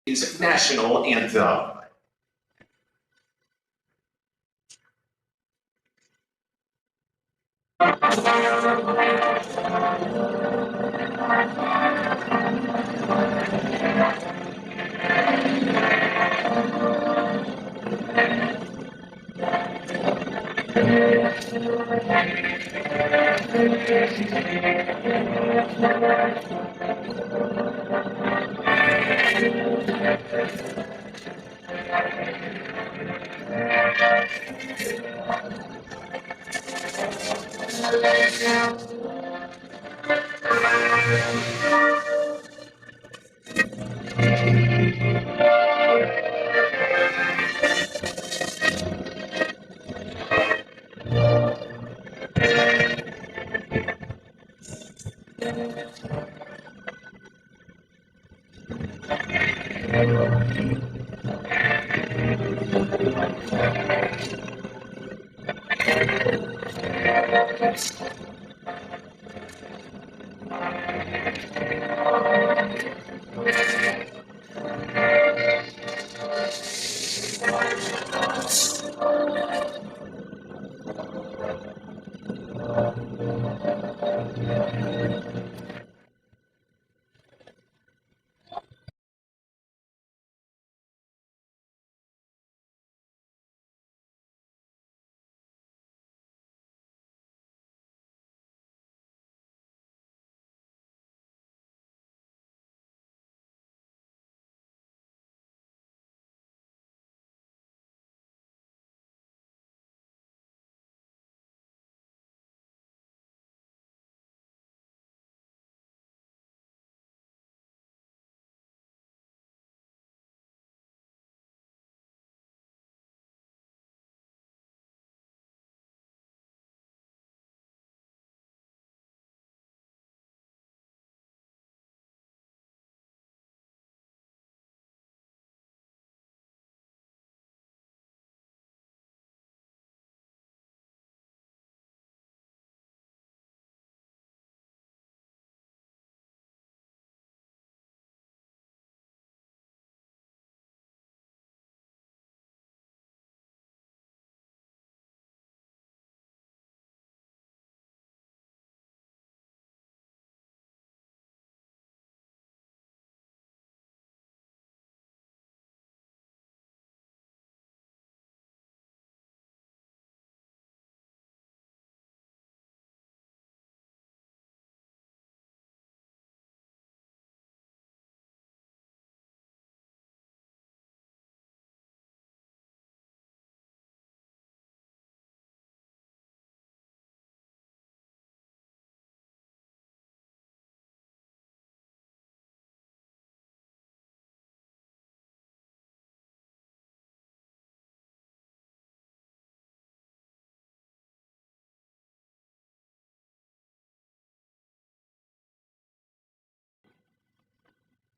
is national anthem.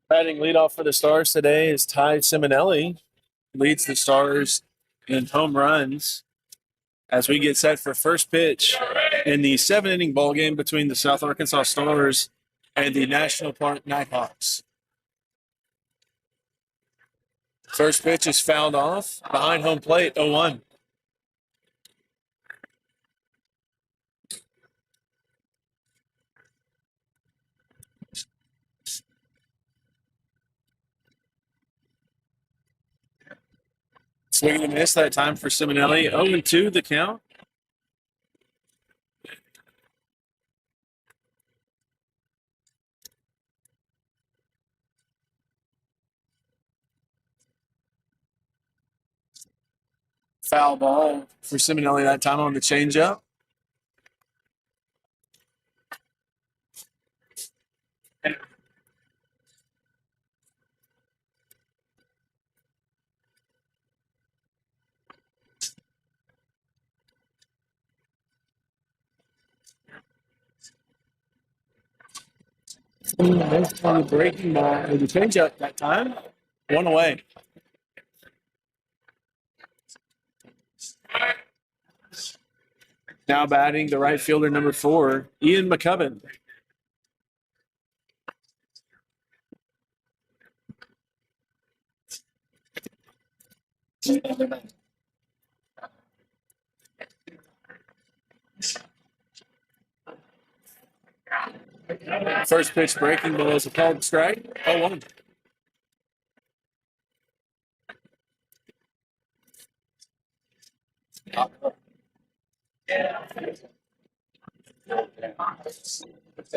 Batting leadoff for the Stars today is Ty Simonelli. Leads the Stars in home runs as we get set for first pitch in the 7-inning ball game between the South Arkansas Stars and the National Park Nighthawks. First pitch is fouled off behind home plate, 0-1. Swing and a miss that time for Simonelli. 0-2 the count. Foul ball for Simonelli that time on the changeup. On the breaking ball with the changeup that time. One away. Now batting the right fielder, number 4, Ian McCubbin. First pitch breaking ball is a called strike. 0-1.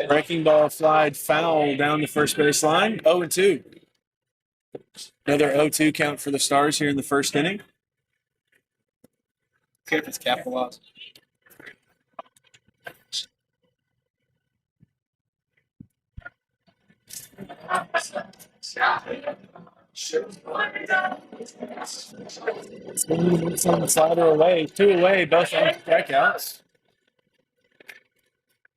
Breaking ball flied foul down the first base line. 0-2. Another 0-2 count for the Stars here in the first inning. Okay, if it's capitalized. Send the slider away. 2 away, both on strikeouts.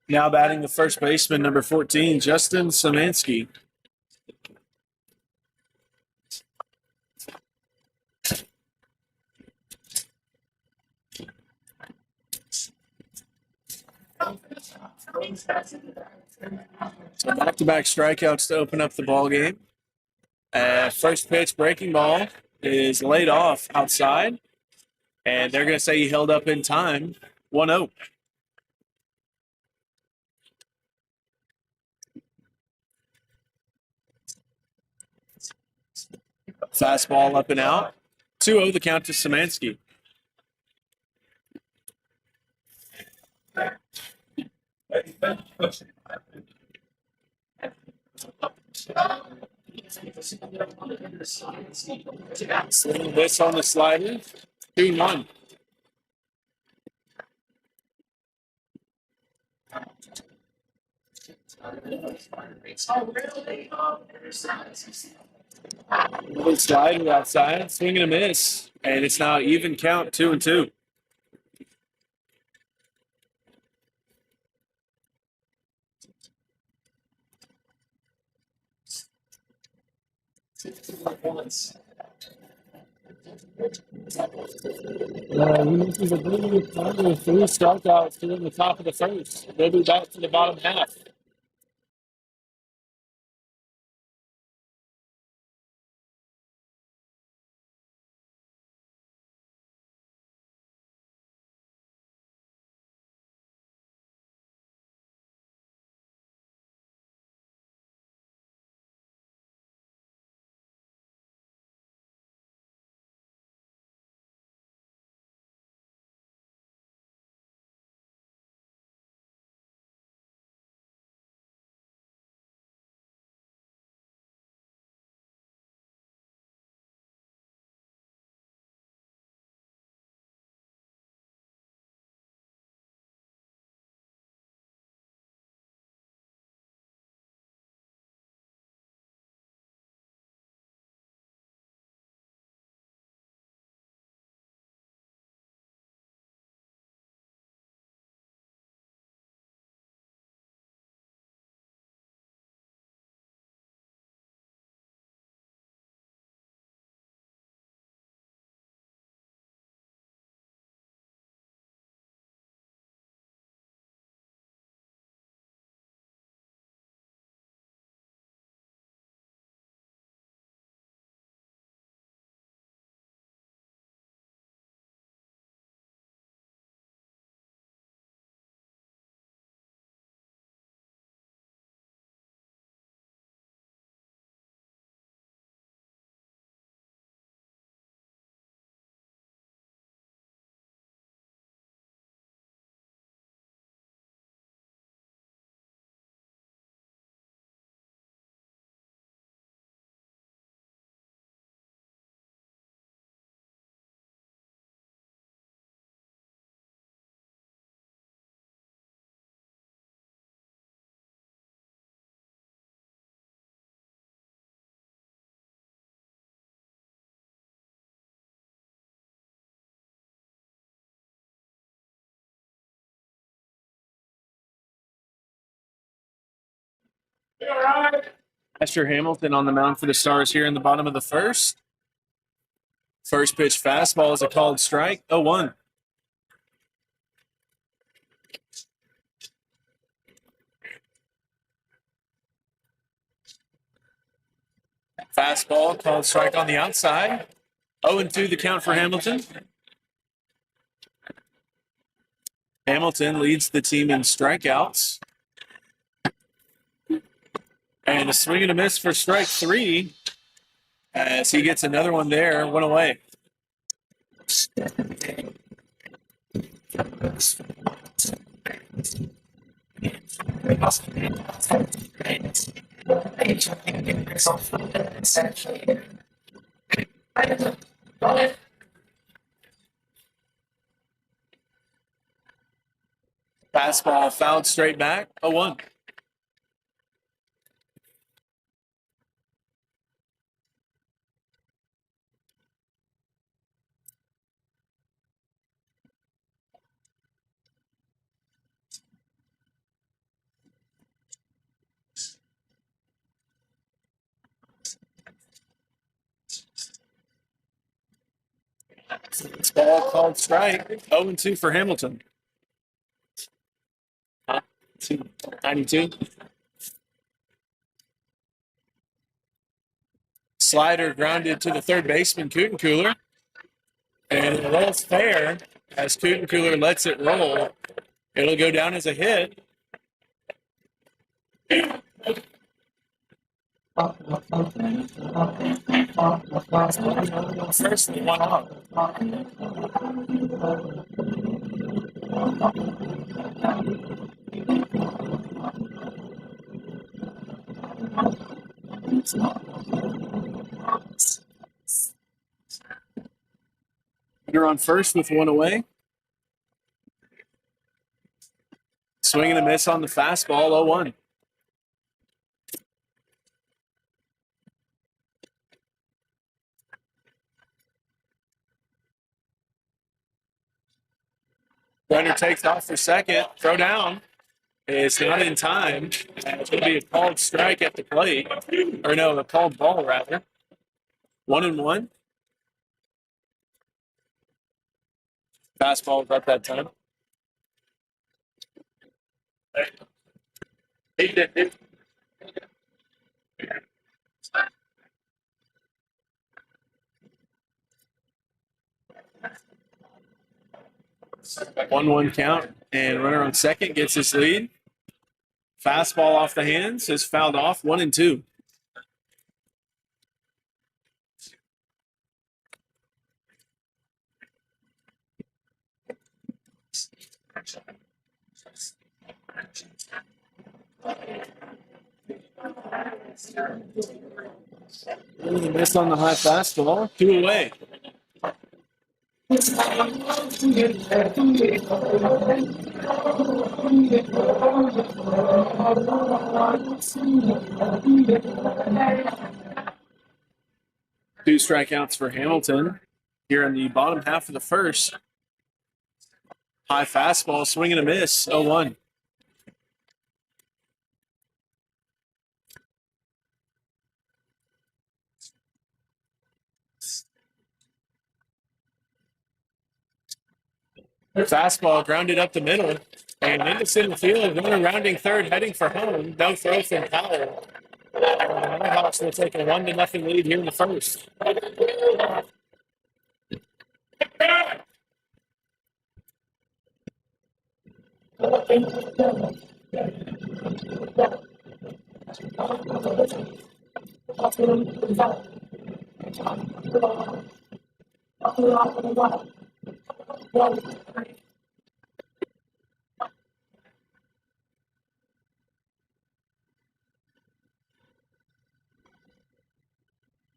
Now batting the first baseman, number 14, Justin Szymanski. So back-to-back strikeouts to open up the ball game. First pitch breaking ball is laid off outside, and they're going to say he held up in time. 1-0. Fastball up and out. 2-0 the count to Szymanski. Swing this on the slider. 2-1. Little slider outside, swing and a miss, and it's now even count 2-2. You mentioned the previous time with 3 strikeouts here in the top of the first. They'll be back to the bottom half. Asher Hamilton on the mound for the Stars here in the bottom of the first. First pitch fastball is a called strike. 0-1. Fastball called strike on the outside. 0-2 the count for Hamilton. Hamilton leads the team in strikeouts. And a swing and a miss for strike 3 as he gets another one there, one away. Fastball fouled straight back, 0-1. This ball called strike, 0-2 for Hamilton. 92. Slider grounded to the third baseman, Cooler. And it rolls fair as Cooler lets it roll. It'll go down as a hit. First, one out. Runner on first with one away. Swing and a miss on the fastball, 0-1. Runner takes off for second. Throw down. It's not in time. It's going to be a called strike at the plate. Or no, a called ball, rather. 1-1. Fastball about that time. One count, and runner on second gets his lead. Fastball off the hands is fouled off, 1-2. Miss on the high fastball, 2 away. Two strikeouts for Hamilton here in the bottom half of the first. High fastball, swing and a miss, 0-1. Fastball grounded up the middle and into center field. Runner rounding third, heading for home. No throw from Powell. Nighthawks will take a 1-0 lead here in the first.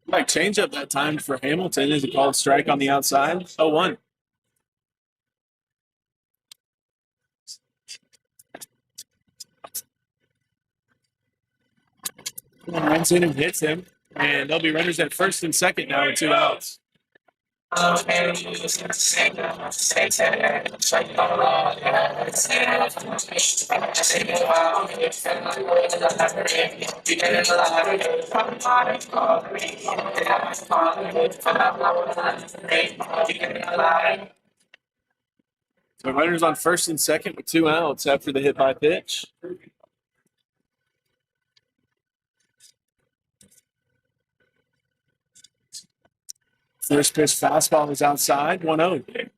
Like change up that time for Hamilton is a called strike on the outside. 0-1. Runs in and hits him, and there'll be runners at first and second now with 2 outs. So runners on first and second with 2 outs after the hit by pitch. First pitch fastball is outside, 1-0.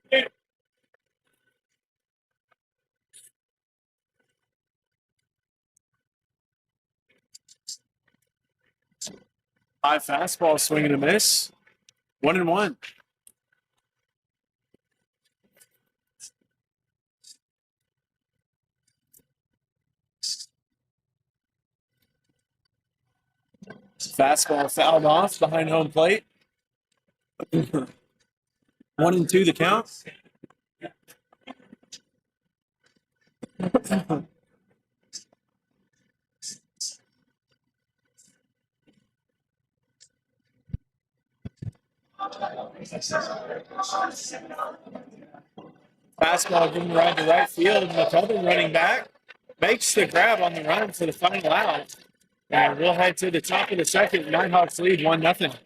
High fastball, swing and a miss. 1-1. Fastball fouled off behind home plate. 1-2 the count. Fastball getting right to right field. McCubbin running back. Makes the grab on the run for the final out. And we'll head to the top of the second. Nighthawks lead 1-0.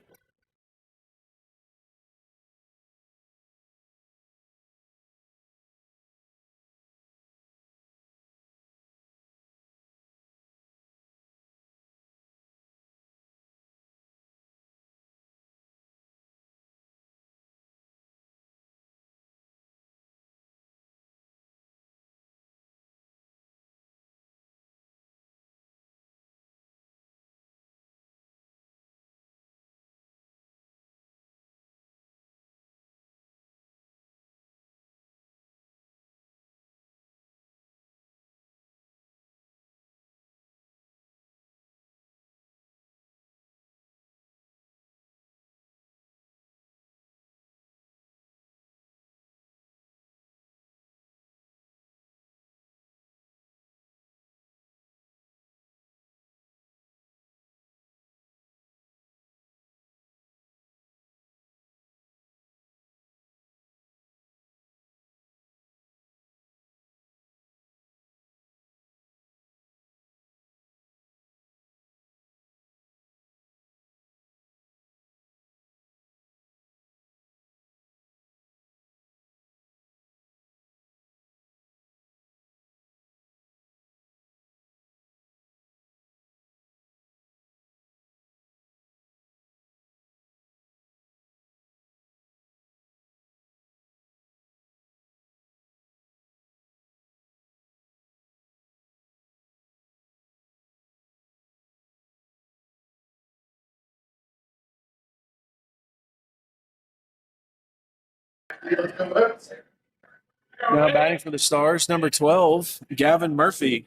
Now batting for the Stars, number 12, Gavin Murphy.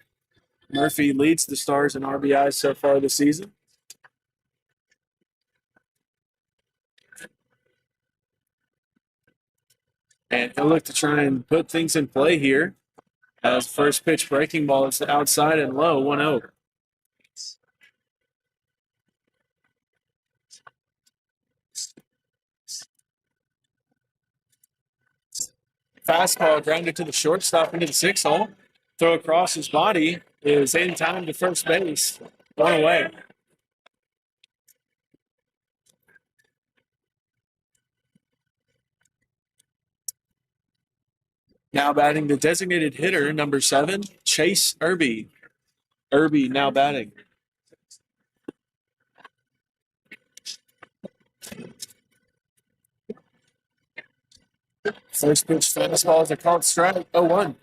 Murphy leads the Stars in RBIs so far this season. And he'll look to try and put things in play here. As first pitch breaking ball is outside and low, 1-0. Fastball grounded to the shortstop into the 6-hole. Throw across his body is in time to first base. 1 away. Now batting the designated hitter, number 7, Chase Irby. Irby now batting. First pitch fastball is a called strike, 0-1.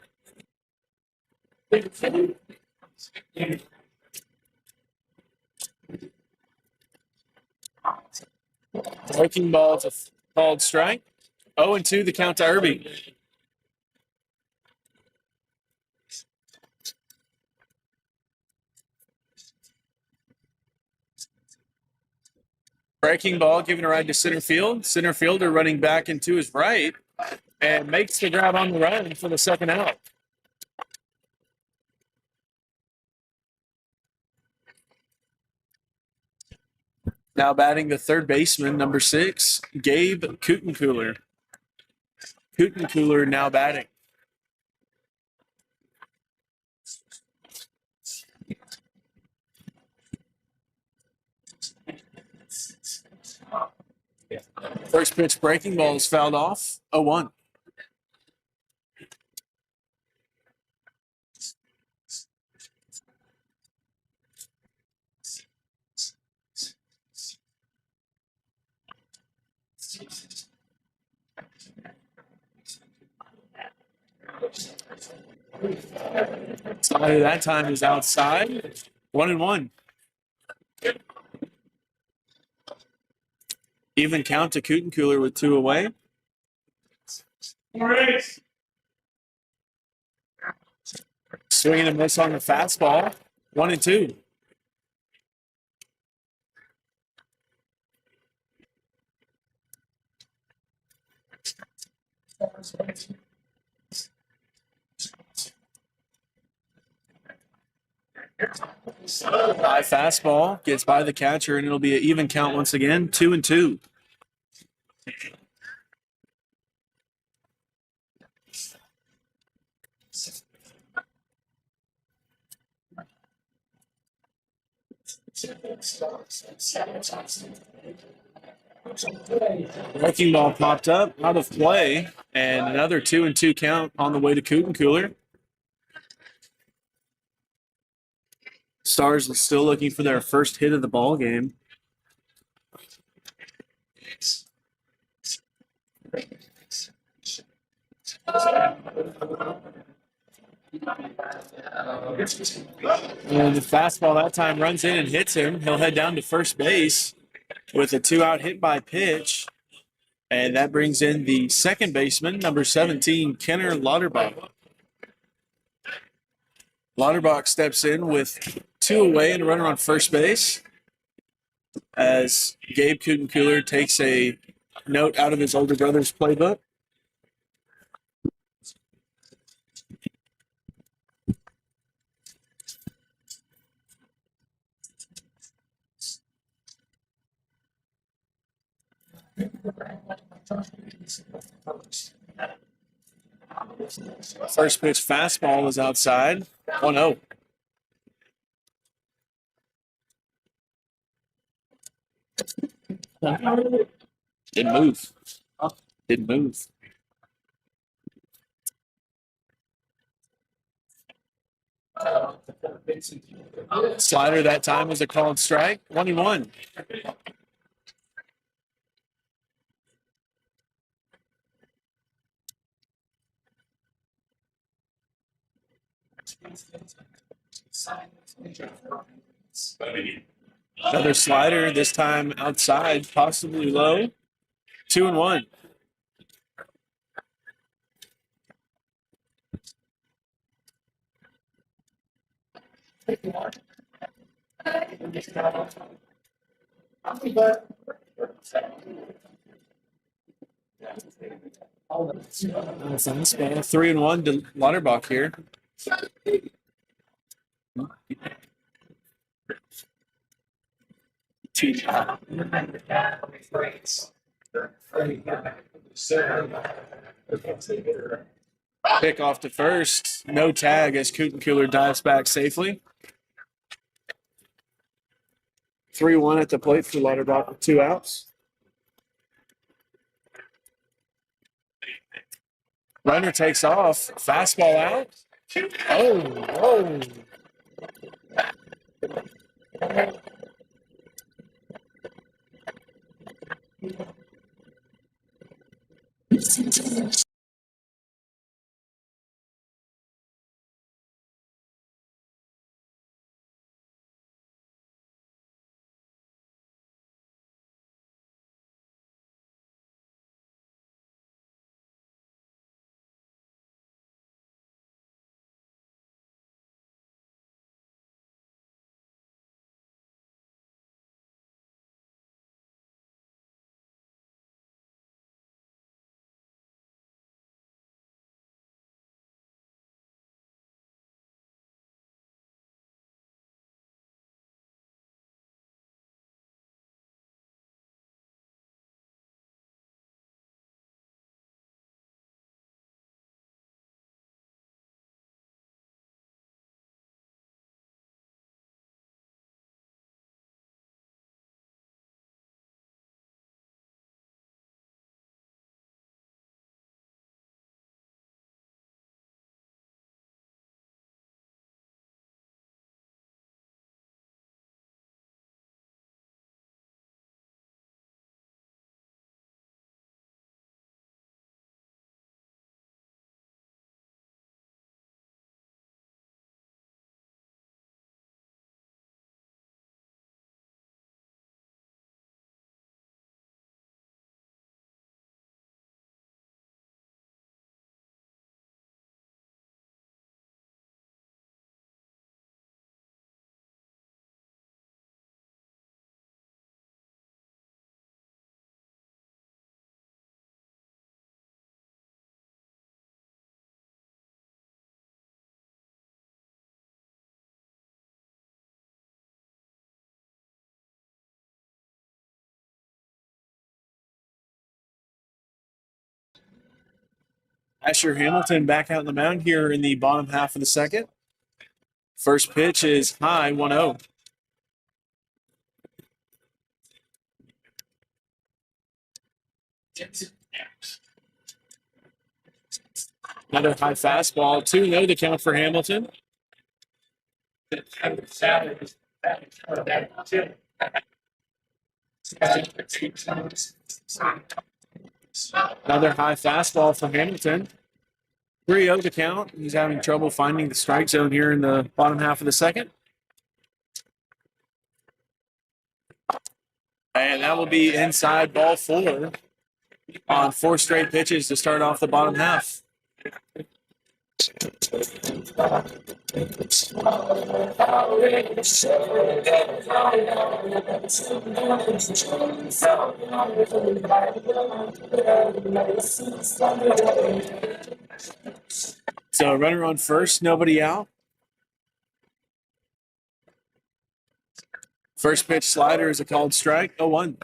Breaking ball is a called strike. 0-2 the count to Irby. Breaking ball given a ride to center field. Center fielder running back into his right and makes the grab on the run for the second out. Now batting the third baseman, number 6, Gabe Kutencooler. Kutencooler now batting. First pitch breaking ball is fouled off, 0-1. Slider that time is outside. 1-1. Even count to Cooler with 2 away. Swing and a miss on the fastball. 1-2. High fastball gets by the catcher, and it'll be an even count once again. 2-2. Breaking ball popped up, out of play, and another 2-2 count on the way to Cooler. Stars are still looking for their first hit of the ball game. And the fastball that time runs in and hits him. He'll head down to first base with a 2-out hit by pitch. And that brings in the second baseman, number 17, Kenner Lauterbach. Lauterbach steps in with 2 away and a runner on first base as Gabe Cooler takes a note out of his older brother's playbook. First pitch fastball is outside. 1-0. Didn't move. Didn't move. Slider that time was a called strike. 1-1. Another slider, this time outside, possibly low. 2-1. Fastball, 3-1 to Lauterbach here. Pick off to first. No tag as Cooler dives back safely. 3-1 at the plate for Lauterbach with 2 outs. Runner takes off. Fastball out. Oh, whoa. Asher Hamilton back out on the mound here in the bottom half of the second. First pitch is high, 1-0. Another high fastball, 2-0 to count for Hamilton. Another high fastball for Hamilton. 3-0 to count. He's having trouble finding the strike zone here in the bottom half of the second. And that will be inside ball 4 on 4 straight pitches to start off the bottom half. So runner on first, nobody out. First pitch slider is a called strike, 0-1.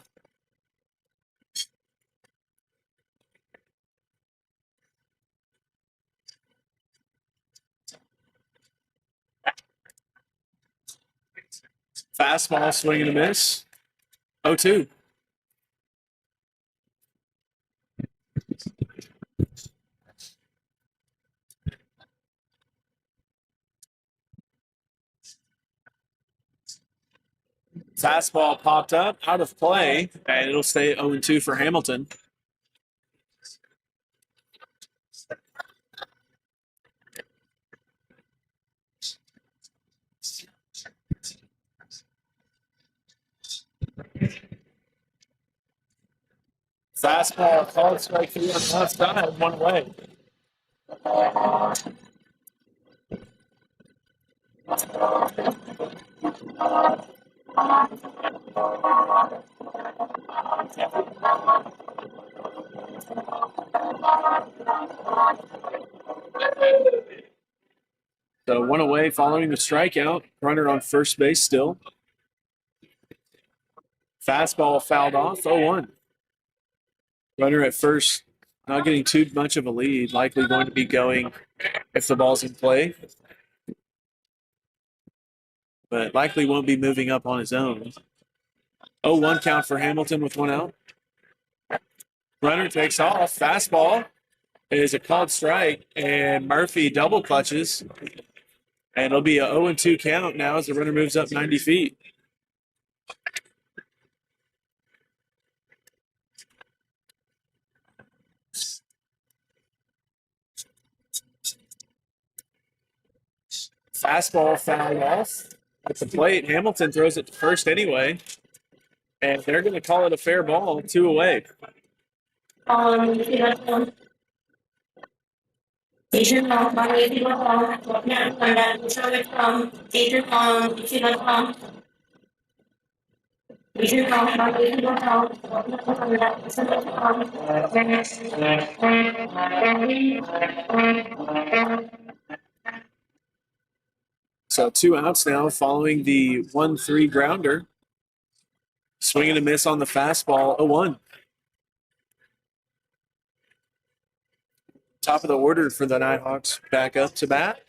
Fastball, swing and a miss, 0-2. Fastball popped up, out of play, and it'll stay 0-2 for Hamilton. Fastball, called strike 3 on the left side, 1 away. So 1 away following the strikeout. Runner on first base still. Fastball fouled off, 0-1. Runner at first, not getting too much of a lead. Likely going to be going if the ball's in play. But likely won't be moving up on his own. 0-1 count for Hamilton with 1 out. Runner takes off. Fastball is a called strike, and Murphy double clutches. And it'll be a 0-2 count now as the runner moves up 90 feet. Fastball fouled off at the plate. Hamilton throws it to first anyway. And they're going to call it a fair ball, 2 away. So 2 outs now following the 1-3 grounder. Swing and a miss on the fastball, 0-1. Top of the order for the Nighthawks back up to bat.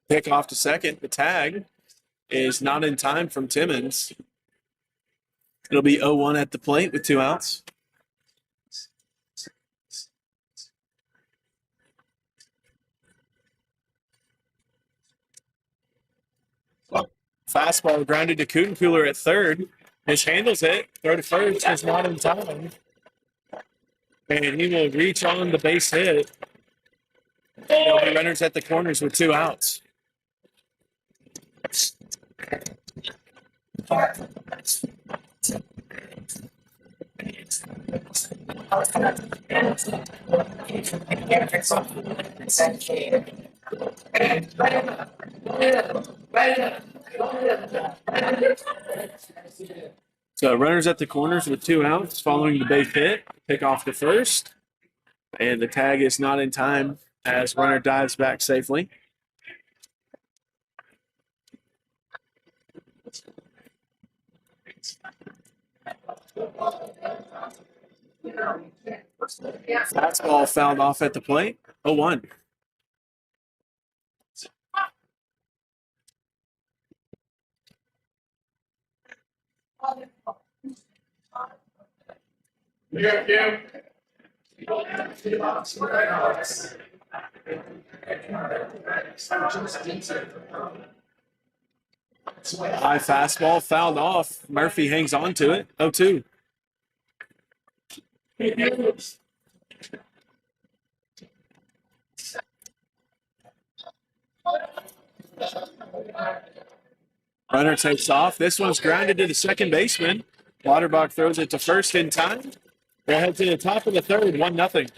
Pick off to second. The tag is not in time from Timmons. It'll be 0-1 at the plate with 2 outs. Fastball grounded to Kutencooler at third. His handles it. Throw to first is not in time. And he will reach on the base hit. There'll be runners at the corners with 2 outs. So runners at the corners with 2 outs following the base hit. Pick off to first. And the tag is not in time as runner dives back safely. Fastball fouled off at the plate. 0-1. High fastball fouled off. Murphy hangs on to it. 0-2. Runner takes off. This one's grounded to the second baseman. Lauterbach throws it to first in time. They head to the top of the third, 1-0.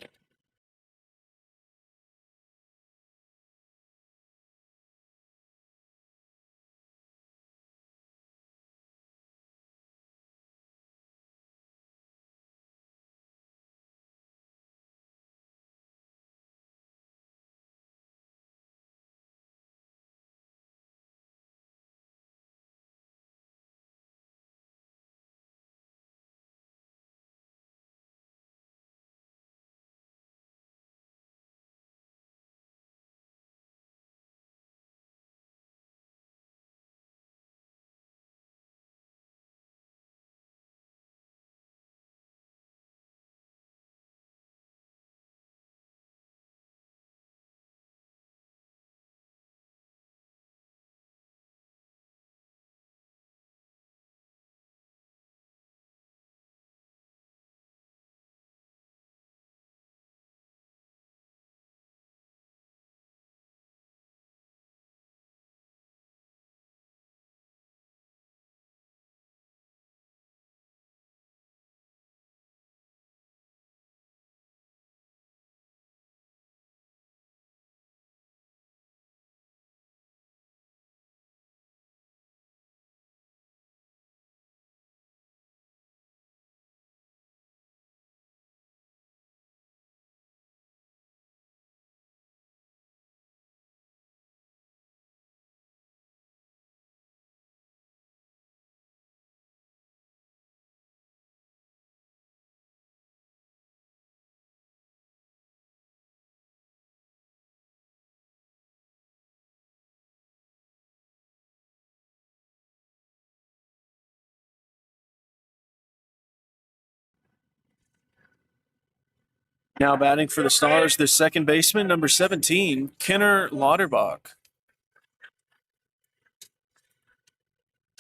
Now batting for the Stars, the second baseman, number 17, Kenner Lauterbach.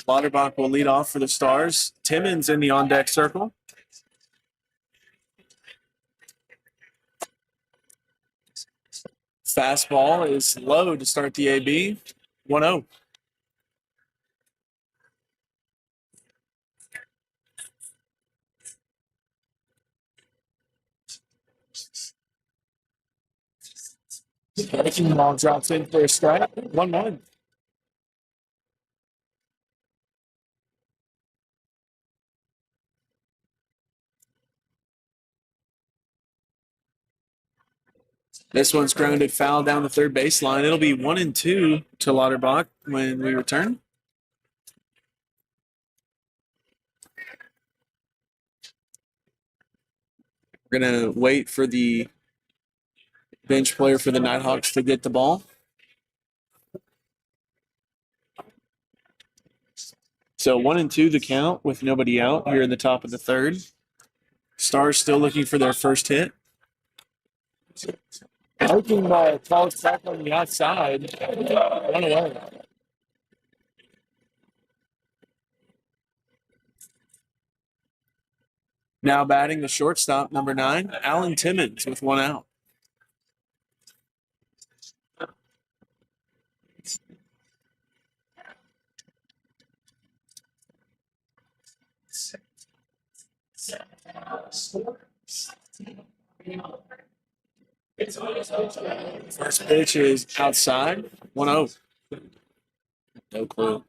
Lauterbach will lead off for the Stars. Timmons in the on-deck circle. Fastball is low to start the AB. 1-0. Breaking ball drops in for a strike. 1-1. This one's grounded foul down the third baseline. It'll be 1-2 to Lauterbach when we return. We're going to wait for the bench player for the Nighthawks to get the ball. So 1-2 the count with nobody out here in the top of the third. Stars still looking for their first hit. Breaking ball falls back on the outside. 1 away. Now batting the shortstop, number 9, Alan Timmons with 1 out. First pitch is outside. 1-0. No clue.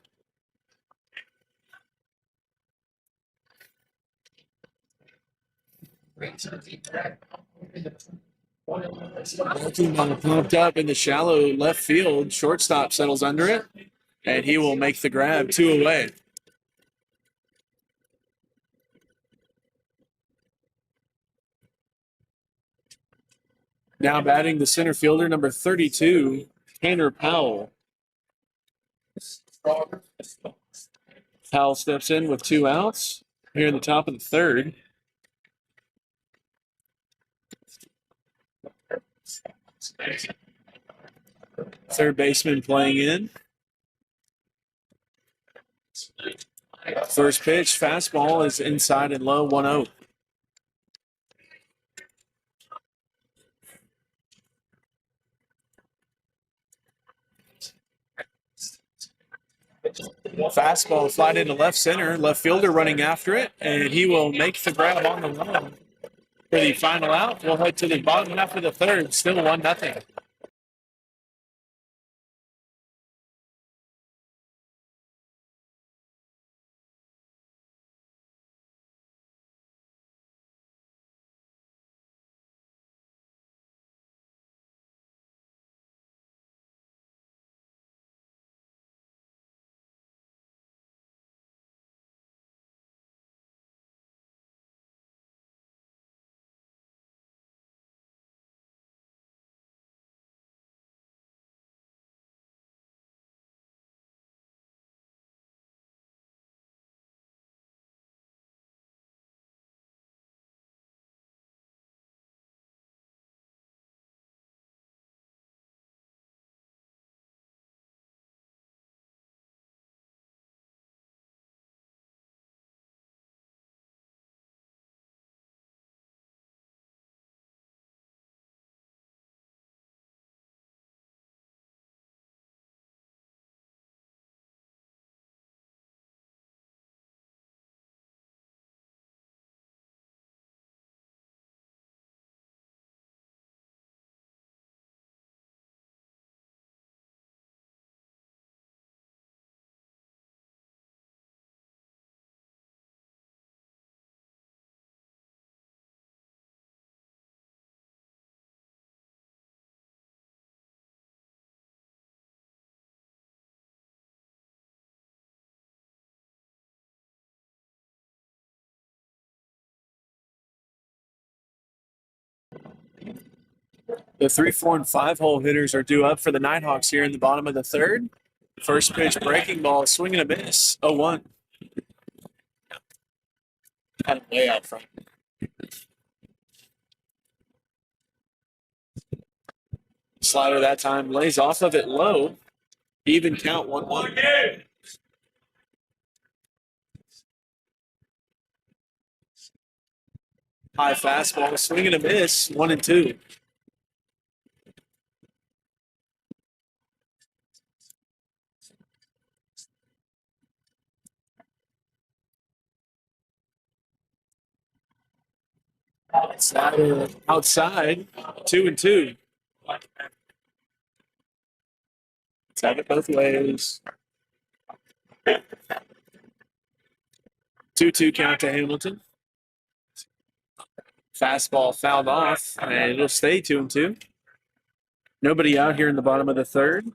Pumped up in the shallow left field. Shortstop settles under it, and he will make the grab. 2 away. Now batting the center fielder, number 32, Tanner Powell. Powell steps in with 2 outs here in the top of the third. Third baseman playing in. First pitch, fastball is inside and low, 1-0. Fastball flied into left center. Left fielder running after it, and he will make the grab on the run for the final out. We'll head to the bottom half of the third. Still 1-0. The 3, 4, and 5 hole hitters are due up for the Nighthawks here in the bottom of the third. First pitch, breaking ball, swing and a miss, 0-1. Had him way out front. Slider that time lays off of it low. Even count, 1-1. High fastball, swing and a miss, 1-2. Slider outside, 2-2. Let's have it both ways. 2-2 count to Hamilton. Fastball fouled off, and it'll stay 2-2. Nobody out here in the bottom of the third.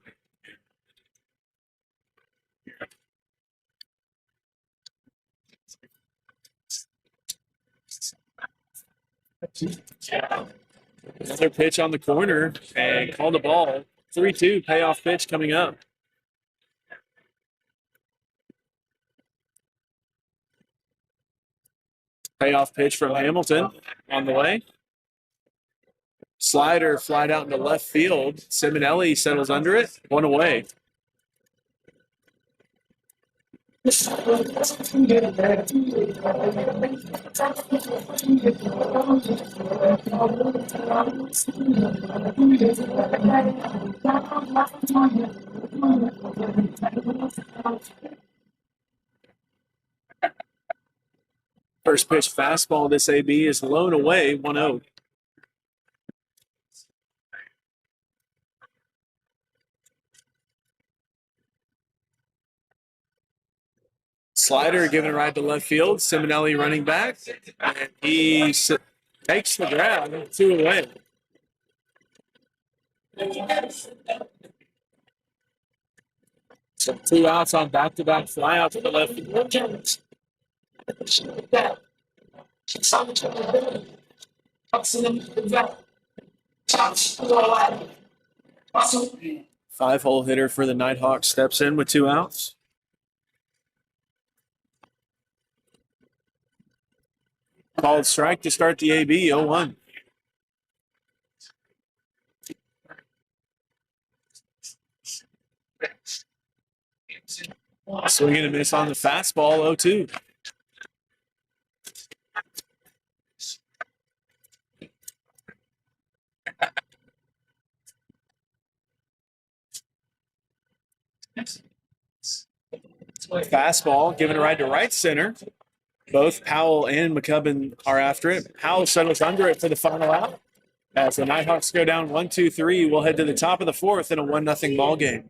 Another pitch on the corner and call the ball. 3-2 payoff pitch coming up. Payoff pitch from Hamilton on the way. Slider flied out into left field. Simonelli settles under it. 1 away. First pitch fastball, this AB is blown away, 1-0. Slider giving it right to left field. Simonelli running back. And he takes the grab, 2 away. So 2 outs on back-to-back flyouts to the left field. 5-hole hitter for the Nighthawks steps in with 2 outs. Called strike to start the AB, 0-1. Swinging a miss on the fastball, 0-2. Fastball given a ride to right center. Both Powell and McCubbin are after it. Powell settles under it for the final out. As the Nighthawks go down 1-2-3, we'll head to the top of the 4th in a 1-0 ball game.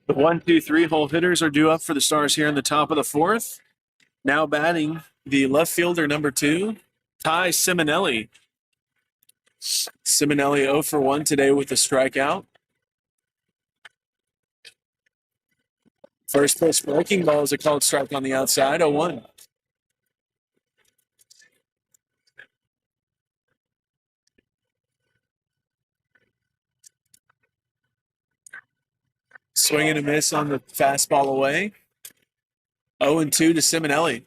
The 1-2-3 hole hitters are due up for the Stars here in the top of the 4th. Now batting the left fielder, number 2, Ty Simonelli. Simonelli 0 for 1 today with a strikeout. First pitch breaking ball is a called strike on the outside, 0-1. Swing and a miss on the fastball away. 0-2 to Simonelli.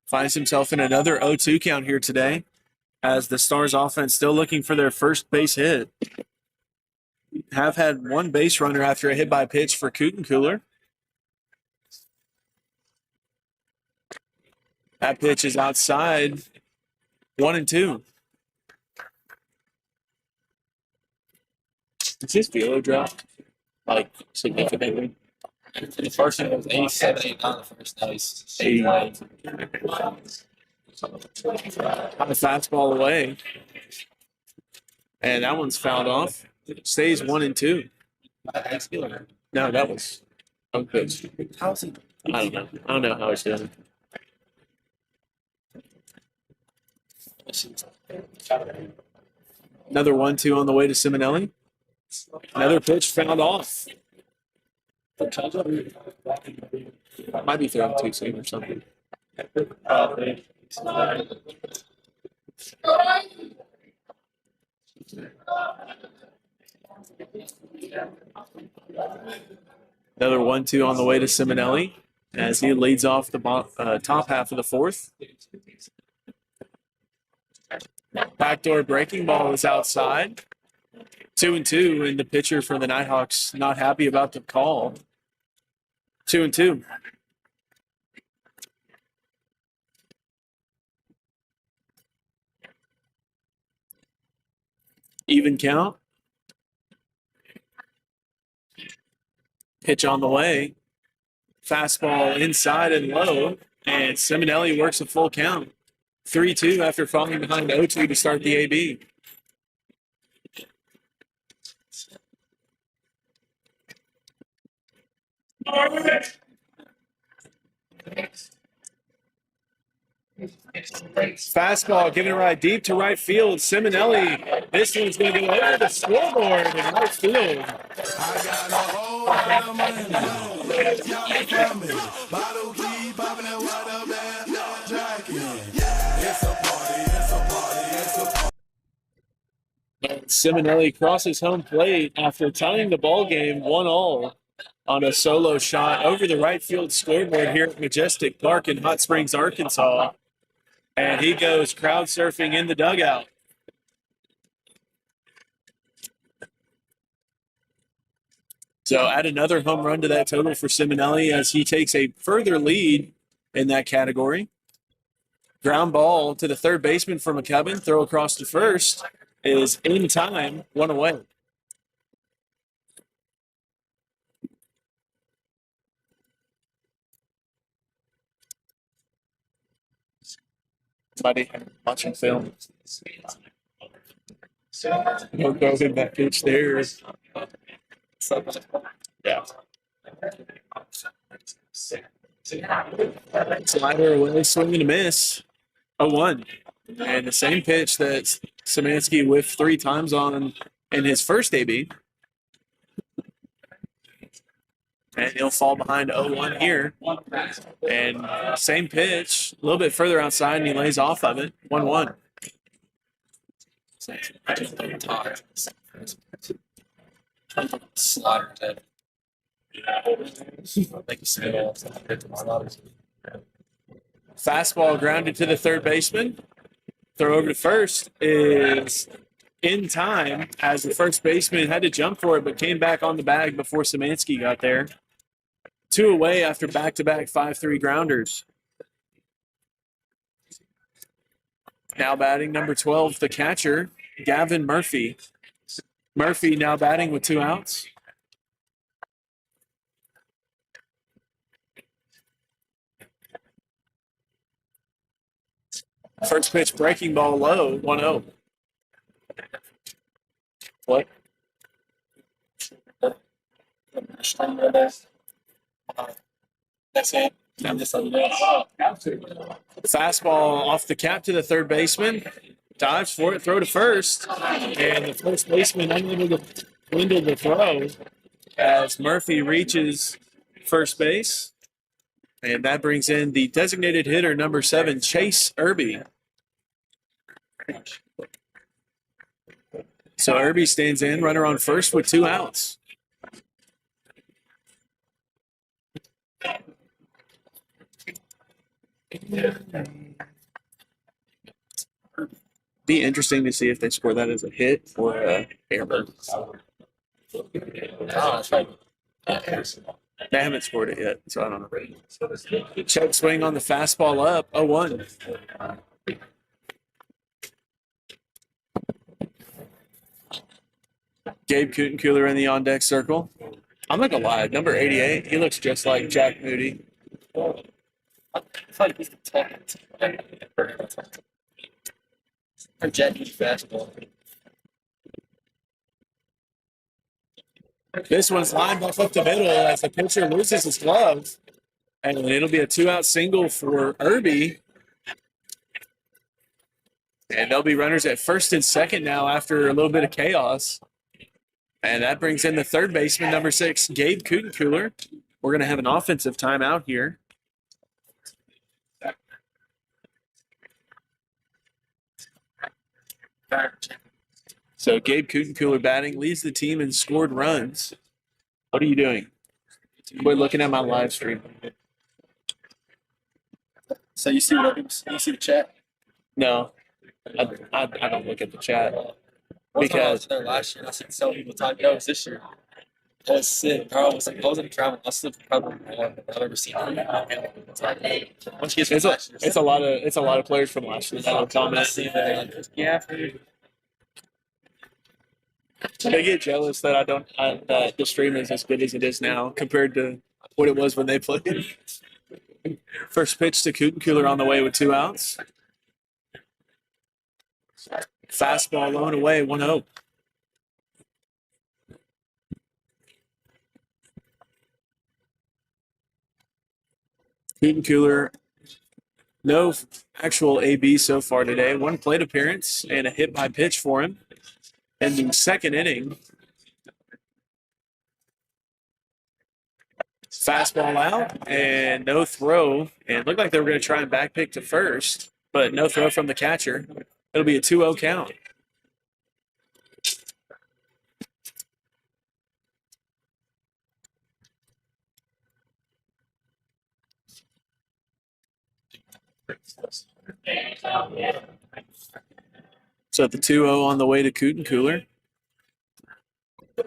Finds himself in another 0-2 count here today as the Stars offense still looking for their first base hit. Have had one base runner after a hit by pitch for Kutenkooler. That pitch is outside. 1-2. Is this velo drop? Like, significantly? The first one was 87, 89. The first, now he's 89. On the fastball away. And that one's fouled off. It stays 1-2. No, that was pitch. How's he? I don't know how he's doing. Another 1-2 on the way to Simonelli. Another pitch fouled off. Might be throwing too soon or something. Another 1-2 on the way to Simonelli as he leads off the top half of the 4th. Backdoor breaking ball is outside. 2-2, and the pitcher for the Nighthawks not happy about the call. 2-2. Even count. Pitch on the way. Fastball inside and low, and Simonelli works a full count. 3-2 after falling behind 0-2 to start the AB. Fastball given it right deep to right field. Simonelli. This one's going to go over the scoreboard in right field. I got a whole lot of money. Y'all from me. Bottle keep popping that water bag. Jacket. It's a party. It's a party. It's a party. Simonelli crosses home plate after tying the ball game 1-1 on a solo shot over the right field scoreboard here at Majestic Park in Hot Springs, Arkansas. And he goes crowd surfing in the dugout. So add another home run to that total for Simonelli as he takes a further lead in that category. Ground ball to the third baseman for McCubbin. Throw across to first is in time, 1 away. Somebody watching film. No go in that pitch there. Yeah. Slider away, swing and a miss. 0-1. And the same pitch that Szymanski whiffed 3 times on in his first AB. And he'll fall behind 0-1 here. And same pitch, a little bit further outside, and he lays off of it. 1-1. Slaughter type. Fastball grounded to the third baseman. Throw over to first is in time as the first baseman had to jump for it but came back on the bag before Szymanski got there. 2 away after back-to-back 5-3 grounders. Now batting number 12, the catcher, Gavin Murphy. Murphy now batting with 2 outs. First pitch breaking ball low, 1-0. What? That's it. Fastball off the cap to the third baseman. Dives for it, throw to first. And the first baseman unable to window the throw as Murphy reaches first base. And that brings in the designated hitter, number 7, Chase Irby. So Irby stands in, runner on first with 2 outs. Be interesting to see if they score that as a hit or a error. They haven't scored it yet, so I don't know. Check swing on the fastball up, 0-1. Gabe Kutenkeuler in the on-deck circle. I'm not going to lie, number 88, he looks just like Jack Moody. I feel like he's the talent. Or Jet Moody fastball. This one's lined up the middle as the pitcher loses his glove. And it'll be a 2-out single for Irby. And there'll be runners at first and second now after a little bit of chaos. And that brings in the third baseman, number 6, Gabe Kutenkeuler. We're going to have an offensive timeout here. So Gabe Kutenkeuler batting, leads the team in scored runs. What are you doing? Quit looking at my live stream. So you see the chat? No, I don't look at the chat. Because there last year, I seen so many people talking. It was this year. That was sick. Bro, I was in travel. I was probably more than I've ever seen. It's a lot of players from last year. That'll comment. Yeah. They get jealous that that the stream is as good as it is now compared to what it was when they played. First pitch to Kutenkeuler on the way with 2 outs. Fastball low and away, 1-0. Heat Cooler, no actual AB so far today. One plate appearance and a hit by pitch for him in the second inning. Fastball out and no throw. And it looked like they were going to try and back pick to first, but no throw from the catcher. It'll be a 2-0 count. So the 2-0 on the way to Cooten Cooler.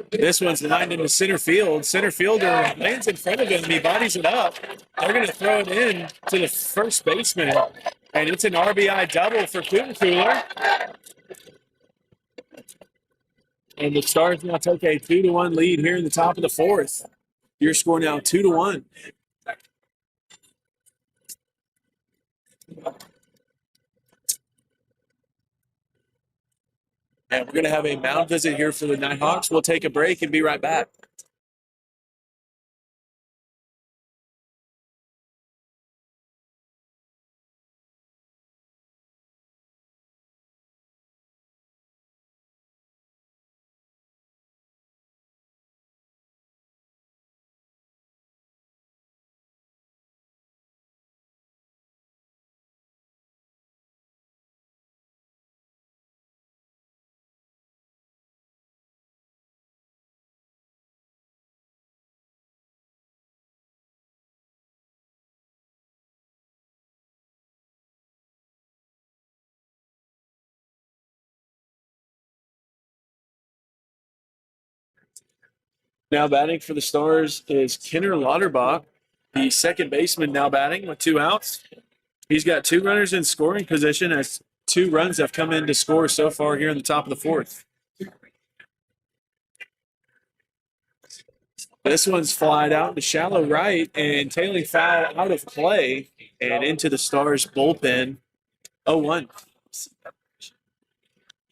This one's lined into center field. Center fielder lands in front of him and he bodies it up. They're going to throw it in to the first baseman. And it's an RBI double for Cooten Cooler. And the Stars now take a 2-1 lead here in the top of the fourth. Your score now 2-1. And we're going to have a mound visit here for the Nighthawks. We'll take a break and be right back. Now batting for the Stars is Kenner Lauterbach, the second baseman, now batting with 2 outs. He's got 2 runners in scoring position as 2 runs have come in to score so far here in the top of the fourth. This one's flied out to shallow right and tailing foul out of play and into the Stars bullpen. 0-1.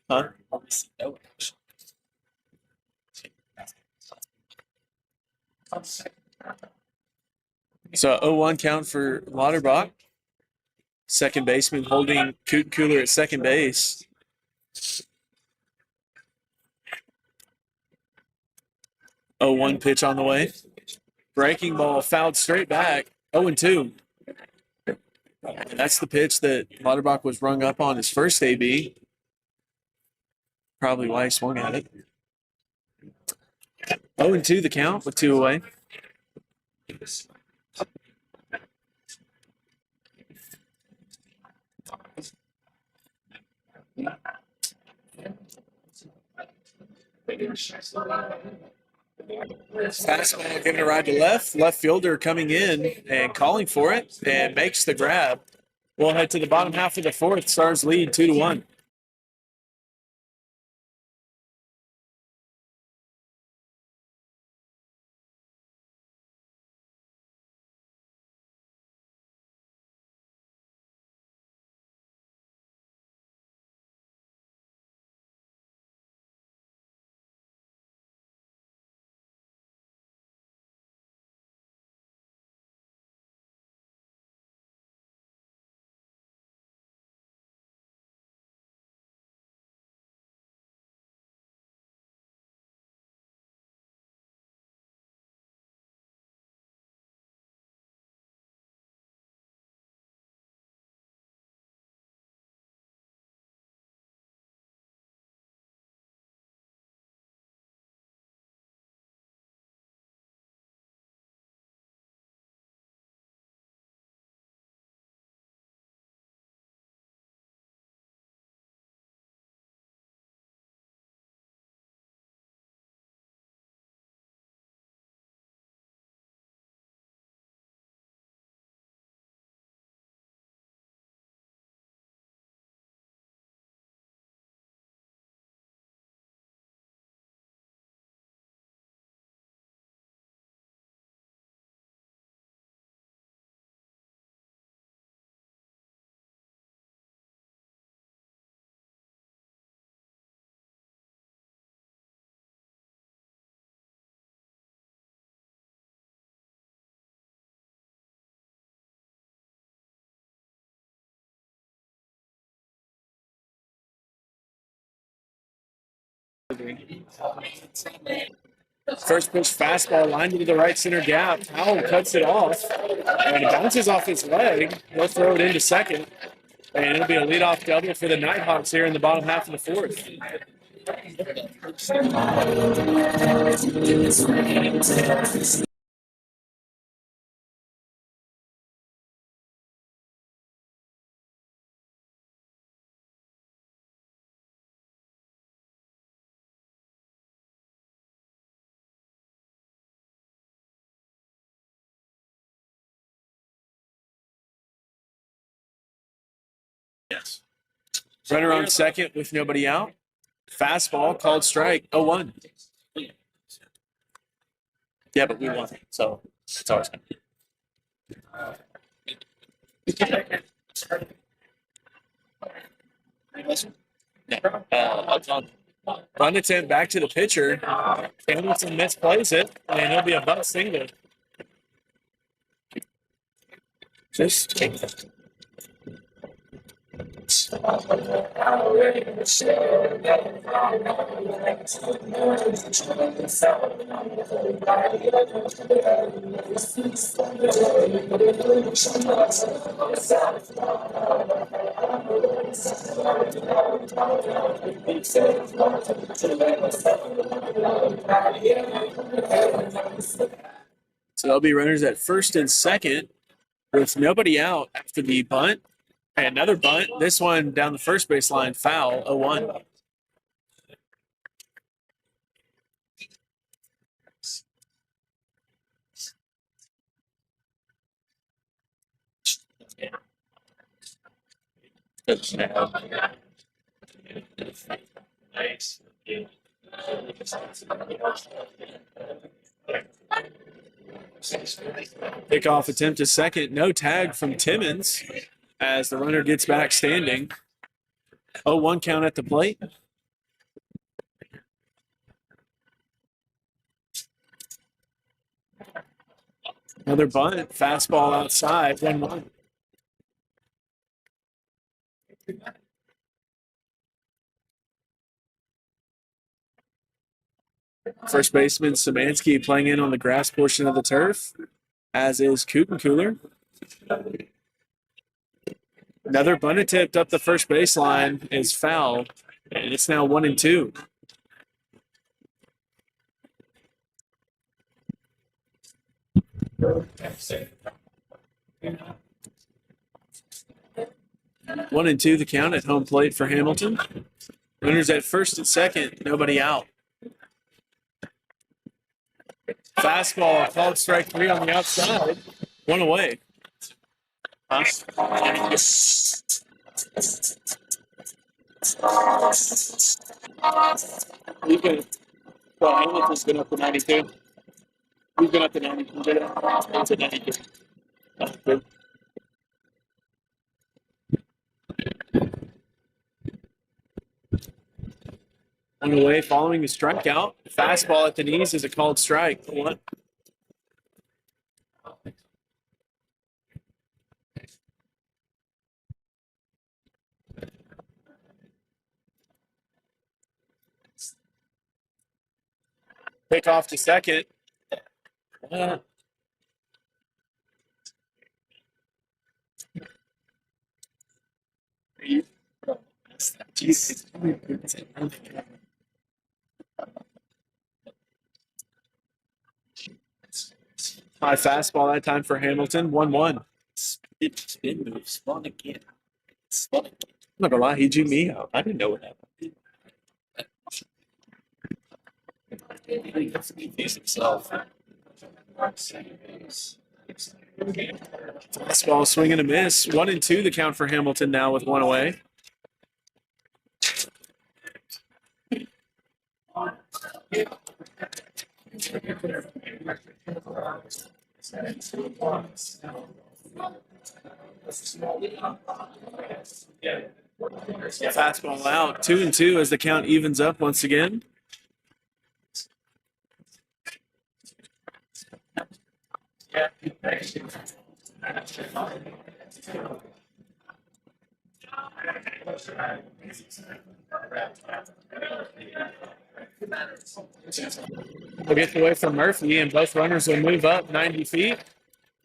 Huh? So 0-1 count for Lauterbach. Second baseman holding Cooten Cooler at second base. Oh, 1 pitch on the way. Breaking ball fouled straight back. 0-2. That's the pitch that Lauterbach was rung up on his first AB. Probably why he swung at it. 0-2 the count with 2 away. Fastball giving a ride to left. Left fielder coming in and calling for it and makes the grab. We'll head to the bottom half of the fourth. Stars lead 2-1. First pitch fastball lined into the right center gap. Powell cuts it off, and it bounces off his leg. He'll throw it into second, and it'll be a leadoff double for the Nighthawks here in the bottom half of the fourth. Yes. Runner on second with nobody out. Fastball called strike. 0-1. Yeah, but we won, so it's always good. Bunt attempt back to the pitcher. Hamilton misplays it, and it'll be a bunt single. Just so there'll be runners at first and second with nobody out after the bunt. And another bunt. This one down the first baseline, foul, 0-1. Nice. Pickoff attempt to second. No tag from Timmons as the runner gets back standing. 0-1 count at the plate. Another bunt. Fastball outside. 1-1. First baseman Szymanski playing in on the grass portion of the turf, as is Kutenkooler. Another bunt attempt up the first baseline is foul, and it's now 1-2. One and two, the count at home plate for Hamilton. Runners at first and second, nobody out. Fastball, called strike 3 on the outside. One away. Huh? We've been, well, Hamilton's been up to 92. We've been up to 92. It's at 92. Good. One away following the strikeout. Fastball at the knees is a called strike. One. Pick off to second. Jesus. High fastball that time for Hamilton. 1-1. Spin move, spun again. Spun again. I'm not gonna lie, he G me out. I didn't know what happened. He confused himself. Fastball swing and a miss. 1-2 the count for Hamilton now with one away. Fastball out. 2-2 as the count evens up once again. We'll get away from Murphy, and both runners will move up 90 feet.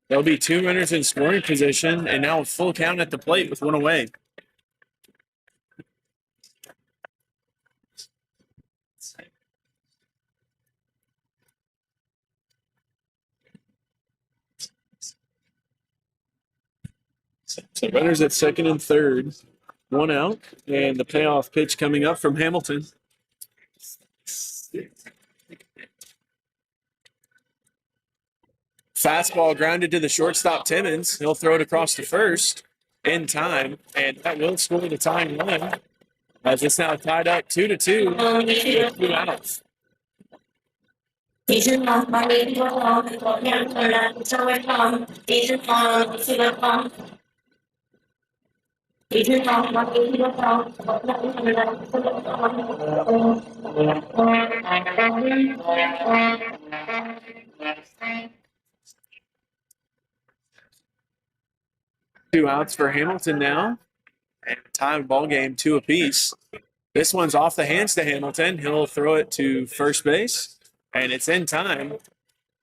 There'll be 2 runners in scoring position, and now a full count at the plate with 1 away. So runners at second and third, 1 out, and the payoff pitch coming up from Hamilton. Fastball grounded to the shortstop Timmons. He'll throw it across to first in time, and that will score the tying run. As it's now tied up 2-2 with 2 outs. Two outs for Hamilton now, and tied ball game 2 apiece. This one's off the hands to Hamilton. He'll throw it to first base, and it's in time.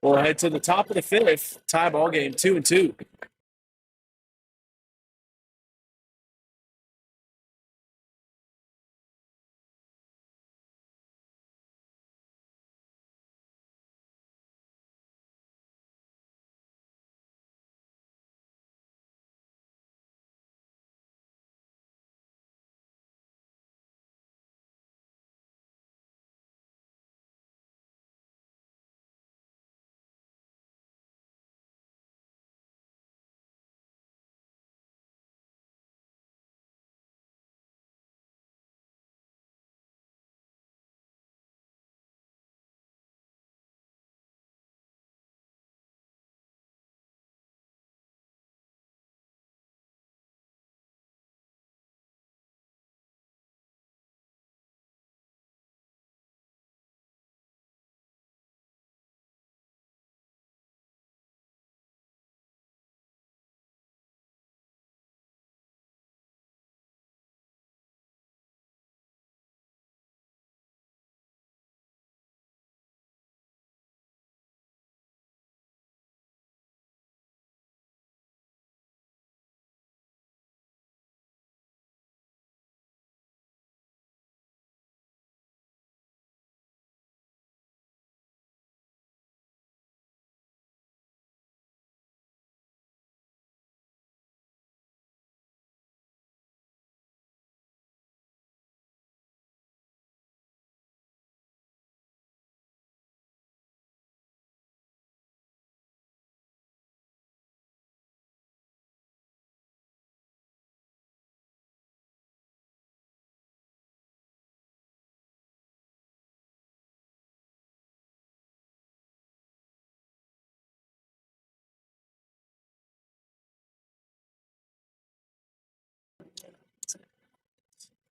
We'll head to the top of the 5th, tie ball game 2-2.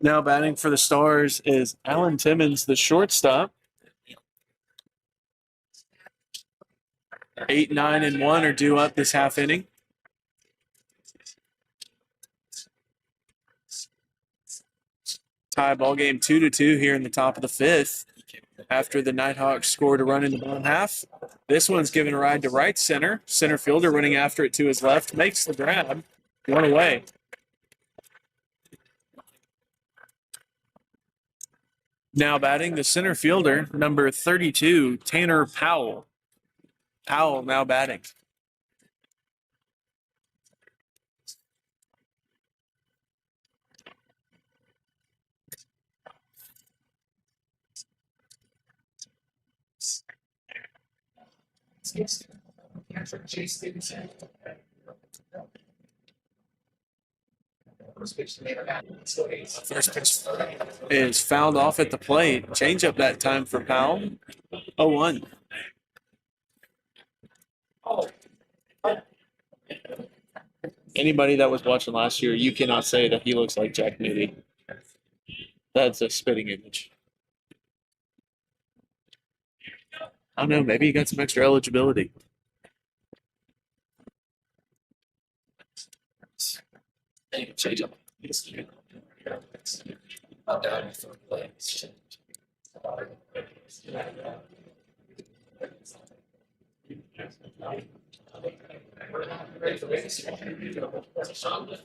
Now batting for the Stars is Alan Timmons, the shortstop. 8, 9, and 1 are due up this half inning. Tie ball game 2-2 here in the top of the 5th. After the Nighthawks scored a run in the bottom half, this one's given a ride to right center. Center fielder running after it to his left, makes the grab, 1 away. Now batting the center fielder, number 32, Tanner Powell. Powell now batting. First pitch is fouled off at the plate. Change up that time for Powell. 0-1. Anybody that was watching last year, you cannot say that he looks like Jack Moody. That's a spitting image. I don't know. Maybe he got some extra eligibility. Change up.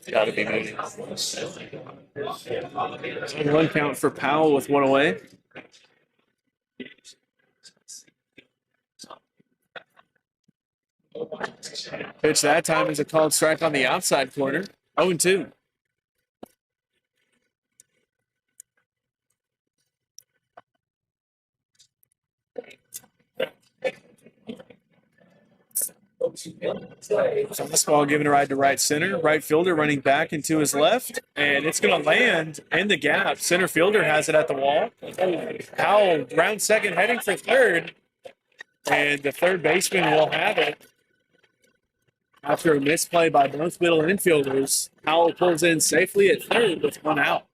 Got to be moving. One count for Powell with one away. Pitch that time is a called strike on the outside corner. 0-2. Fastball given a ride to right center. Right fielder running back into his left, and it's going to land in the gap. Center fielder has it at the wall. Powell round second, heading for third, and the third baseman will have it. After a misplay by both middle infielders, Powell pulls in safely at third with one out.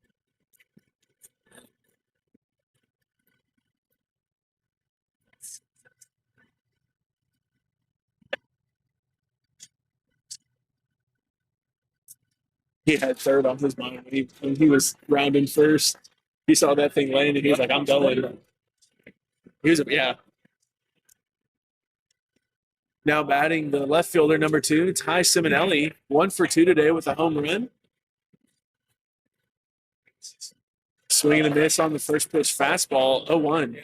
He had third on his mind when he was rounding first. He saw that thing land, and he was like, I'm going. Yeah. Now batting the left fielder, number 2, Ty Simonelli. 1 for 2 today with a home run. Swing and a miss on the first pitch fastball, 0-1. You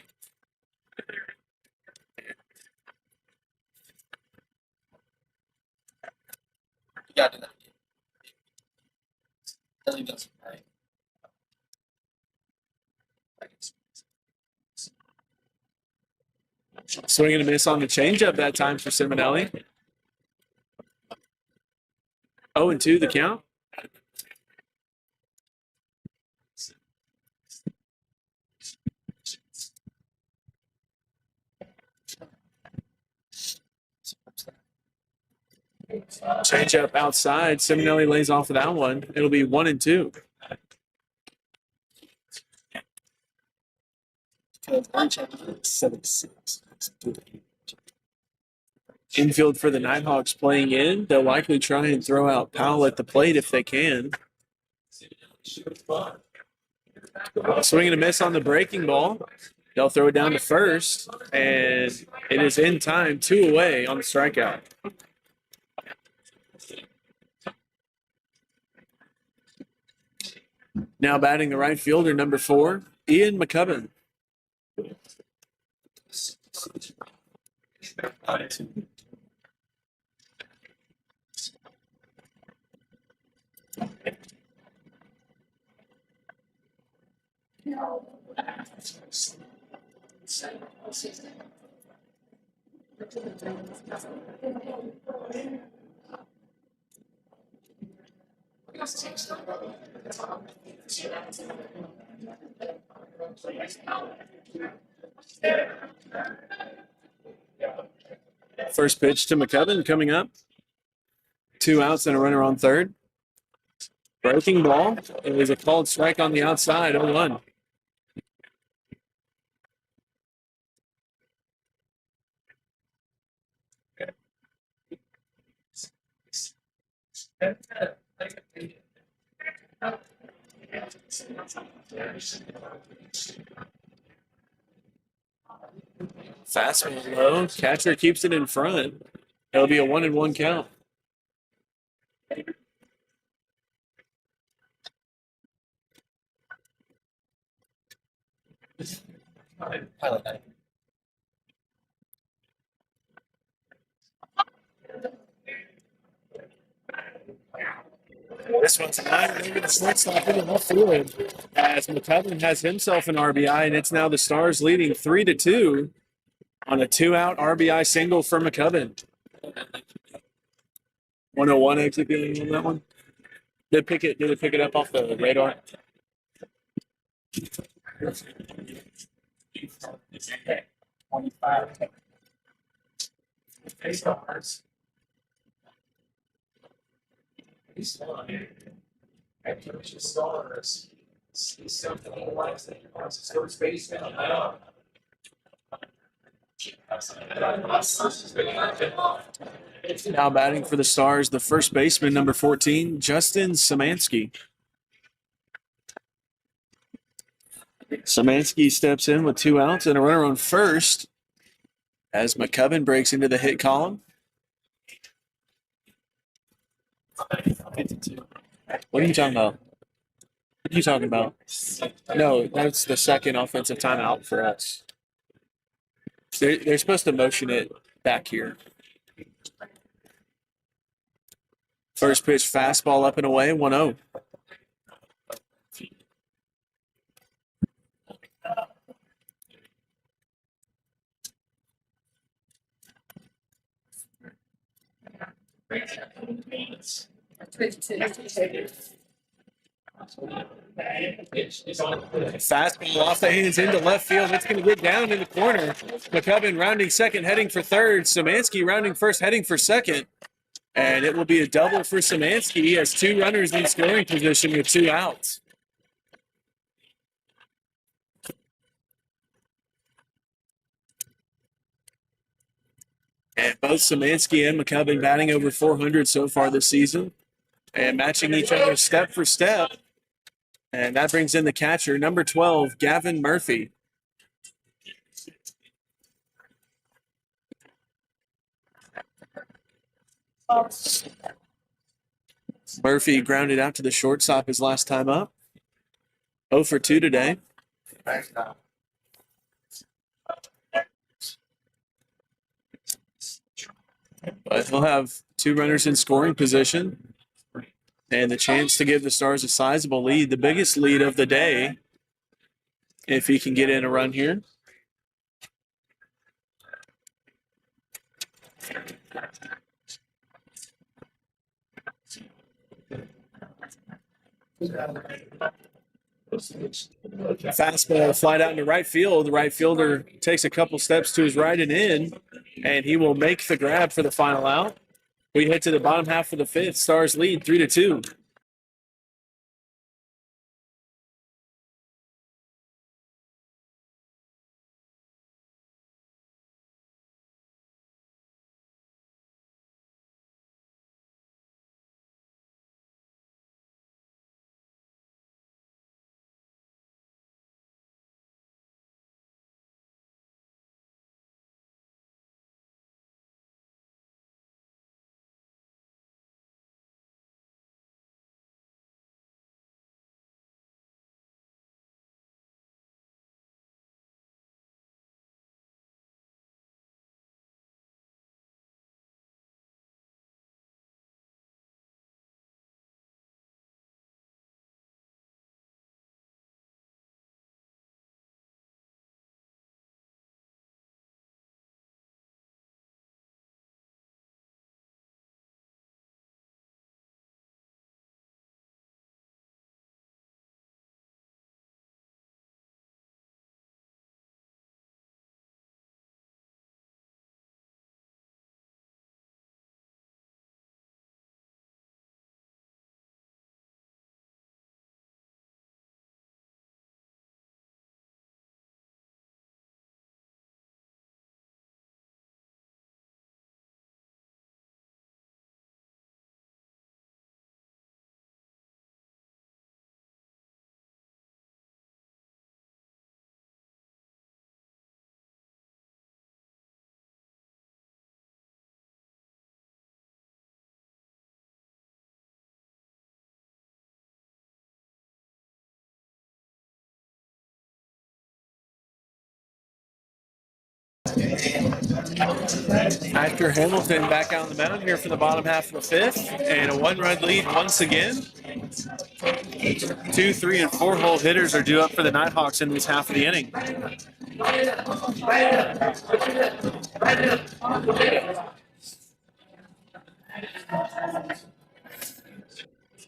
got to do that. Really doesn't, right? Swing and a miss on the changeup that time for Simonelli. 0-2 the count. Changeup outside. Simonelli lays off of that one. It'll be 1-2. Infield for the Nighthawks playing in. They'll likely try and throw out Powell at the plate if they can. Swing and a miss on the breaking ball. They'll throw it down to first, and it is in time, 2 away on the strikeout. Now batting the right fielder, number 4, Ian McCubbin. First pitch to McCubbin coming up. 2 outs and a runner on third. Breaking ball. It was a called strike on the outside, 0-1. Fastball low. Catcher keeps it in front. It'll be a 1-1 count. Pilot that. This one's high over the shortstop in the left field as McCubbin has himself an RBI, and it's now the Stars leading 3-2 on a 2-out RBI single for McCubbin. 101 exit feeling on that one. Did it pick it up off the radar? Now batting for the Stars, the first baseman, number 14, Justin Szymanski. Szymanski steps in with 2 outs and a runner on first as McCubbin breaks into the hit column. What are you talking about? What are you talking about? No, that's the second offensive timeout for us. They're supposed to motion it back here. First pitch, fastball up and away, 1-0. Fastball off the hands into left field. It's going to get down in the corner. McCubbin rounding second, heading for third. Szymanski rounding first, heading for second. And it will be a double for Szymanski. He has 2 runners in scoring position with 2 outs. And both Szymanski and McCubbin batting over 400 so far this season and matching each other step for step. And that brings in the catcher, number 12, Gavin Murphy. Murphy grounded out to the shortstop his last time up. 0 for 2 today. But he'll have 2 runners in scoring position and the chance to give the Stars a sizable lead, the biggest lead of the day, if he can get in a run here. Fastball flied out into right field. The right fielder takes a couple steps to his right and in, and he will make the grab for the final out. We head to the bottom half of the 5th. Stars lead 3-2. Hector Hamilton back out on the mound here for the bottom half of the 5th, and a 1-run lead once again. 2, 3, and 4 hole hitters are due up for the Nighthawks in this half of the inning.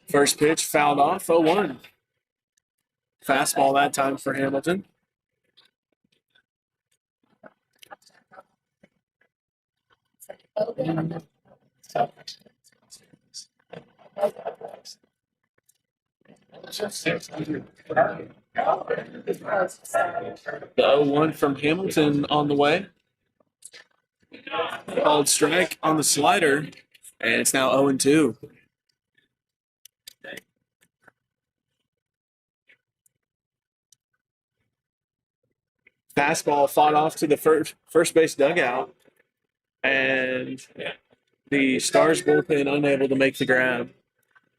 First pitch fouled off, 0-1. Fastball that time for Hamilton. The 0-1 from Hamilton on the way. Called strike on the slider, and it's now 0-2. Fastball fought off to the first base dugout, and the Stars bullpen unable to make the grab.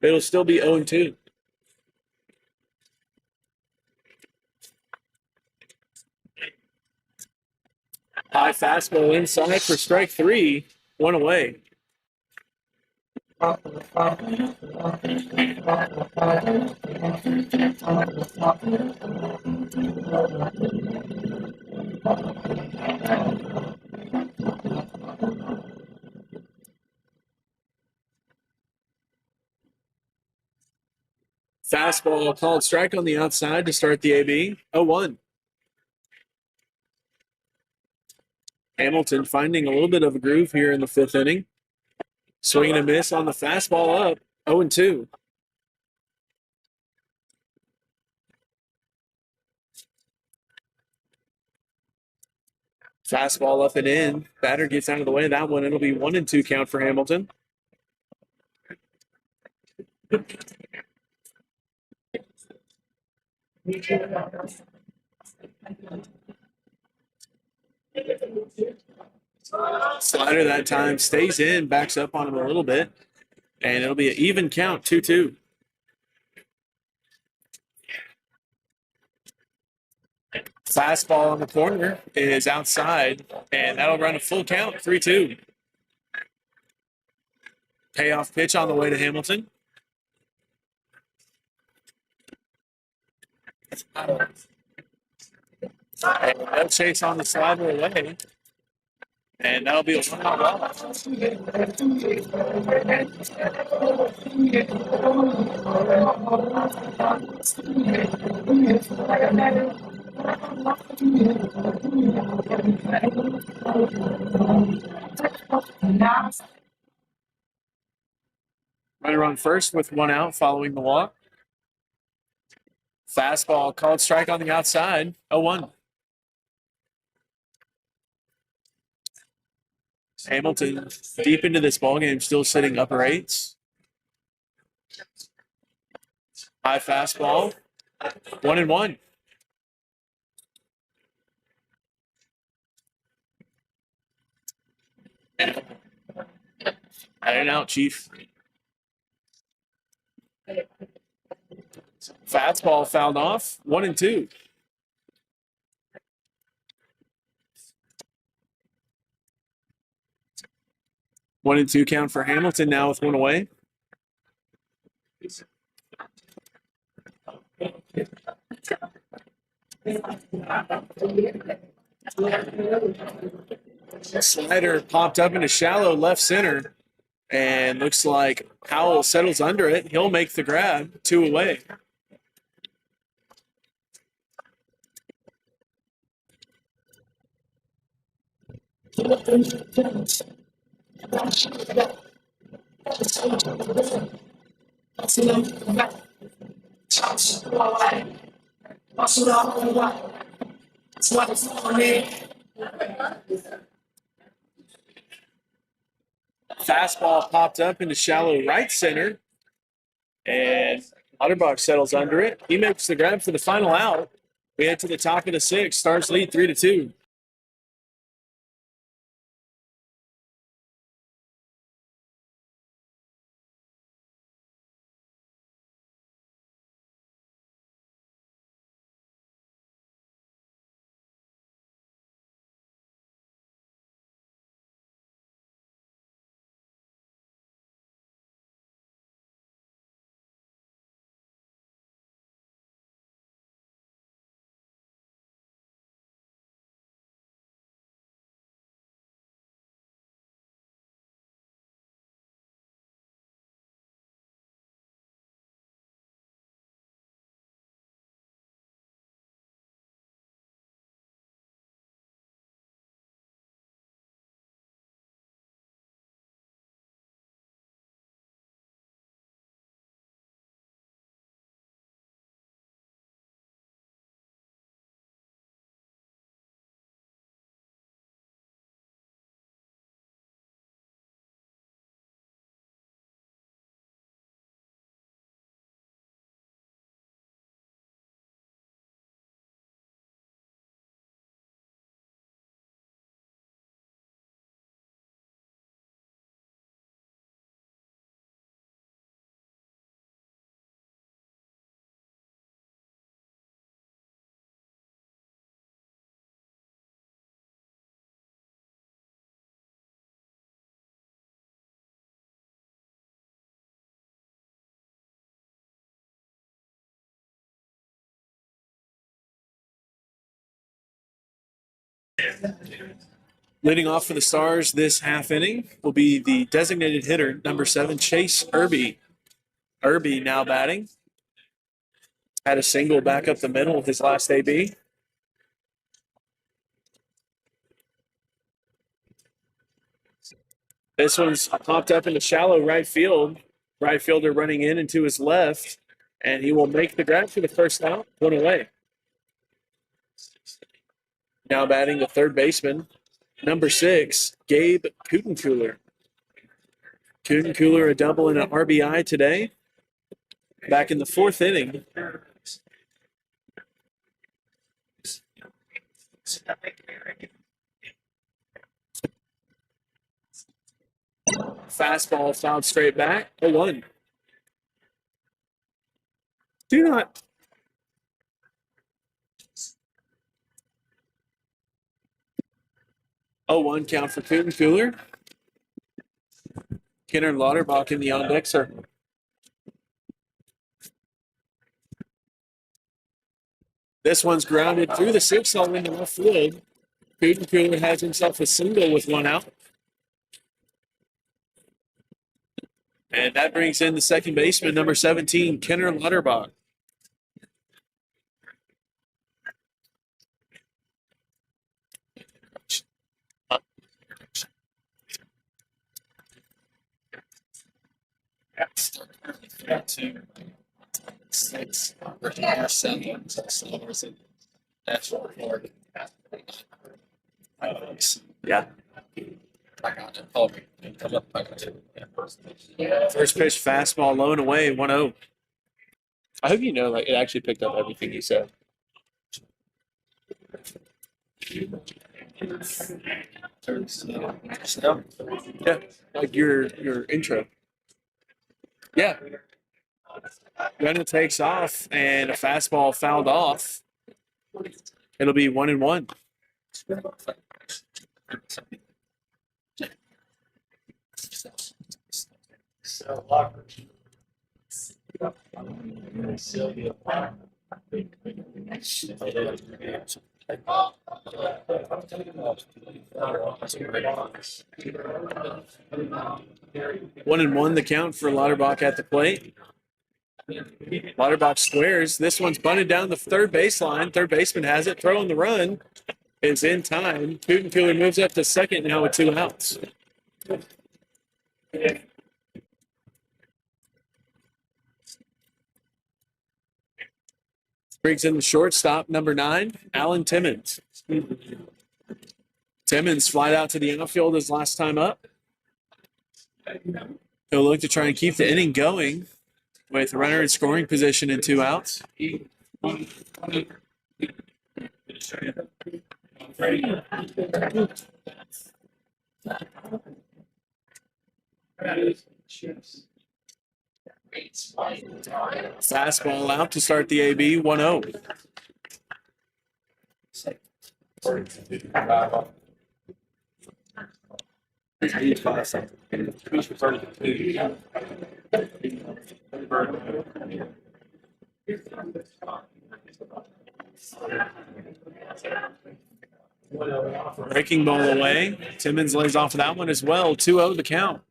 It'll still be 0-2. High fastball inside for strike 3, 1 away. Fastball called strike on the outside to start the AB. 0-1. Hamilton finding a little bit of a groove here in the 5th inning. Swing and a miss on the fastball up. 0-2. Fastball up and in. Batter gets out of the way of that one. It'll be 1-2 count for Hamilton. Slider that time stays in, backs up on him a little bit, and it'll be an even count, 2-2. Fastball on the corner is outside, and that'll run a full count, 3-2. Payoff pitch on the way to Hamilton. And no chase on the slider away. And that'll be a 1-out walk. Runner on first with 1 out following the walk. Fastball called strike on the outside, 0-1. Hamilton deep into this ballgame, still sitting upper eights. High fastball, 1-1. Out and out, Chief. Fastball fouled off, 1-2. One and two count for Hamilton now with 1 away. Slider popped up into shallow left center, and looks like Howell settles under it. He'll make the grab, 2 away. Fastball popped up into shallow right center, and Otterbach settles under it. He makes the grab for the final out. We head to the top of the 6th. Stars lead 3-2. Leading off for the Stars this half inning will be the designated hitter, number 7, Chase Irby. Irby now batting. Had a single back up the middle of his last AB. This one's popped up into shallow right field. Right fielder running in and to his left, and he will make the grab for the first out, one away. Now batting the third baseman, number 6, Gabe Kutencooler. Kutencooler a double and an RBI today. Back in the fourth inning. Fastball fouled straight back. 0-1. Do not. Oh, 1 count for Kutencooler. Kenner Lauterbach in the on deck circle. This one's grounded through the 6-hole into left field. Kutencooler has himself a single with 1 out. And that brings in the second baseman, number 17, Kenner Lauterbach. Yeah. First pitch fastball low and away, 1-0. I hope you know, like, it actually picked up everything you said. Yeah, like your intro. Yeah. Runner takes off and a fastball fouled off. It'll be 1-1. One and one, the count for Lauterbach at the plate. Lauterbach squares. This one's bunted down the third baseline. Third baseman has it. Throwing the run is in time. Kutencooler moves up to second now with 2 outs. Brings in the shortstop, number 9, Alan Timmons. Timmons flied out to the outfield his last time up. He'll look to try and keep the inning going with a runner in scoring position and 2 outs. Fastball out to start the AB, 1-0. Breaking ball away. Timmons lays off of that one as well. 2-0 the count.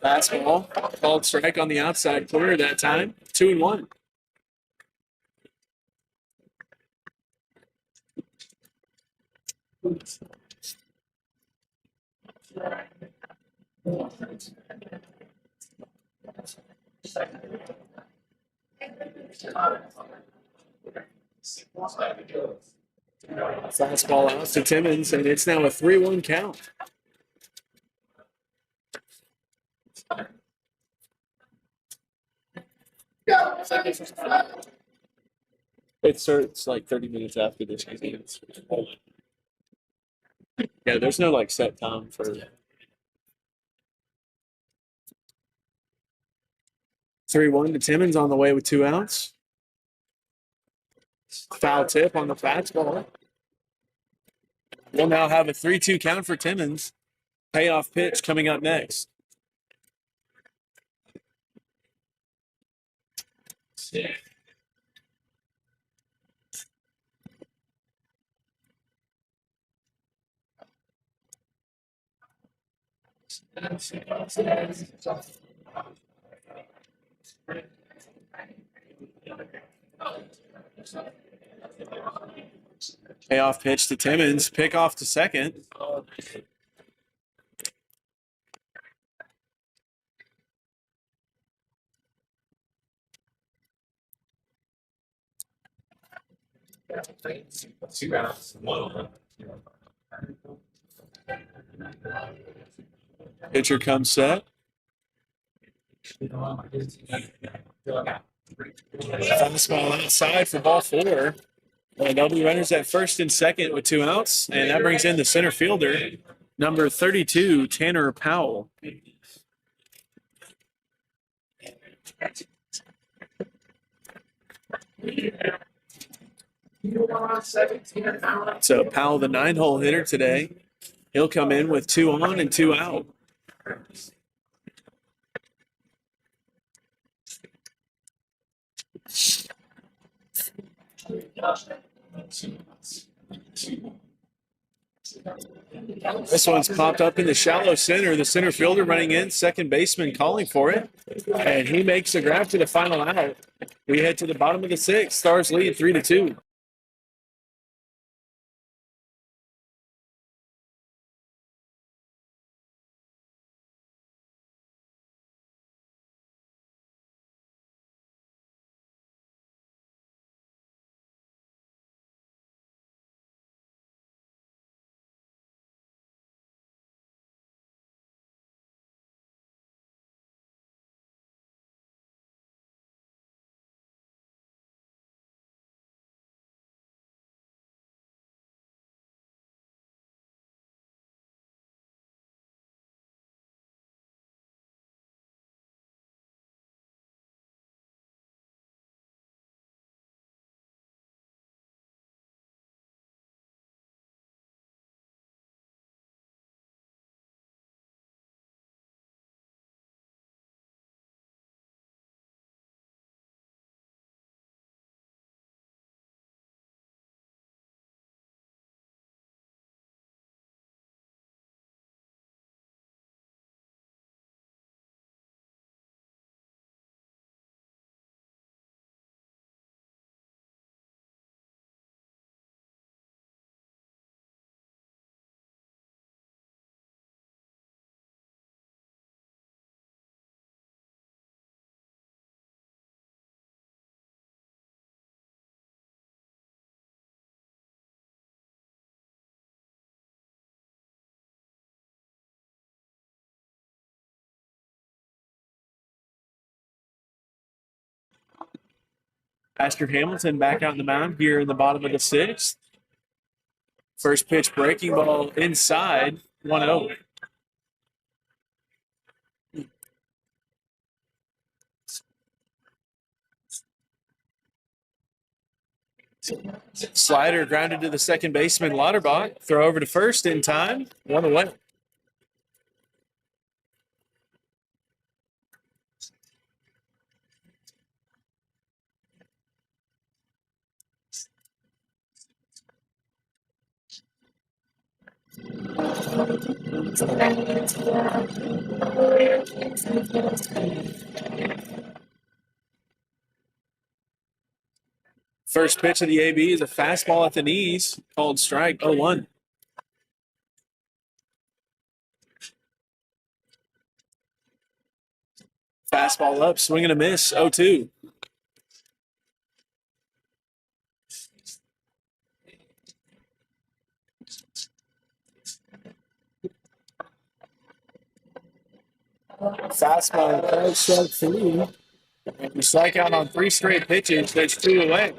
Fastball called strike on the outside corner that time. 2-1. Fastball out to Timmons, and it's now a 3-1 count. It's like 30 minutes after this game. Yeah, there's no like set time for. 3-1 to Timmons on the way with 2 outs. Foul tip on the fastball. We'll now have a 3-2 count for Timmons. Payoff pitch coming up next. Payoff pitch to Timmons. Pick off to second. Pitcher comes set. Fastball outside for ball 4. And they'll be runners at first and second with 2 outs. And that brings in the center fielder, number 32, Tanner Powell. So Powell, the 9-hole hitter today, he'll come in with 2 on and 2 out. This one's popped up in the shallow center. The center fielder running in, second baseman calling for it. And he makes the grab to the final out. We head to the bottom of the 6th. Stars lead 3-2. Pastor Hamilton back out on the mound here in the bottom of the 6th. First pitch breaking ball inside, 1-0. Slider grounded to the second baseman, Lauterbach. Throw over to first in time, 1 away. First pitch of the AB is a fastball at the knees, called strike 0-1. Fastball up, swing and a miss, 0-2. Fastball, called strike 3. If you strike out on 3 straight pitches, there's 2 away.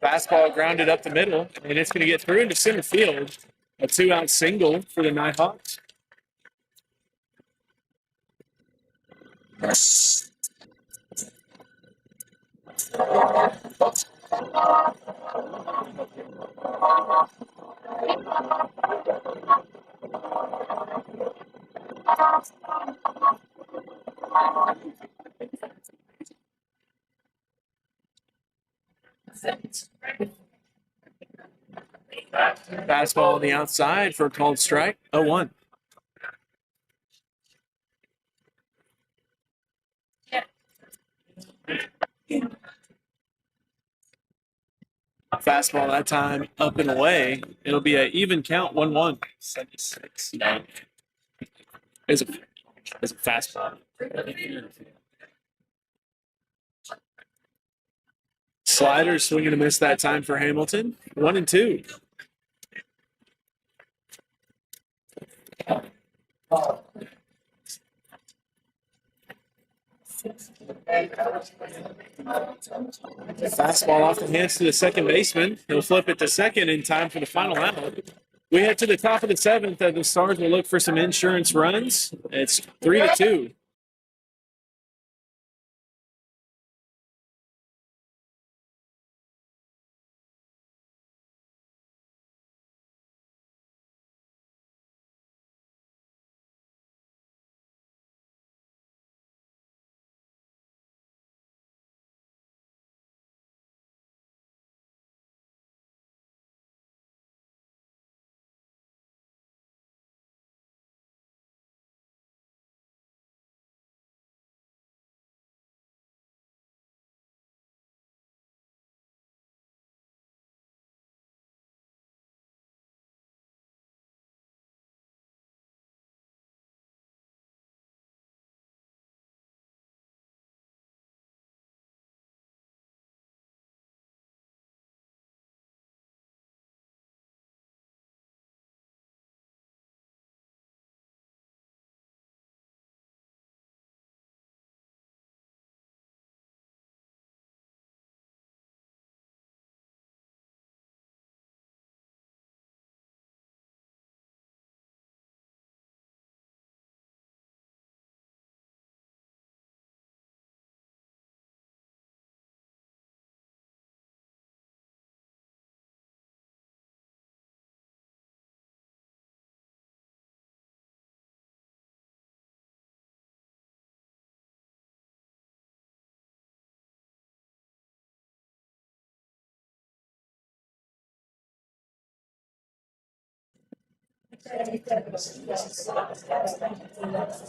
Fastball grounded up the middle, and it's going to get through into center field. A 2-out single for the Nighthawks. Fastball on the outside for a called strike. 0-1. Fastball that time up and away. It'll be an even count, 1-1. 76. Is a fastball. Slider swinging a miss that time for Hamilton. 1-2. Fastball off the hands to the second baseman. He'll flip it to second in time for the final out. We head to the top of the seventh. The Stars will look for some insurance runs. It's 3-2.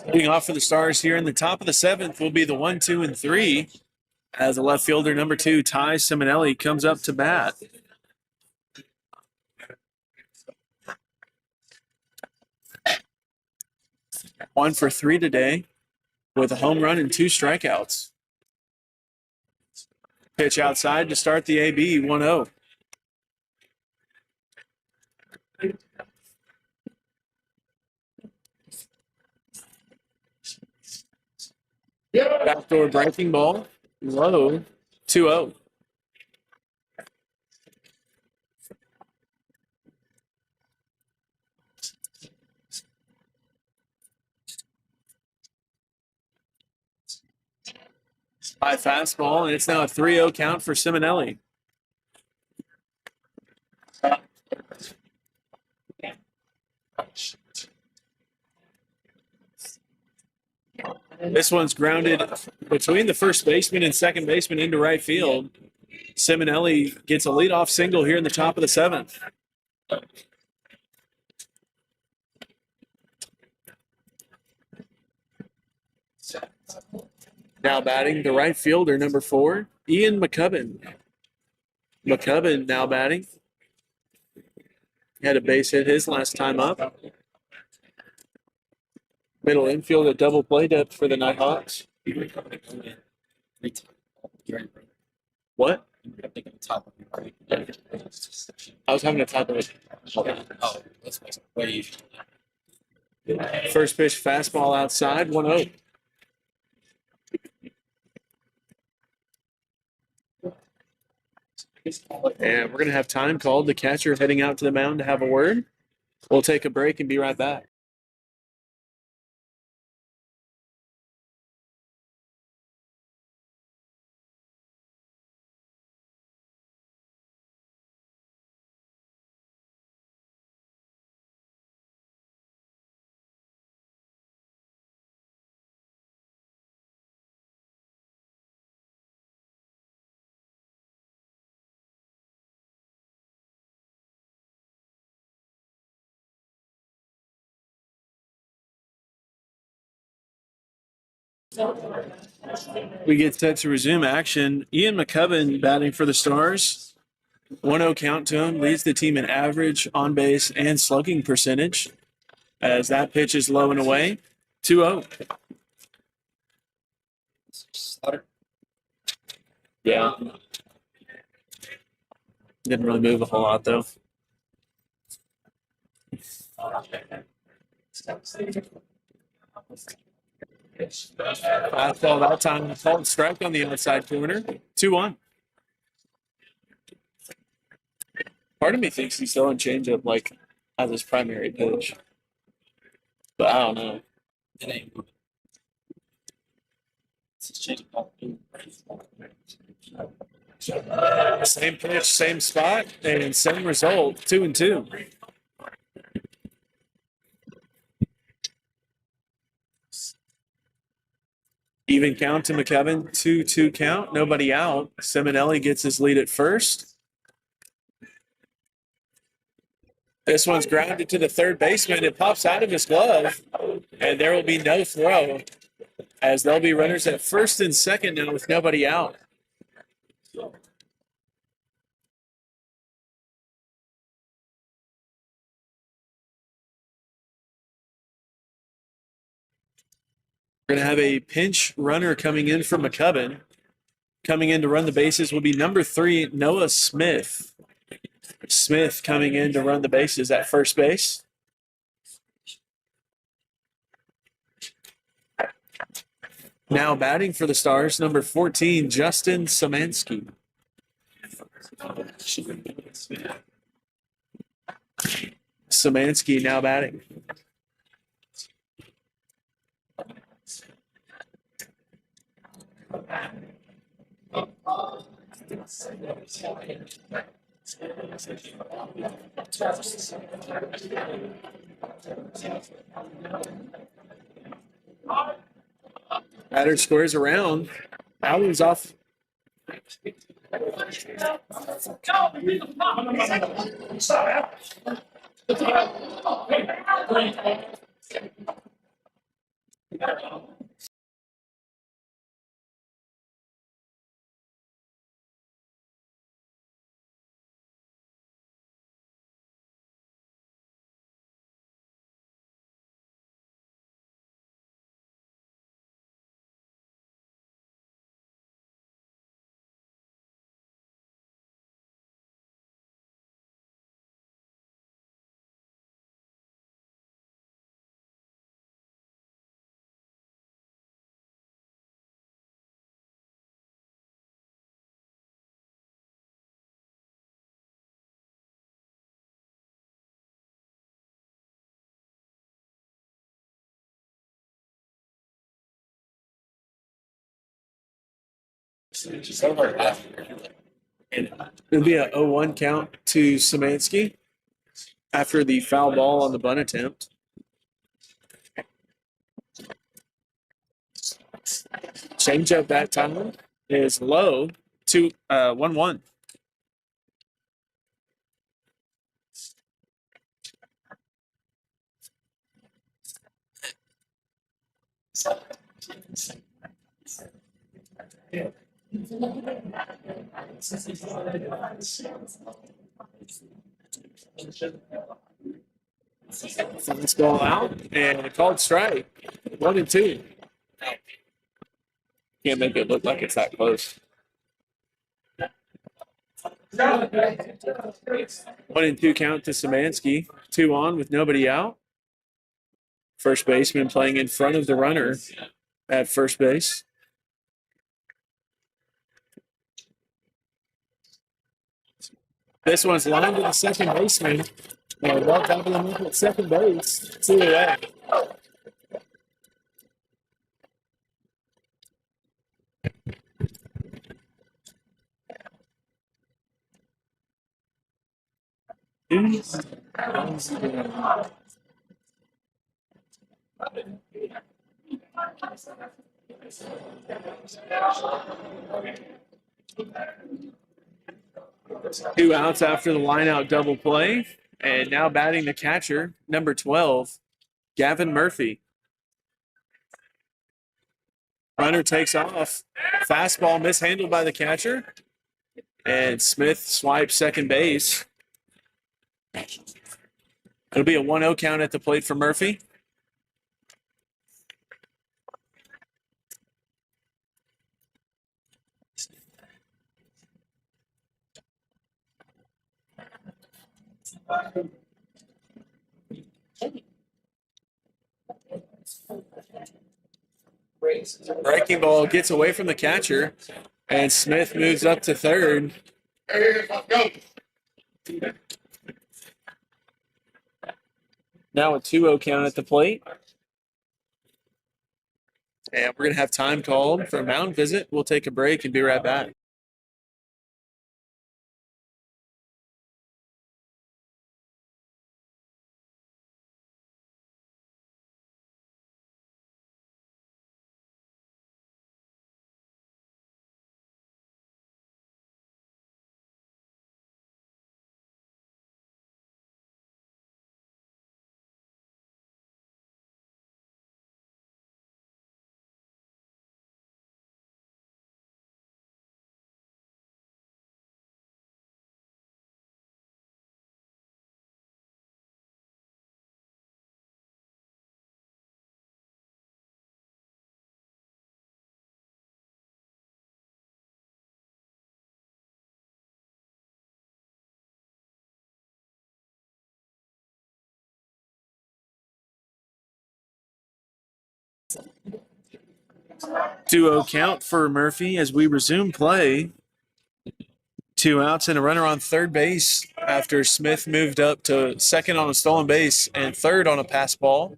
Leading off for the Stars here in the top of the seventh will be the 1, 2, and 3 as the left fielder number 2, Ty Simonelli, comes up to bat. One for 3 today with a home run and 2 strikeouts. Pitch outside to start the AB, 1-0. Backdoor breaking ball, low, 2-0. High fastball, and it's now a 3-0 count for Simonelli. This one's grounded between the first baseman and second baseman into right field. Simonelli gets a leadoff single here in the top of the seventh. Now batting the right fielder, number 4, Ian McCubbin. McCubbin now batting. He had a base hit his last time up. Middle infield at double play depth for the Nighthawks. What? I was having a typo. Oh, that's way easier. First pitch fastball outside, 1-0. And we're going to have time called. The catcher heading out to the mound to have a word. We'll take a break and be right back. We get set to resume action. Ian McCubbin batting for the Stars. 1-0 count to him, leads the team in average, on base, and slugging percentage. As that pitch is low and away. 2-0. Yeah. Didn't really move a whole lot, though. Fastball that time. Called strike on the outside corner. 2-1. Part of me thinks he's throwing changeup like as his primary pitch. But I don't know. It ain't. Same pitch, same spot, and same result. 2-2. Even count to McKevin. 2-2 count. Nobody out. Simonelli gets his lead at first. This one's grounded to the third baseman. It pops out of his glove, and there will be no throw, as there'll be runners at first and second now with nobody out. We're going to have a pinch runner coming in from McCubbin. Coming in to run the bases will be number 3, Noah Smith. Smith coming in to run the bases at first base. Now batting for the Stars, number 14, Justin Szymanski. Szymanski now batting. Batter squares around. Allen's off. It'll be a 0-1 count to Szymanski after the foul ball on the bunt attempt. Changeup that time is low to 1-1. Let's go out and a called strike. 1-2. Can't make it look like it's that close. 1-2 count to Szymanski. 2 on with nobody out. First baseman playing in front of the runner at first base. This one's lined to the second baseman. And they'll double him up at second base. 2 away. Two outs after the line-out double play. And now batting the catcher, number 12, Gavin Murphy. Runner takes off. Fastball mishandled by the catcher. And Smith swipes second base. It'll be a 1-0 count at the plate for Murphy. Breaking ball gets away from the catcher, and Smith moves up to third. Now a 2-0 count at the plate. And we're going to have time called for a mound visit. We'll take a break and be right back. Two-0 count for Murphy as we resume play. 2 outs and a runner on third base after Smith moved up to second on a stolen base and third on a pass ball.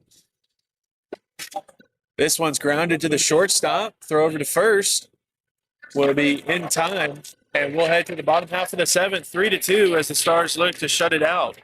This one's grounded to the shortstop. Throw over to first. Will be in time. And we'll head to the bottom half of the seventh, 3-2 as the Stars look to shut it out.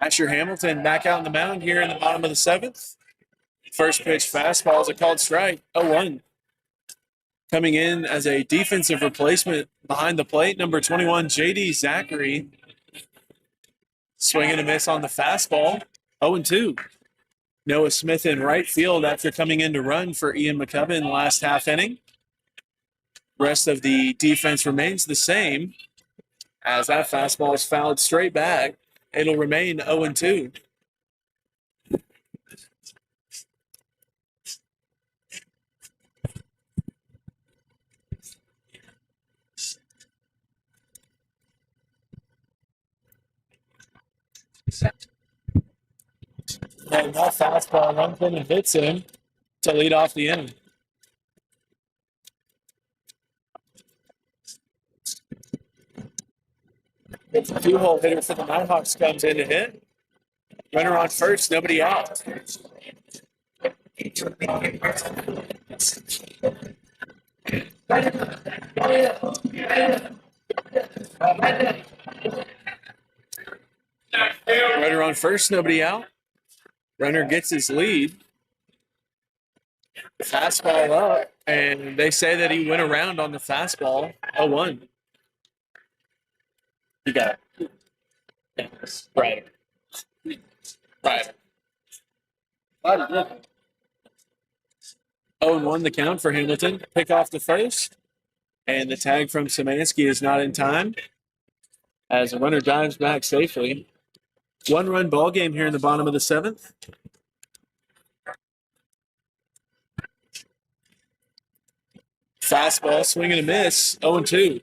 Asher Hamilton back out on the mound here in the bottom of the seventh. First pitch fastball is a called strike, 0-1. Coming in as a defensive replacement behind the plate, number 21, J.D. Zachary. Swing and a miss on the fastball, 0-2. Noah Smith in right field after coming in to run for Ian McCubbin last half inning. Rest of the defense remains the same as that fastball is fouled straight back. It'll remain 0-2. And that fastball runs in and hits him to lead off the inning. A two-hole hitter for the Nighthawks comes in to hit. Runner on first, nobody out. Runner on first, nobody out. Runner gets his lead. Fastball up, and they say that he went around on the fastball. 0-1. You got it. Right. Right. 0-1 the count for Hamilton. Pick off the first. And the tag from Szymanski is not in time as the runner dives back safely. 1-run ball game here in the bottom of the seventh. Fastball, swing and a miss, 0-2.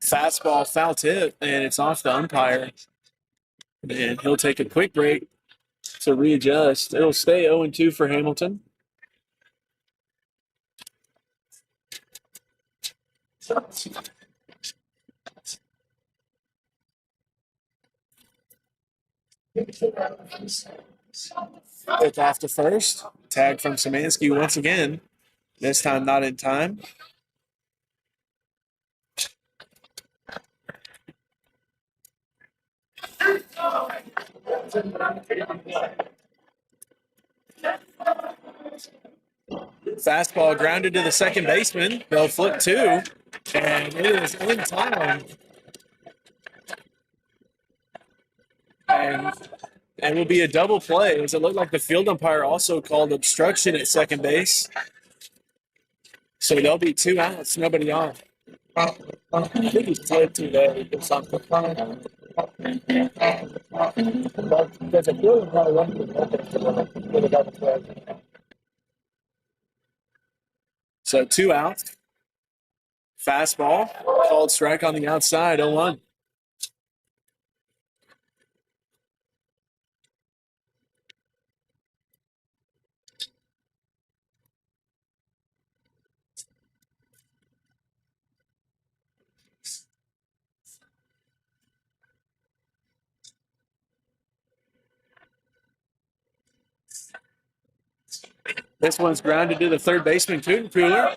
Fastball, foul tip, and it's off the umpire. And he'll take a quick break to readjust. It'll stay 0-2 for Hamilton. Pick off the first. Tag from Szymanski once again. This time not in time. Fastball grounded to the second baseman. They'll flip two, and it is in time. And it will be a double play, as it looked like the field umpire also called obstruction at second base. So there'll be 2 outs, nobody on. I think he's tied today or something. There's a field umpire running with a double play. So 2 outs. Fastball, called strike on the outside, 0-1. This one's grounded to the third baseman, Cooler.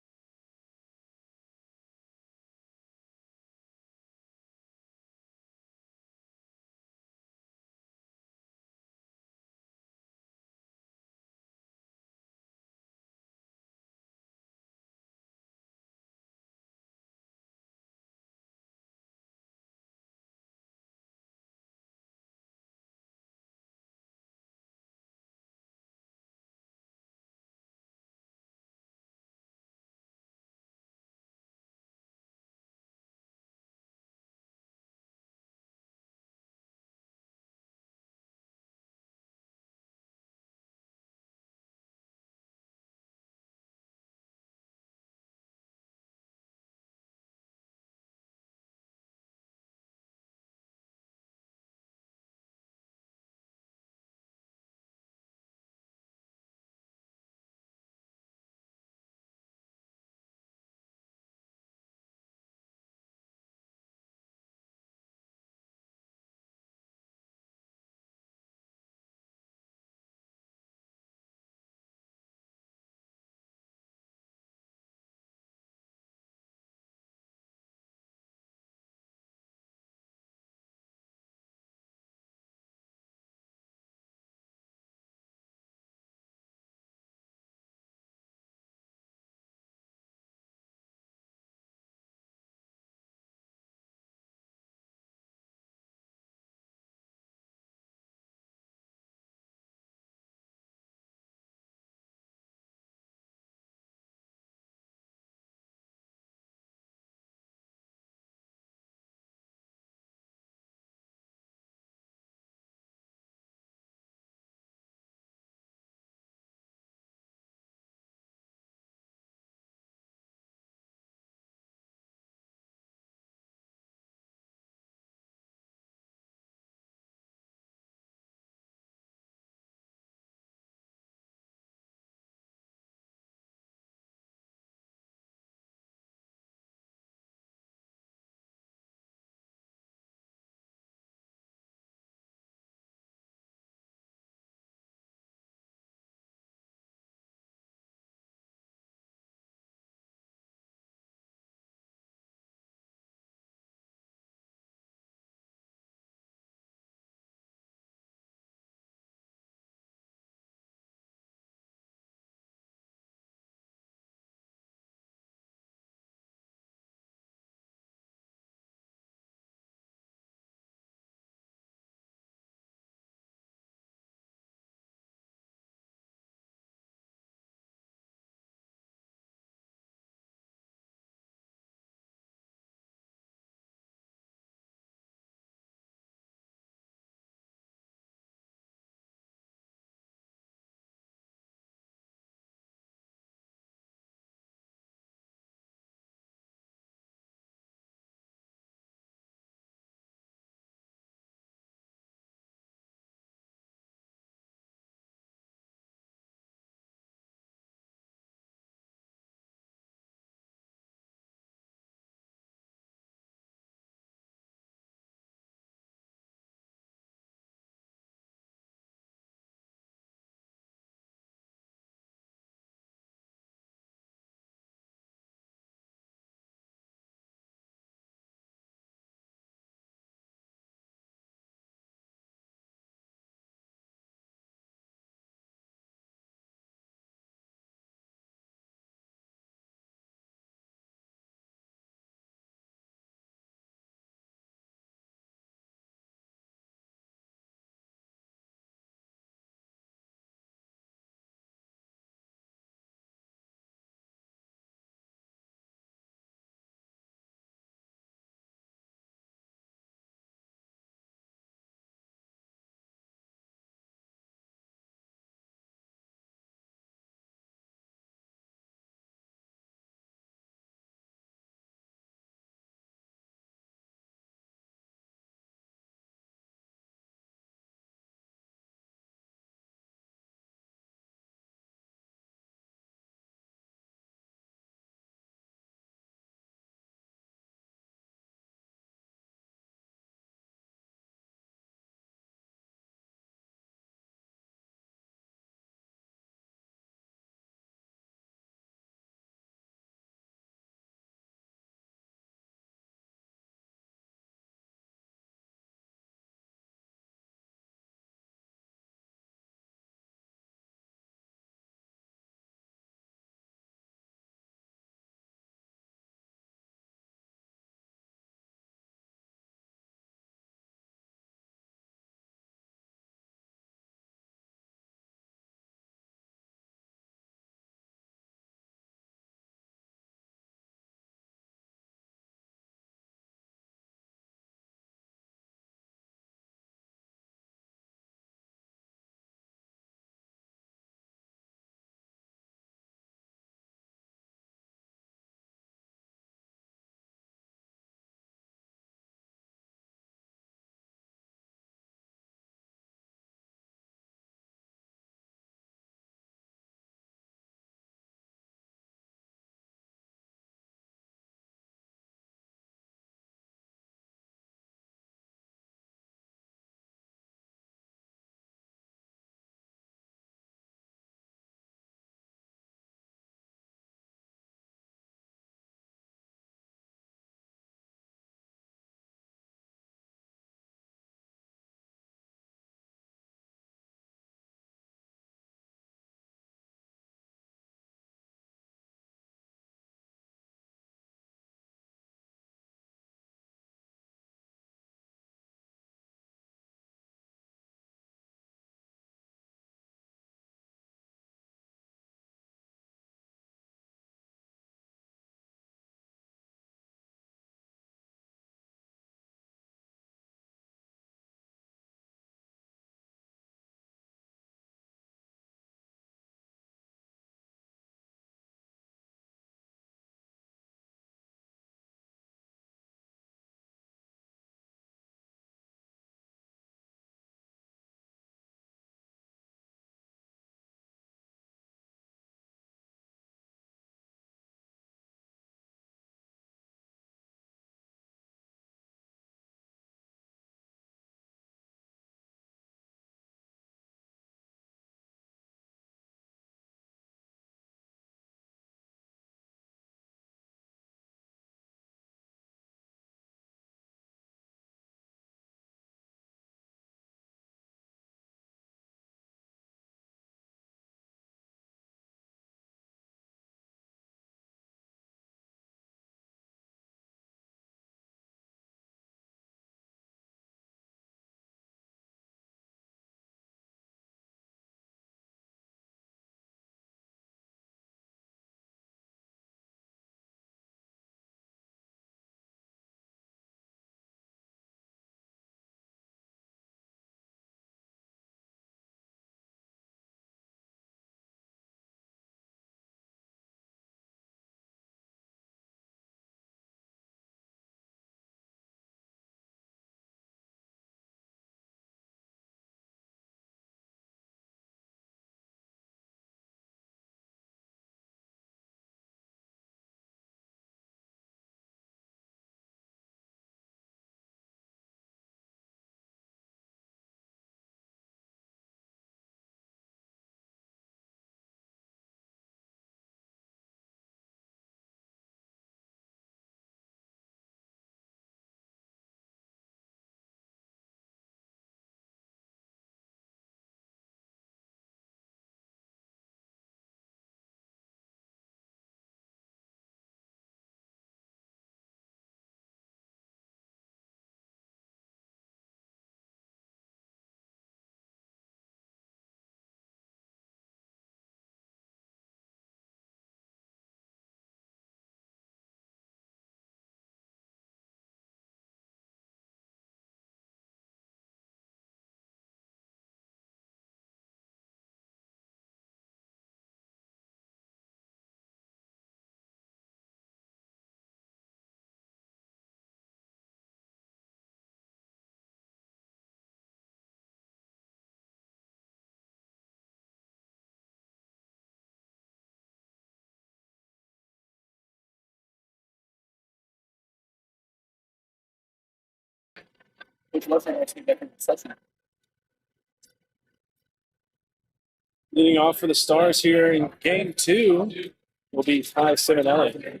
Leading off for the Stars here in game 2 will be Ty Simonelli.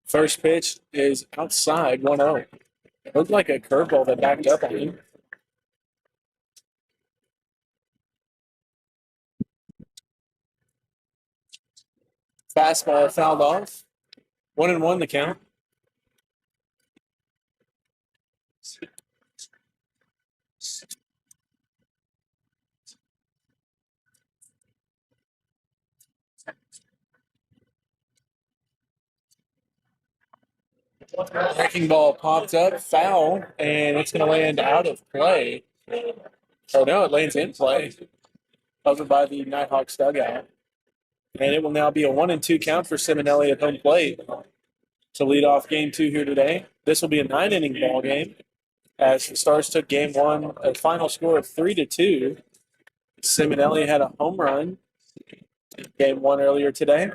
First pitch is outside 1-0. Looked like a curveball that backed up on him. Fastball fouled off. 1-1 the count. Breaking ball popped up, foul, and it's going to land out of play. Oh, no, it lands in play. Covered by the Nighthawks dugout. And it will now be a 1-2 count for Simonelli at home plate to lead off game 2 here today. This will be a 9-inning ball game as the Stars took game 1, a final score of 3-2. Simonelli had a home run game 1 earlier today.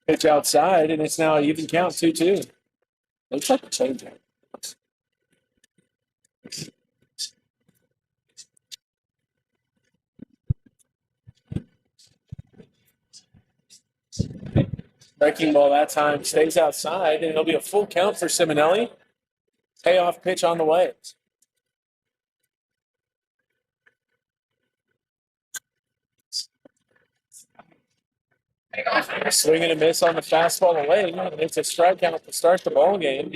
Pitch outside, and it's now an even count, 2-2. Looks like a changeup. Breaking ball that time stays outside, and it'll be a full count for Simonelli. Payoff pitch on the way. Swing and a miss on the fastball away. It's a strikeout to start the ball game.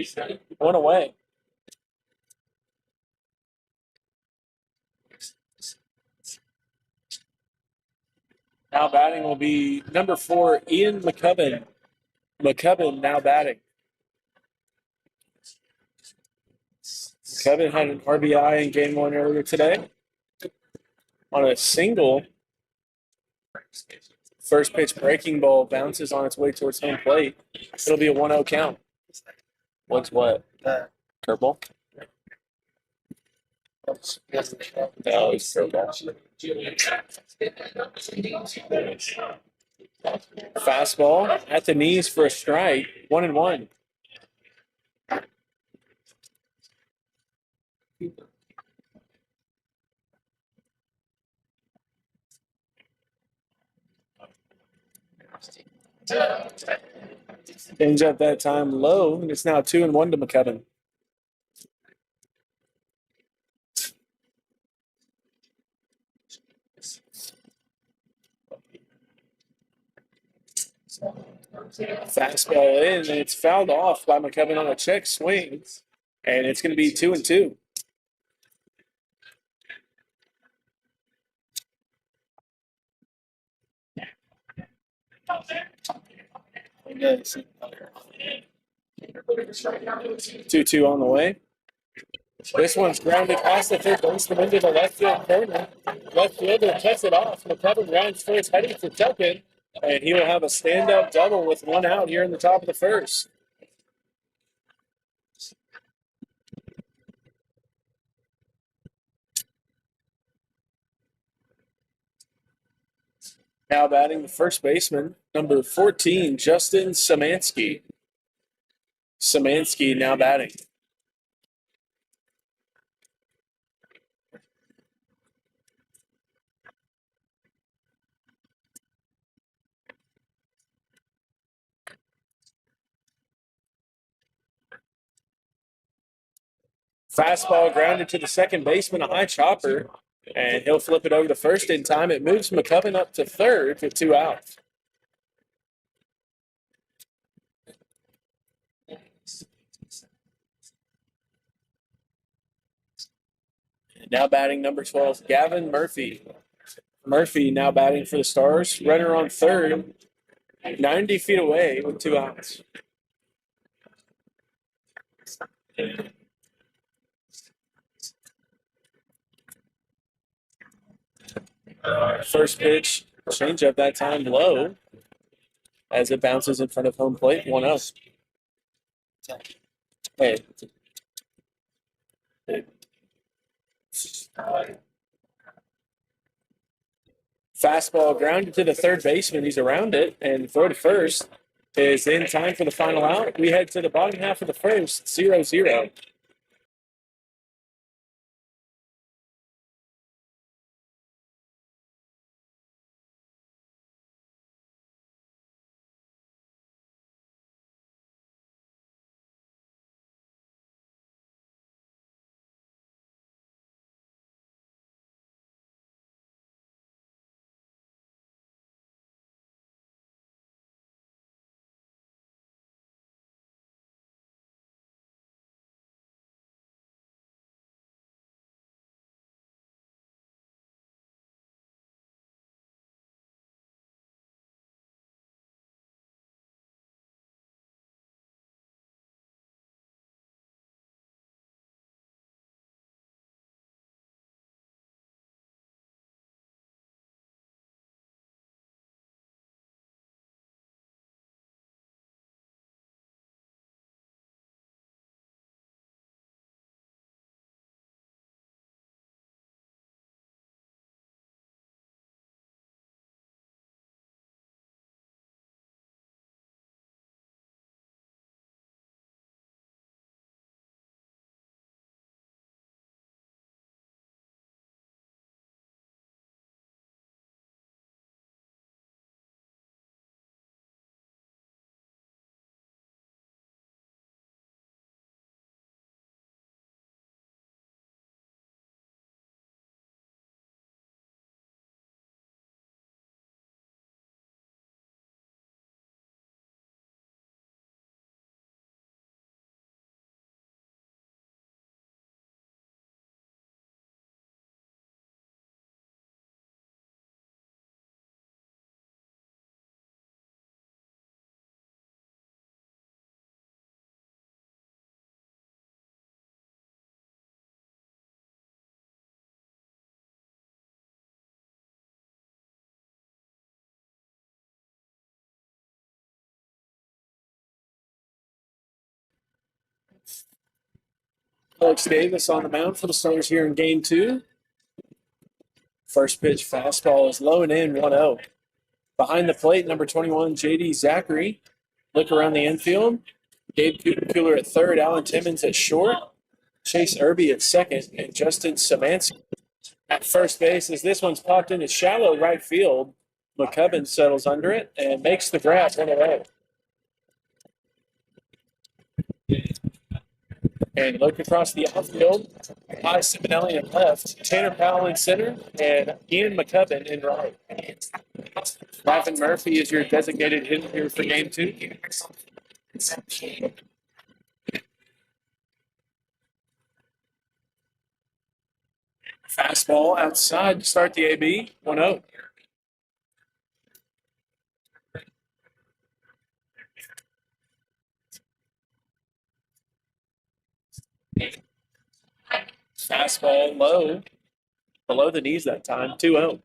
1 away. Now batting will be number 4, Ian McCubbin. McCubbin now batting. McCubbin had an RBI in game 1 earlier today. On a single, first pitch breaking ball bounces on its way towards home plate. It'll be a 1-0 count. What's what? Curveball? No, it's curveball. Fastball at the knees for a strike. 1-1. Change up that time low, and it's now 2-1 to McCubbin. Fastball in, and it's fouled off by McCubbin on a check swing, and it's going to be 2-2. Yes. 2-2 on the way. This one's grounded past the third baseman into the left field corner. Left fielder cuts it off. McCubbin rounds first, heading for second, and he will have a stand-up double with 1 out here in the top of the first. Now batting the first baseman, number 14, Justin Szymanski. Szymanski now batting. Fastball grounded to the second baseman, a high chopper, and he'll flip it over to first in time. It moves McCubbin up to third with 2 outs. And now batting number 12, Gavin Murphy. Murphy now batting for the Stars. Runner on third, 90 feet away with 2 outs. First pitch, change up that time low as it bounces in front of home plate, 1-0. Hey. Fastball grounded to the third baseman. He's around it, and throw to first is in time for the final out. We head to the bottom half of the first, 0-0. Alex Davis on the mound for the Stars here in game 2. First pitch fastball is low and in, 1-0. Behind the plate, number 21, J.D. Zachary. Look around the infield. Gabe Cooler at third, Alan Timmons at short, Chase Irby at second, and Justin Samansky at first base. As this one's popped into shallow right field, McCubbin settles under it and makes the grab 1-0. And look across the outfield, Ty Simonelli in left, Tanner Powell in center, and Ian McCubbin in right. Lavin Murphy is your designated hitter here for game 2. Fastball outside to start the AB, 1-0. Fastball low, below the knees that time, 2-0.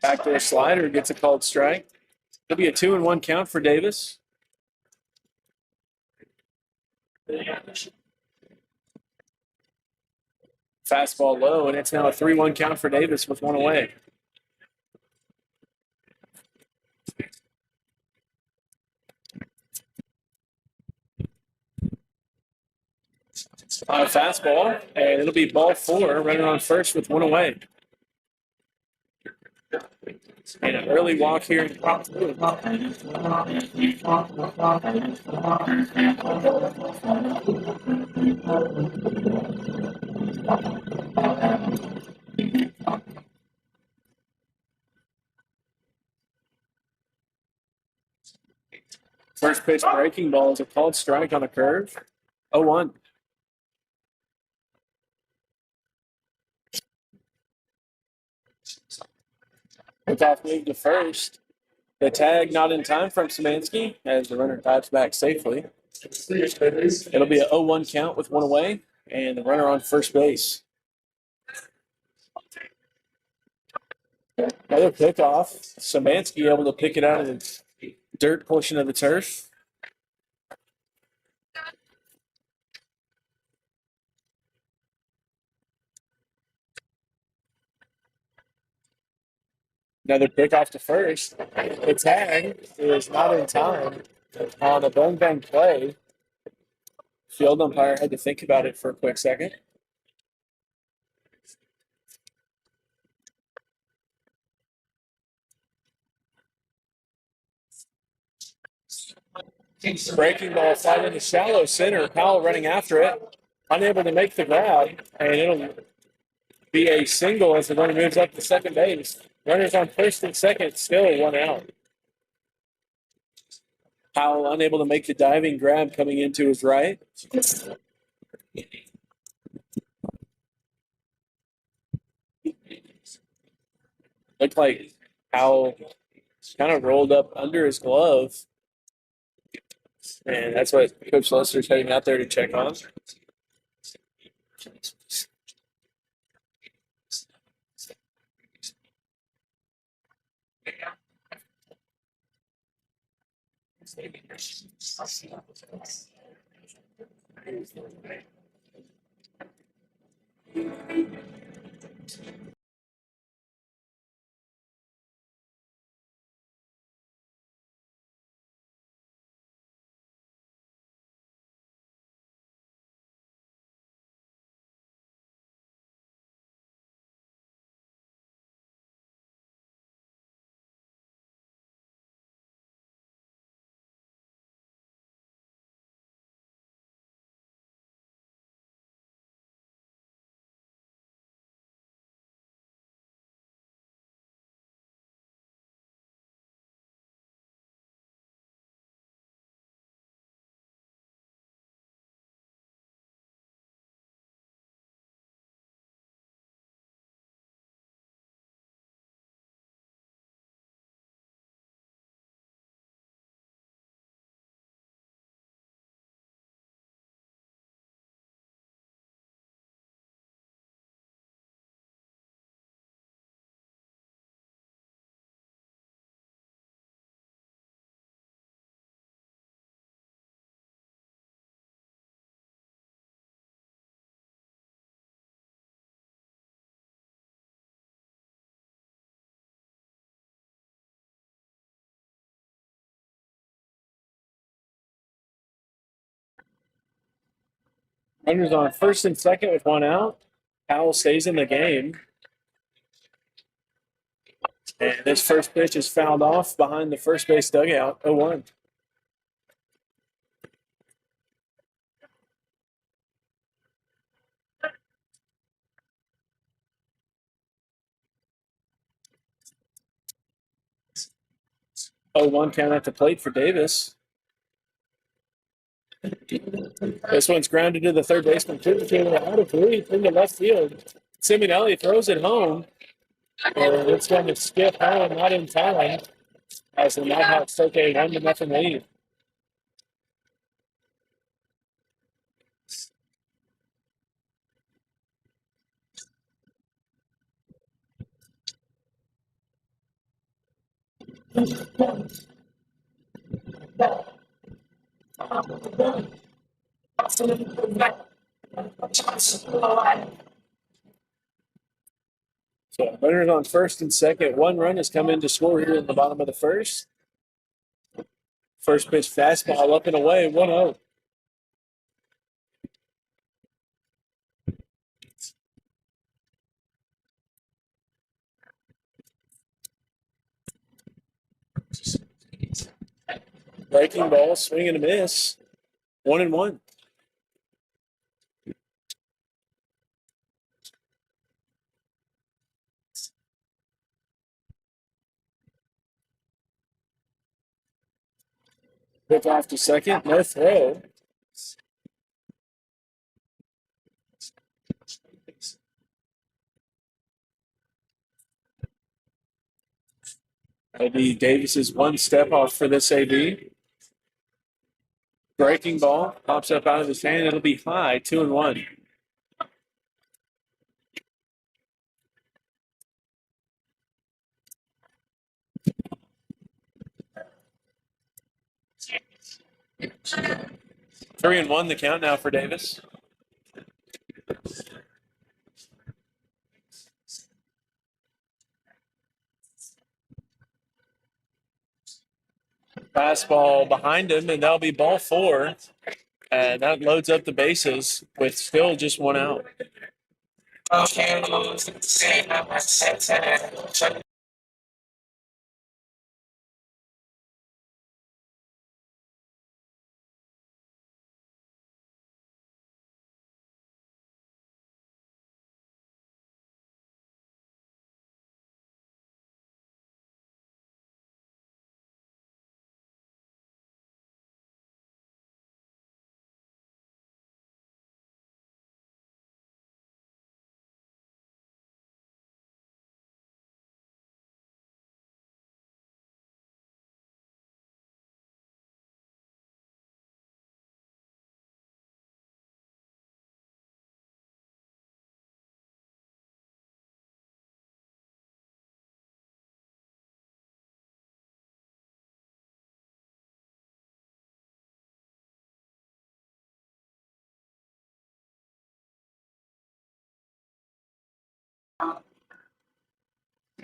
Backdoor slider gets a called strike. It'll be a 2-1 count for Davis. Fastball low, and it's now a 3-1 count for Davis with one away. On a fastball, and it'll be ball 4, running on first with one away. And an early walk here in prop 2. First pitch breaking ball is a called strike on a curve. 0-1. Off move to first. The tag not in time from Samansky as the runner dives back safely. It'll be a 0-1 count with one away and the runner on first base. Another pickoff. Samansky able to pick it out of the dirt portion of the turf. Another pick off to first. The tag is not in time on a bone bang play. Field umpire had to think about it for a quick second. Breaking ball flight into shallow center. Powell running after it, unable to make the grab, and it'll be a single as the runner moves up to second base. Runners on first and second, still one out. Powell unable to make the diving grab coming into his right. Looked like Powell kind of rolled up under his glove. And that's what Coach Lester's heading out there to check on. Runners on first and second with one out. Powell stays in the game. And this first pitch is fouled off behind the first base dugout, 0-1. One count at the plate for Davis. This one's grounded to the third baseman. Out of reach into left field. Simonelli throws it home. And it's going to skip home, not in time, as the Nighthawks take a 1-0 lead. So runners on first and second. One run has come in to score here in the bottom of the first. First pitch fastball up and away, 1-0. Breaking ball, swing and a miss. 1-1. Pitch off to second, no throw. That'll be Davis's one step off for this AB. Breaking ball pops up out of his hand. It'll be high, 2-1. Three and one, the count now for Davis. Fastball behind him, and that'll be ball 4. And that loads up the bases with still just 1 out.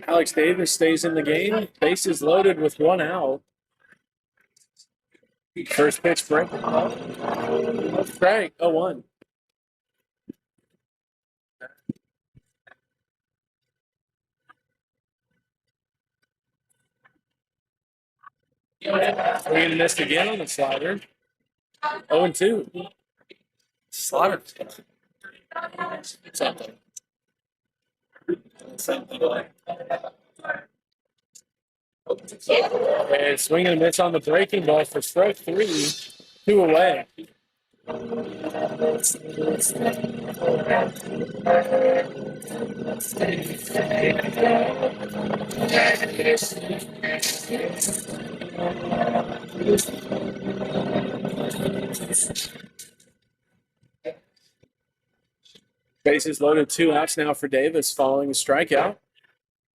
Alex Davis stays in the game. Bases loaded with 1 out. First pitch break. Strike, 0-1. We're going to miss again on the slider. 0-2. Slaughter. Something. And swing and a miss on the breaking ball for strike 3. 2 away. Bases loaded, 2 outs now for Davis following a strikeout.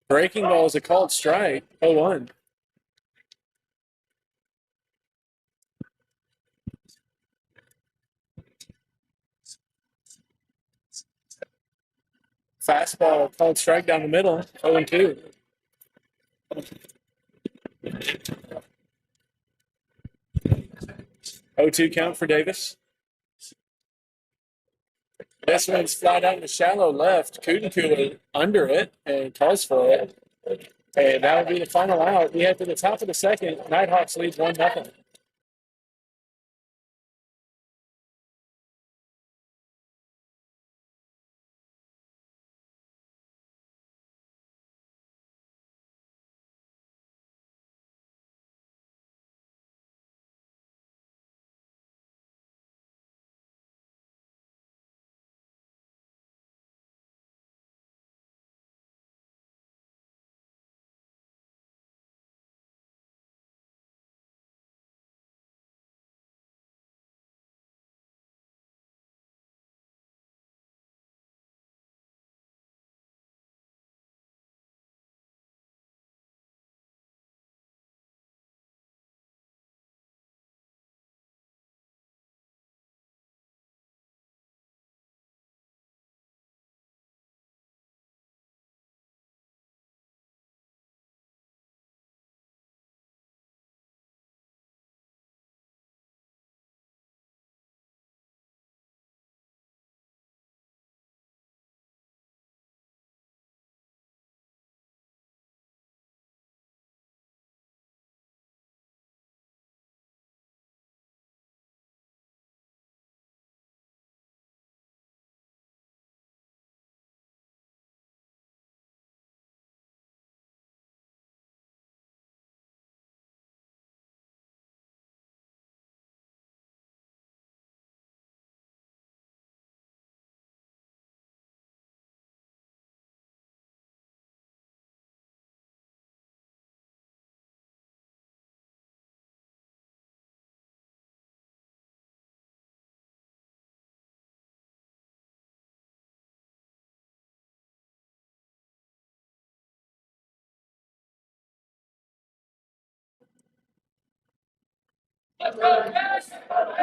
Breaking ball is a called strike, 0-1. Fastball, called strike down the middle, 0-2. 0-2 count for Davis. This one's flat out in the shallow left. Kudenkula under it and calls for it. And that would be the final out. We head to the top of the second. Nighthawks leads 1-0.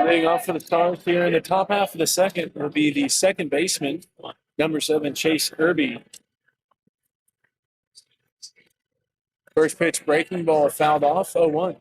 Leading off for the Stars here in the top half of the second will be the second baseman, number 7, Chase Irby. First pitch breaking ball fouled off, 0-1.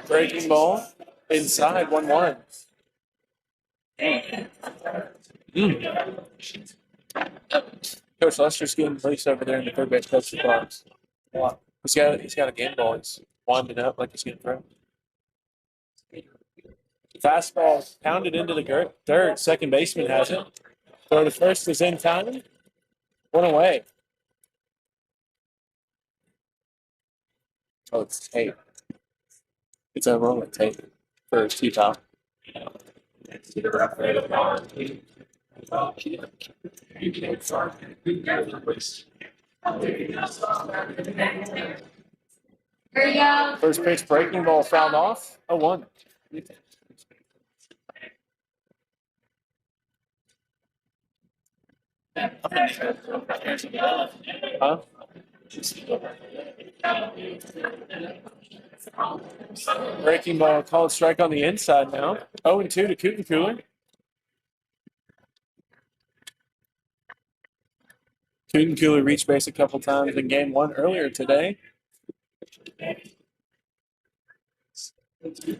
Breaking ball inside 1-1. Coach Lester's getting placed over there in the third base coach's box. He's got a game ball. He's winding up like he's getting thrown. Fastball pounded into the third. Second baseman has it. Throw to first is in time. One away. Oh, it's tape. It's a rolling tape for T-Top. First pitch breaking ball fouled off. 0-1. Huh? Breaking ball called strike on the inside now. 0-2 to Cooter. Cooter reached base a couple times in game one earlier today.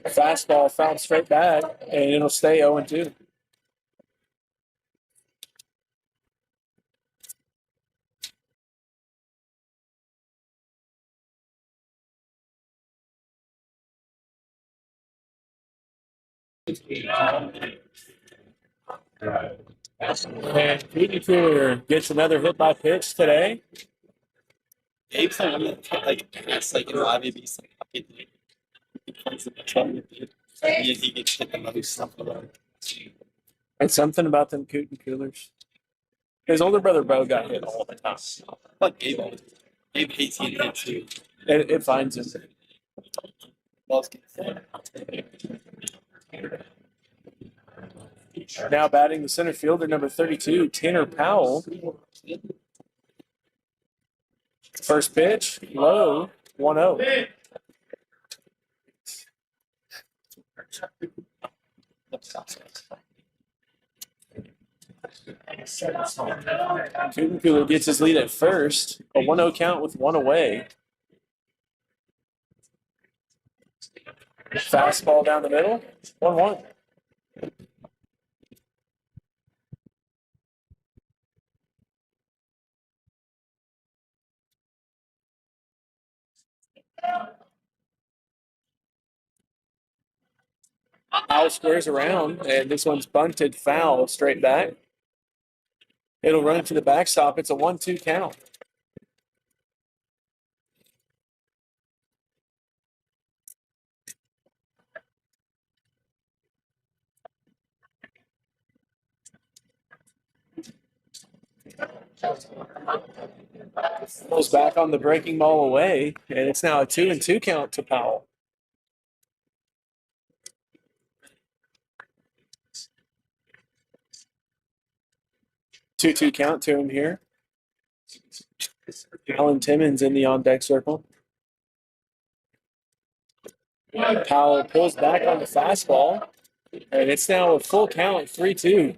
Fastball fouled straight back, and it'll stay 0-2. And Cooter gets another hit by pitch today. Gabe's like that's like in live AB's like he plays the truck. He gets hit the most stuff about it. And something about them Coolers. His older brother Bo got hit all the time. Like Gabe hates getting hit too. It finds him. Loves getting hit. Now batting the center fielder, number 32, Tanner Powell. First pitch, low, 1-0. Cooler gets his lead at first. A 1-0 count with one away. Fastball down the middle, 1-1. Powell squares around, and this one's bunted foul straight back. It'll run to the backstop. It's a 1-2 count. Pulls back on the breaking ball away, and it's now a 2-2 count to Powell. Two count to him here. Alan Timmons in the on-deck circle. Powell pulls back on the fastball, and it's now a full count, 3-2.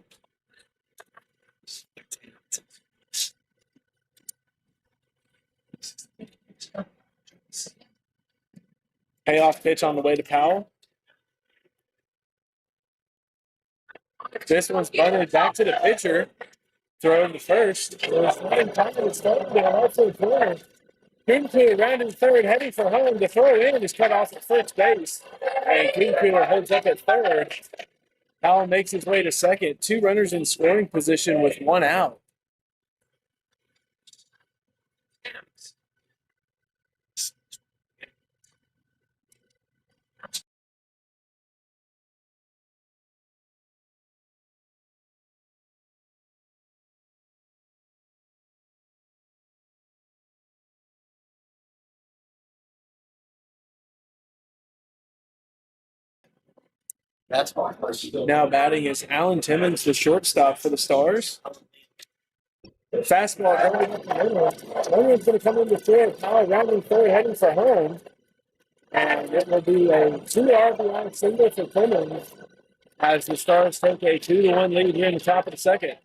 Payoff pitch on the way to Powell. This one's bunted back to the pitcher. Throw to first. There's nothing time to start there. Also throw. Cooler rounding third, heading for home. The throw in is cut off at first base. And Cooler holds up at third. Powell makes his way to second. Two runners in scoring position with one out. That's why. Now batting is Alan Timmons, the shortstop for the Stars. Fastball going up the middle. Runner's going to come in the field. Powell rounding third, heading for home. And it will be a 2 RBI single for Clemens as the Stars take a 2-1 lead here in the top of the second.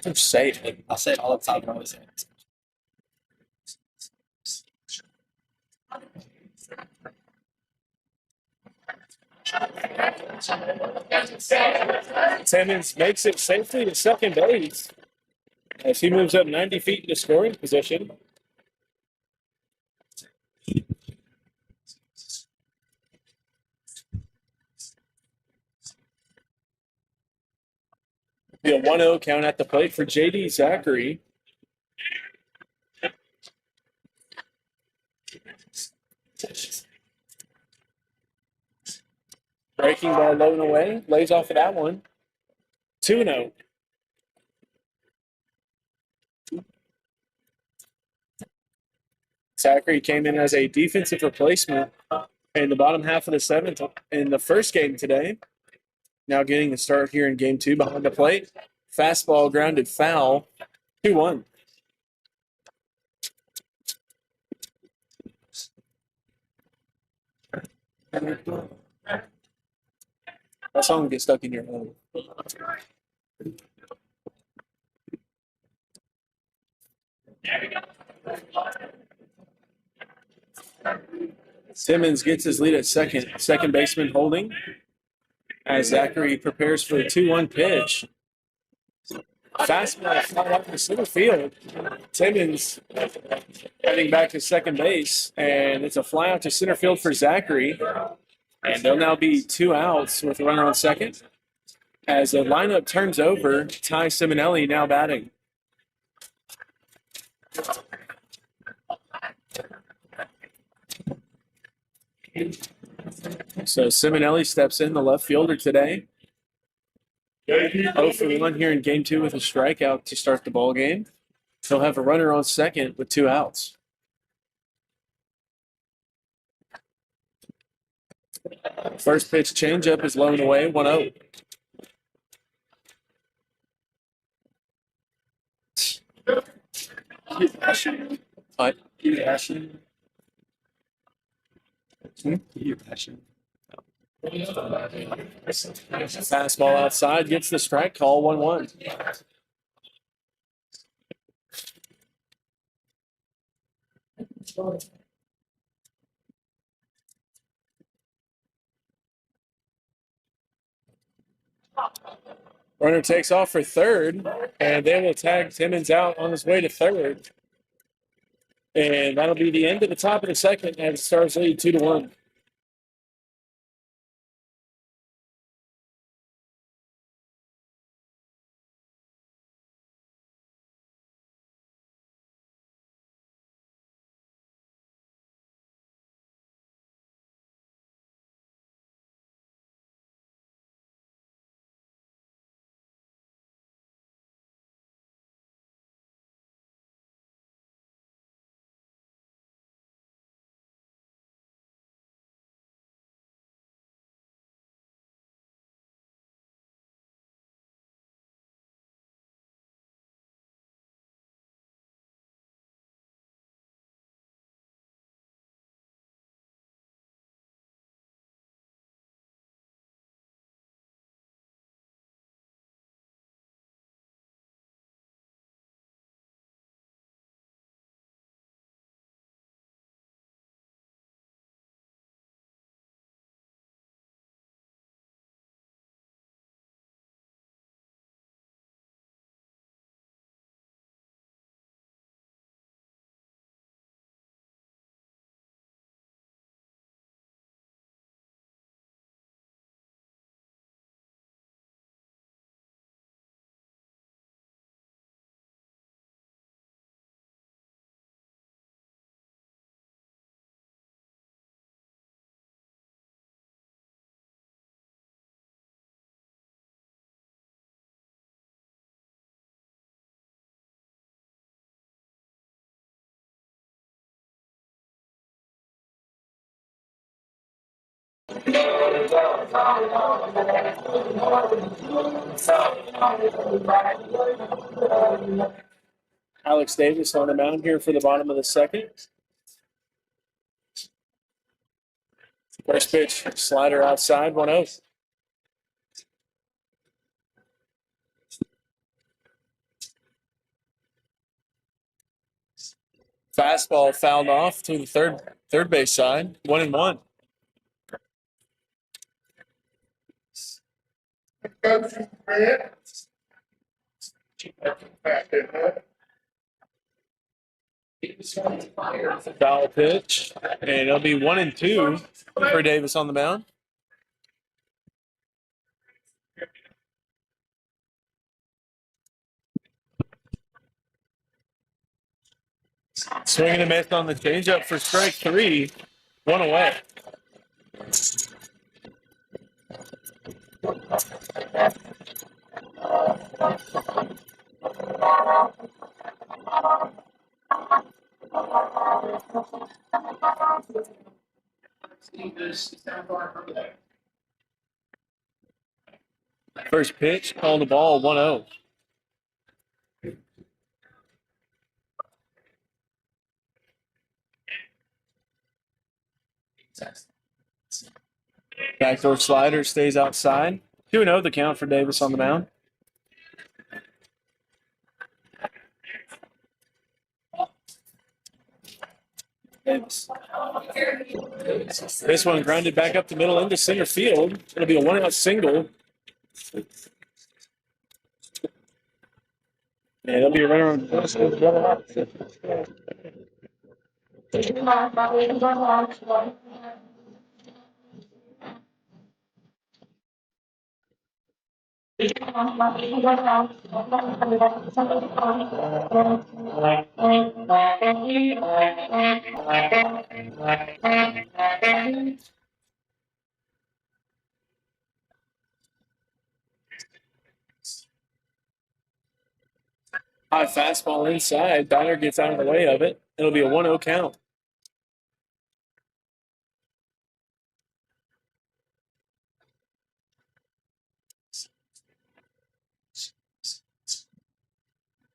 They're safe. I say it all the time. I always say it. Timmons makes it safely to second base as he moves up 90 feet into scoring position. Be a 1-0 count at the plate for J.D. Zachary. Breaking ball low and away. Lays off of that one. 2-0. Zachary came in as a defensive replacement in the bottom half of the seventh in the first game today. Now getting the start here in game 2 behind the plate. Fastball grounded foul. 2-1. That song will get stuck in your head. Simmons gets his lead at second. Second baseman holding as Zachary prepares for a 2-1 pitch. Fastball fly out to center field. Timmons heading back to second base, and it's a fly out to center field for Zachary. And there'll now be 2 outs with a runner on second. As the lineup turns over, Ty Simonelli now batting. So Simonelli steps in, the left fielder today. 0 for 1 here in game 2 with a strikeout to start the ball game. He'll have a runner on second with 2 outs. First pitch changeup is low and away, 1-0. What? Passion. Passion. Fastball outside, gets the strike call, 1-1. Runner takes off for third, and they will tag Timmons out on his way to third. And that'll be the end of the top of the second as Stars lead 2-1. Alex Davis on the mound here for the bottom of the second. First pitch, slider outside, 1-0. Fastball fouled off to the third base side, 1-1. Foul pitch, and it'll be 1-2 for Davis on the mound. Swinging a miss on the changeup for strike 3, 1 away. First pitch, called the ball, 1-0. Backdoor slider stays outside. 2-0 the count for Davis on the mound. Davis. This one grounded back up the middle into center field. It'll be a 1-out single. And it'll be a runner on first. High fastball inside. Dyer gets out of the way of it. It'll be a 1-0 count.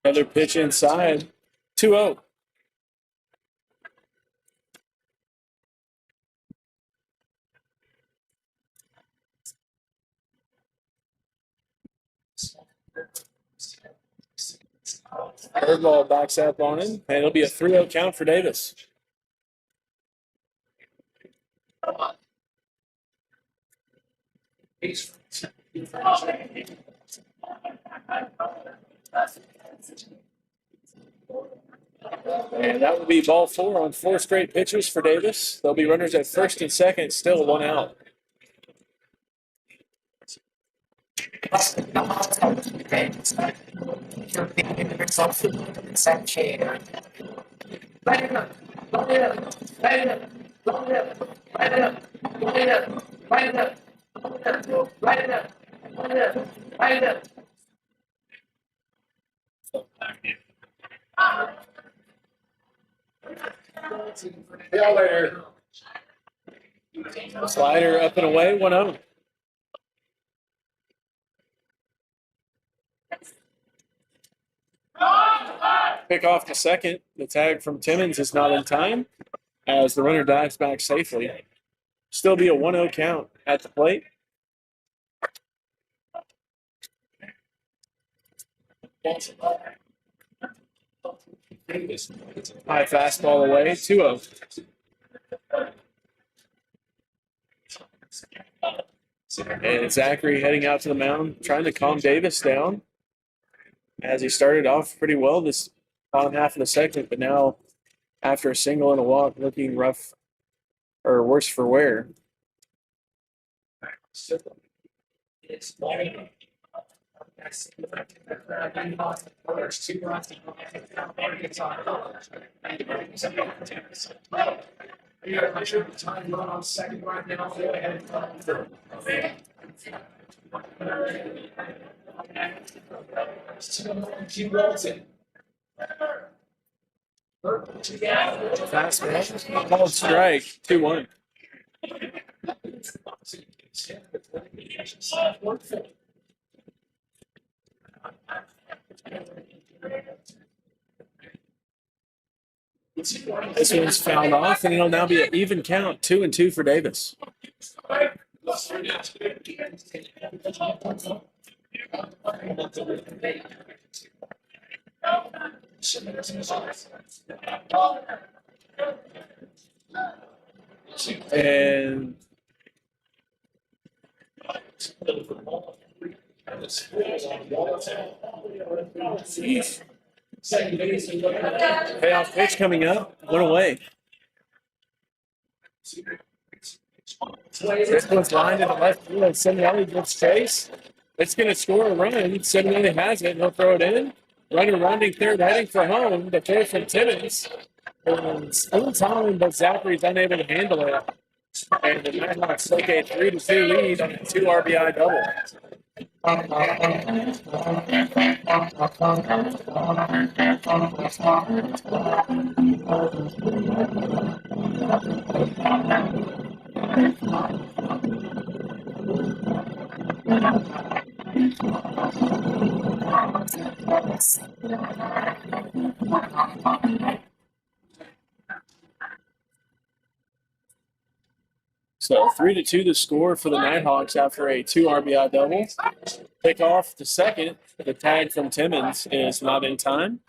Another pitch inside. 2-0. Curveball backs up on him, and it'll be a 3-0 count for Davis. And that will be ball 4 on 4 straight pitches for Davis. There'll be runners at first and second, still 1 out. Slider up and away, 1-0. Pick off to second. The tag from Timmons is not in time as the runner dives back safely. Still be a 1-0 count at the plate. High fastball away, 2-0. And Zachary heading out to the mound, trying to calm Davis down as he started off pretty well this bottom half of the second, but now after a single and a walk, looking rough or worse for wear. Fastball, called strike, 2-1. This one's fouled off, and it'll now be an even count, 2-2 for Davis. And payoff pitch coming up, went away. This one's lined to the left field. Seminelli gets chase. It's going to score a run. Seminelli has it. He'll throw it in. Runner rounding third, heading for home. The throw from Timmons. In time, but Zachary's unable to handle it. And the Nighthawks take a 3-2 lead on a 2 RBI double. So 3-2 the score for the Nighthawks after a 2 RBI double. Pick off the second. The tag from Timmons is not in time.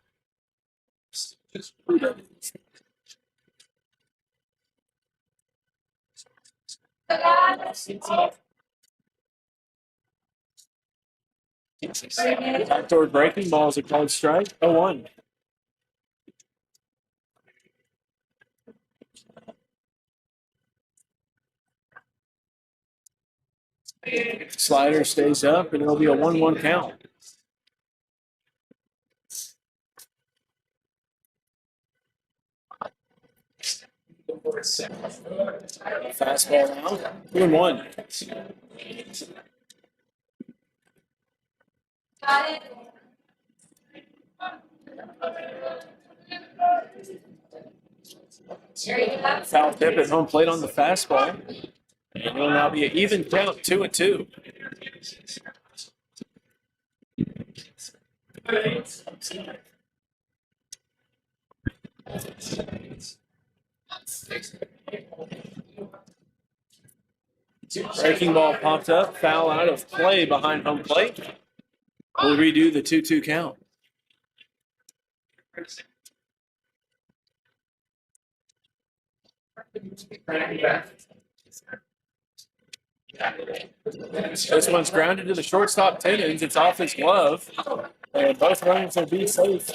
Backdoor breaking ball is a called strike. 0-1. Slider stays up, and it'll be a 1-1 count. Fastball out. 2-1. Foul tip at home plate on the fastball. And it'll now be an even count, 2-2. Breaking ball popped up, foul out of play behind home plate. We'll redo the 2-2 count. This one's grounded to the shortstop Timmons. It's off his glove. And both runners will be safe.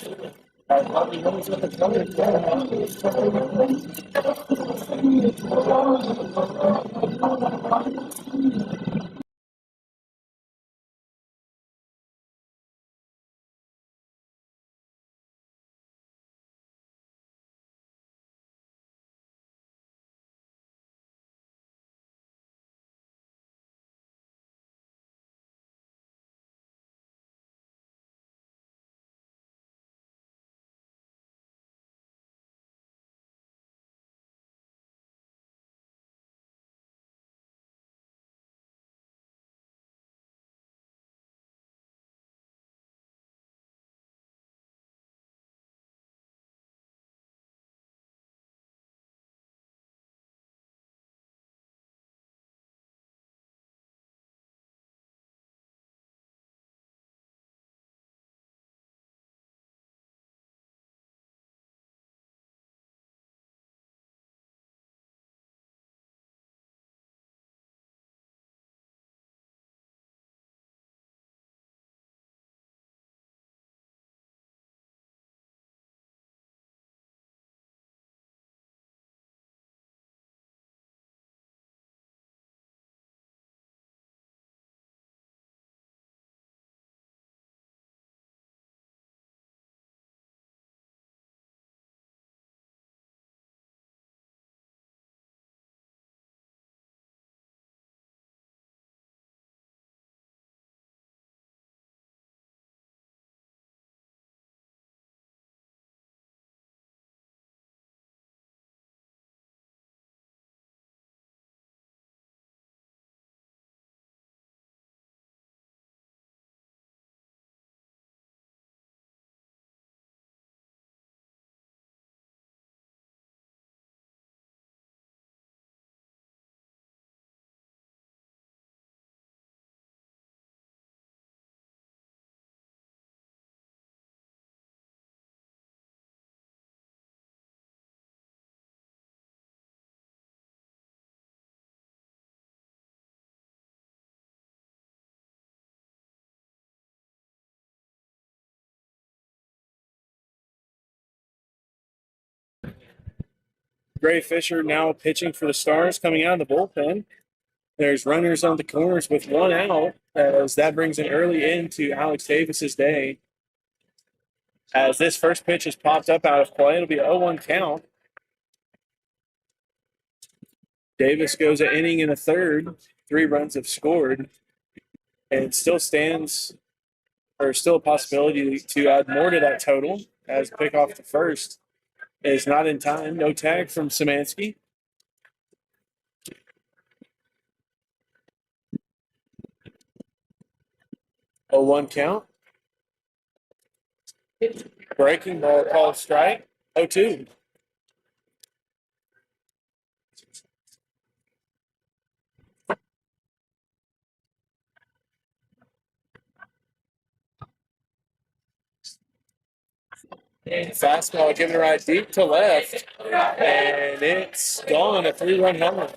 Gray Fisher now pitching for the Stars, coming out of the bullpen. There's runners on the corners with one out, as that brings an early end to Alex Davis's day. As this first pitch is popped up out of play, it'll be an 0-1 count. Davis goes an inning and a third. 3 runs have scored. And it still stands, or still a possibility to add more to that total, as pickoff to first is not in time. No tag from Szymanski. A 1 count. Breaking ball called strike. 0-2. Fastball given right deep to left, and it's gone. A 3-run homer.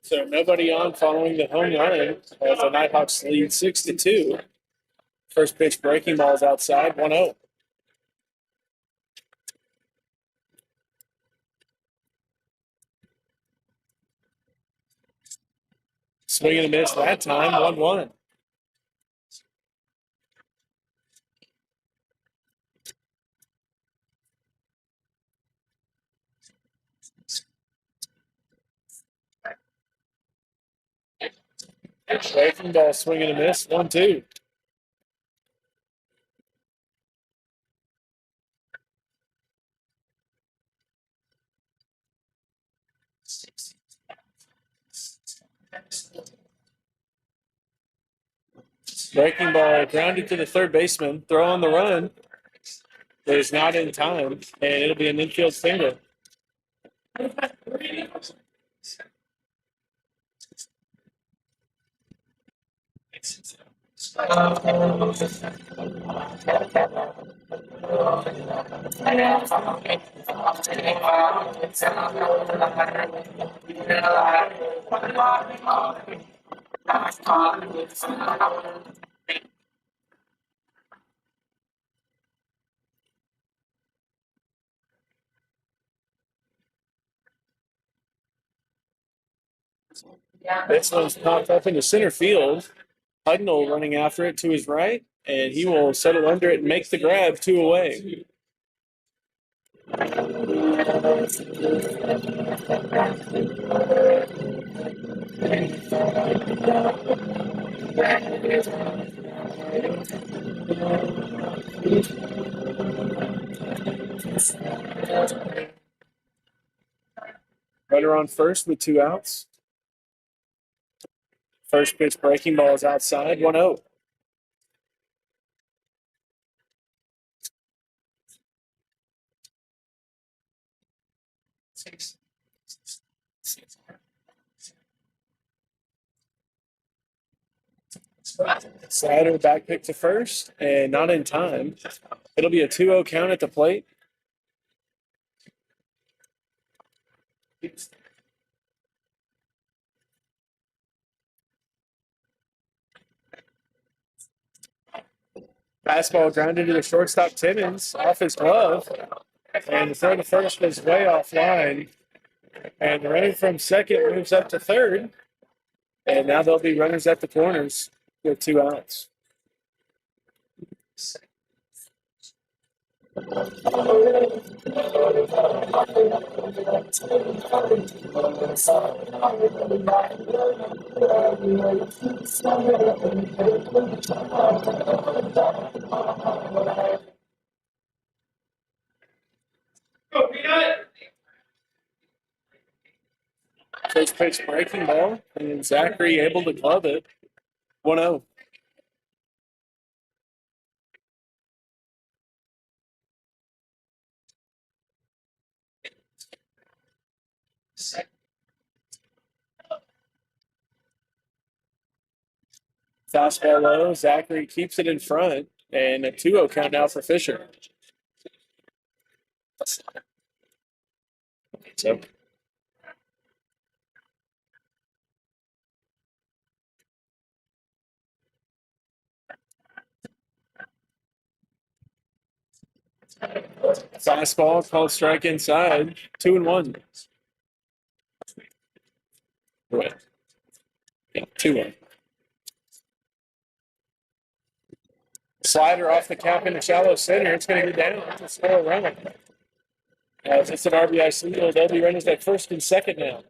So nobody on following the home run as the Nighthawks lead 6-2. First pitch breaking ball is outside, 1-0. Swing and a miss that time, 1-1. Breaking ball, swing and a miss, 1-2. Breaking ball grounded to the third baseman. Throw on the run. It is not in time, and it'll be an infield single. This one's popped up into center field. Hugnall running after it to his right, and he will settle under it and make the grab 2 away. Runner on first with 2 outs. First pitch breaking ball is outside, 1-0. Slider back pick to first, and not in time. It'll be a 2-0 count at the plate. Fastball grounded to the shortstop Timmons off his glove. And the throw to first was way offline. And the runner from second moves up to third. And now there'll be runners at the corners with 2 outs. First pitch breaking ball, and Zachary able to glove it. 1-0. Fastball low. Zachary keeps it in front, and a 2-0 count now for Fisher. So fastball called strike inside. 2-1. Wait. Yeah, 2-1. Slider off the cap into shallow center. It's going to go down to score a run. As it's an RBI single, they'll be runners at first and second now.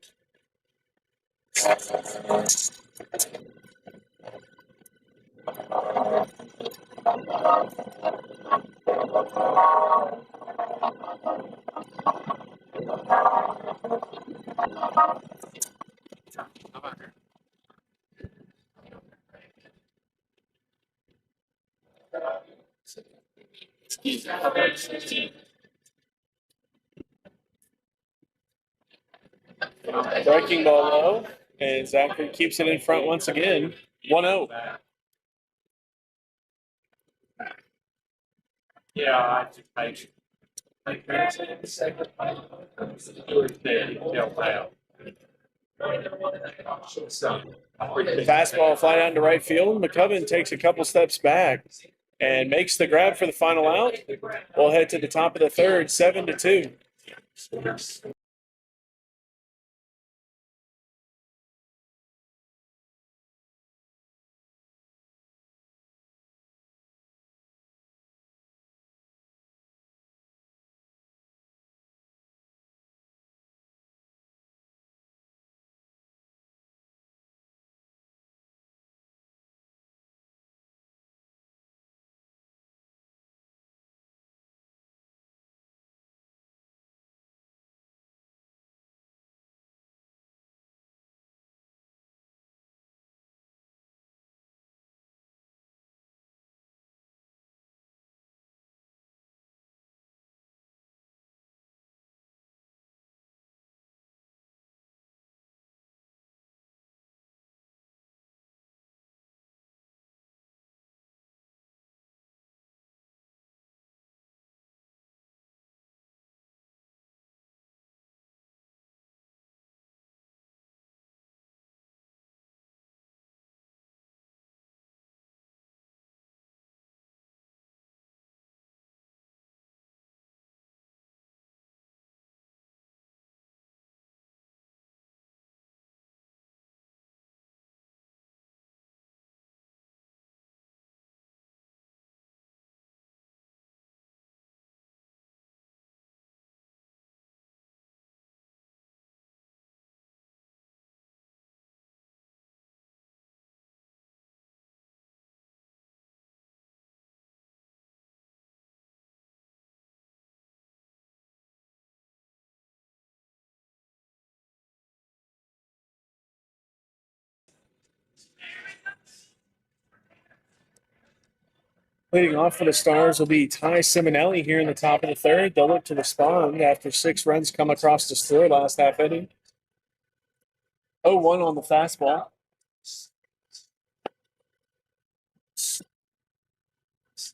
Breaking ball low, and Zachary keeps it in front once again. 1-0. Yeah, Fastball fly down to right field. McCubbin takes a couple steps back and makes the grab for the final out. We'll head to the top of the third, 7-2. Leading off for the Stars will be Ty Simonelli here in the top of the third. They'll look to respond after 6 runs come across the score last half inning. 0-1 on the fastball.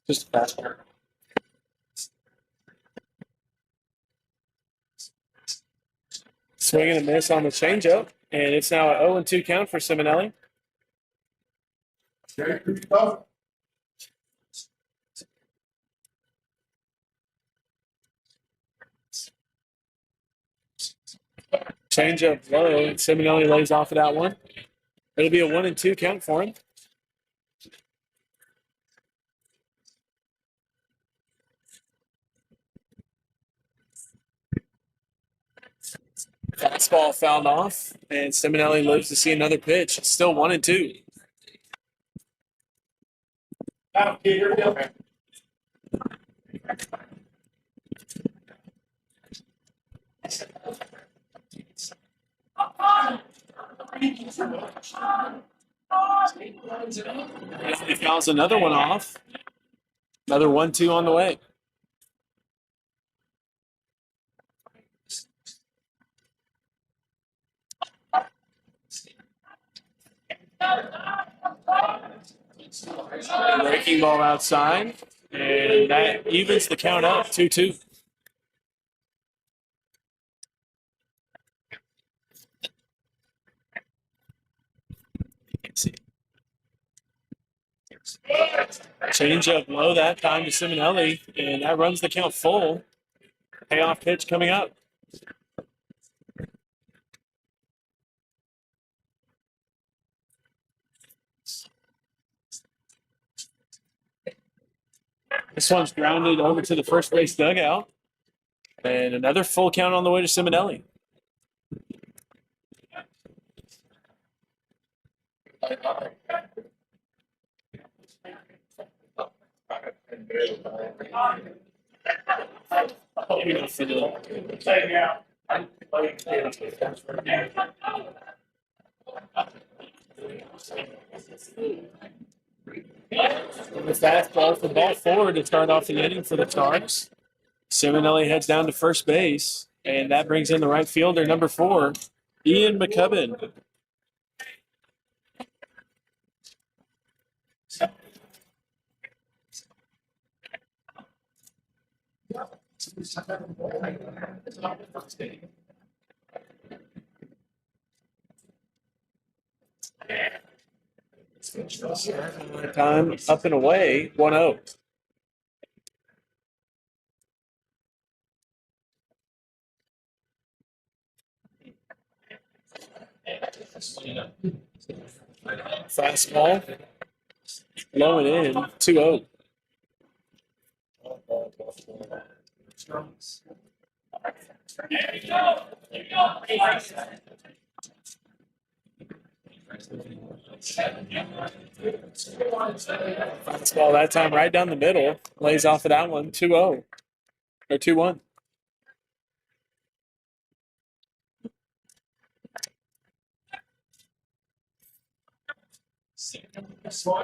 Just a fastball. Swing and a miss on the changeup, and it's now an 0-2 count for Simonelli. Changeup low, and Simonelli lays off of that one. It'll be a 1-2 count for him. Fastball fouled off, and Simonelli lives to see another pitch. It's still 1-2. He fouls another one off. Another 1-2 on the way. Breaking ball outside, and that evens the count up 2-2. Change up low that time to Simonelli, and that runs the count full. Payoff pitch coming up. This one's grounded over to the first base dugout. And another full count on the way to Simonelli. The fastball for ball forward to start off the inning for the Sharks. Simonelli heads down to first base, and that brings in the right fielder, number 4, Ian McCubbin. Time up and away, 1-0. Fastball, low and in, 2-0. Fastball that time right down the middle, lays off of that one, 2-0 or 2-1.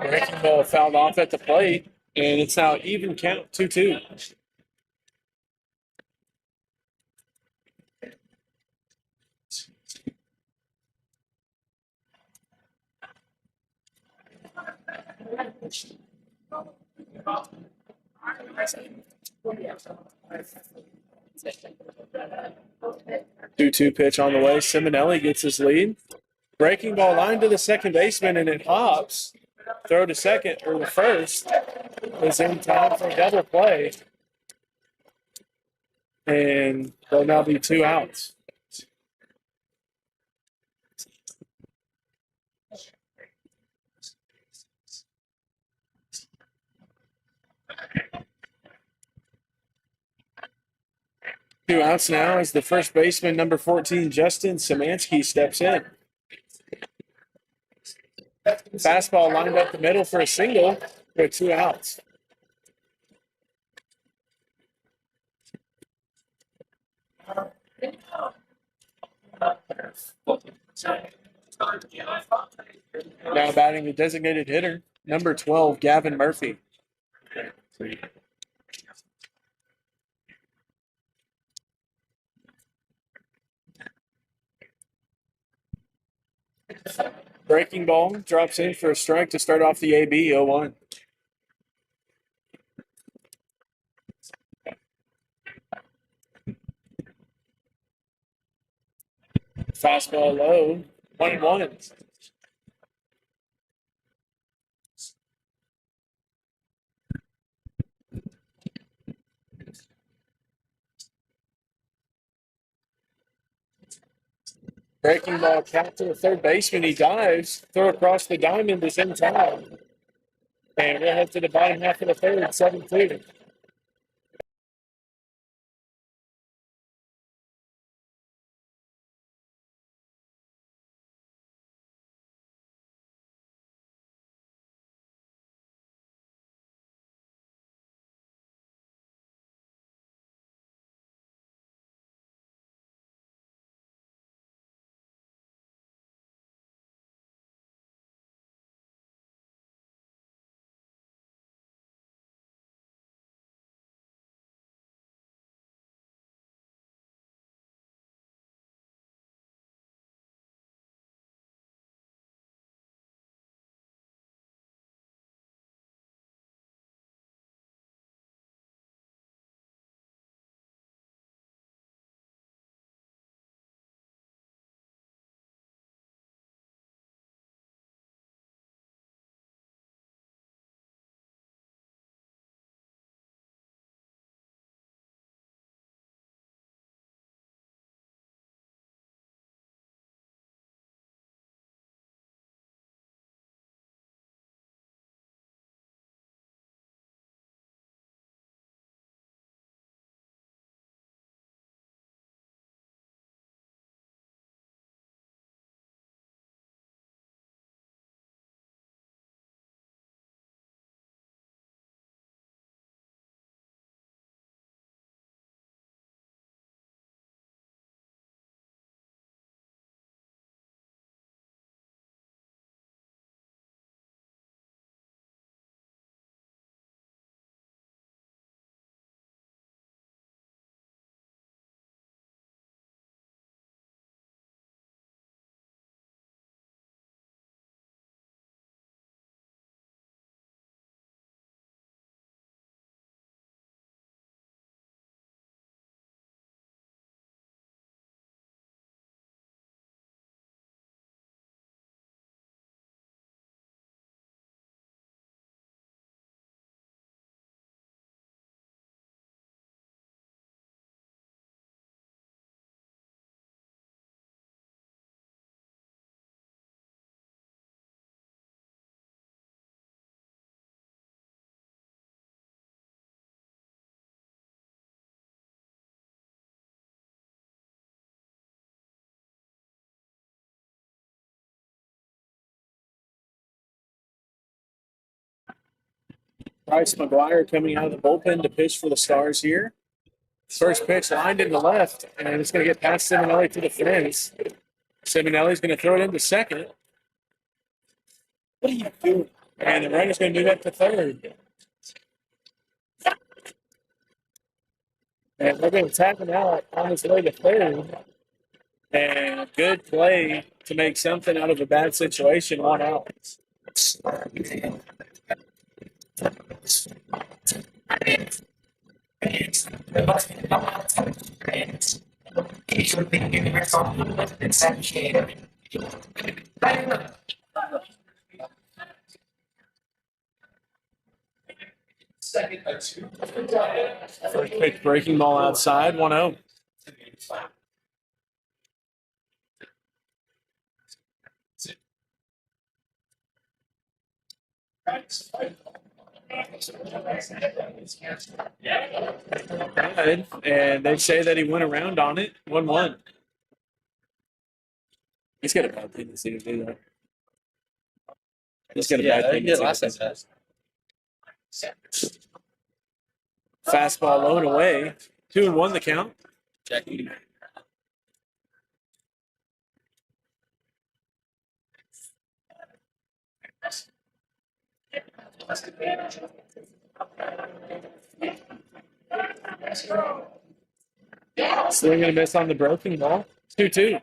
Breaking ball fouled off at the plate, and it's now even count 2-2. Two-two pitch on the way. Simonelli gets his lead. Breaking ball line to the second baseman, and it hops. Throw to second, or the first, is in time for a double play. And there'll now be 2 outs. Two outs now as the first baseman, number 14, Justin Szymanski, steps in. Fastball lined up the middle for a single with 2 outs. Now batting the designated hitter, number 12, Gavin Murphy. Breaking ball drops in for a strike to start off the AB, 0-1. Fastball low, 1-1. Breaking ball count to the third baseman. He dives, throw across the diamond is in time. And we'll head to the bottom half of the third, 7-2. Bryce McGuire coming out of the bullpen to pitch for the Stars here. First pitch lined into left, and it's going to get past Simonelli to the fence. Simonelli's going to throw it into second. What are you doing? And the runner's going to move up to third. And we're going to tap him out on his way to third. And good play to make something out of a bad situation. 1 out. First pitch breaking ball outside. 1-0. Good. And they say that he went around on it. 1-1. He's got a bad tendency to do that. He's got a bad tendency to do that. Fastball low and away. 2-1 the count. Jackie. Swing and a miss on the broken ball. 2-2.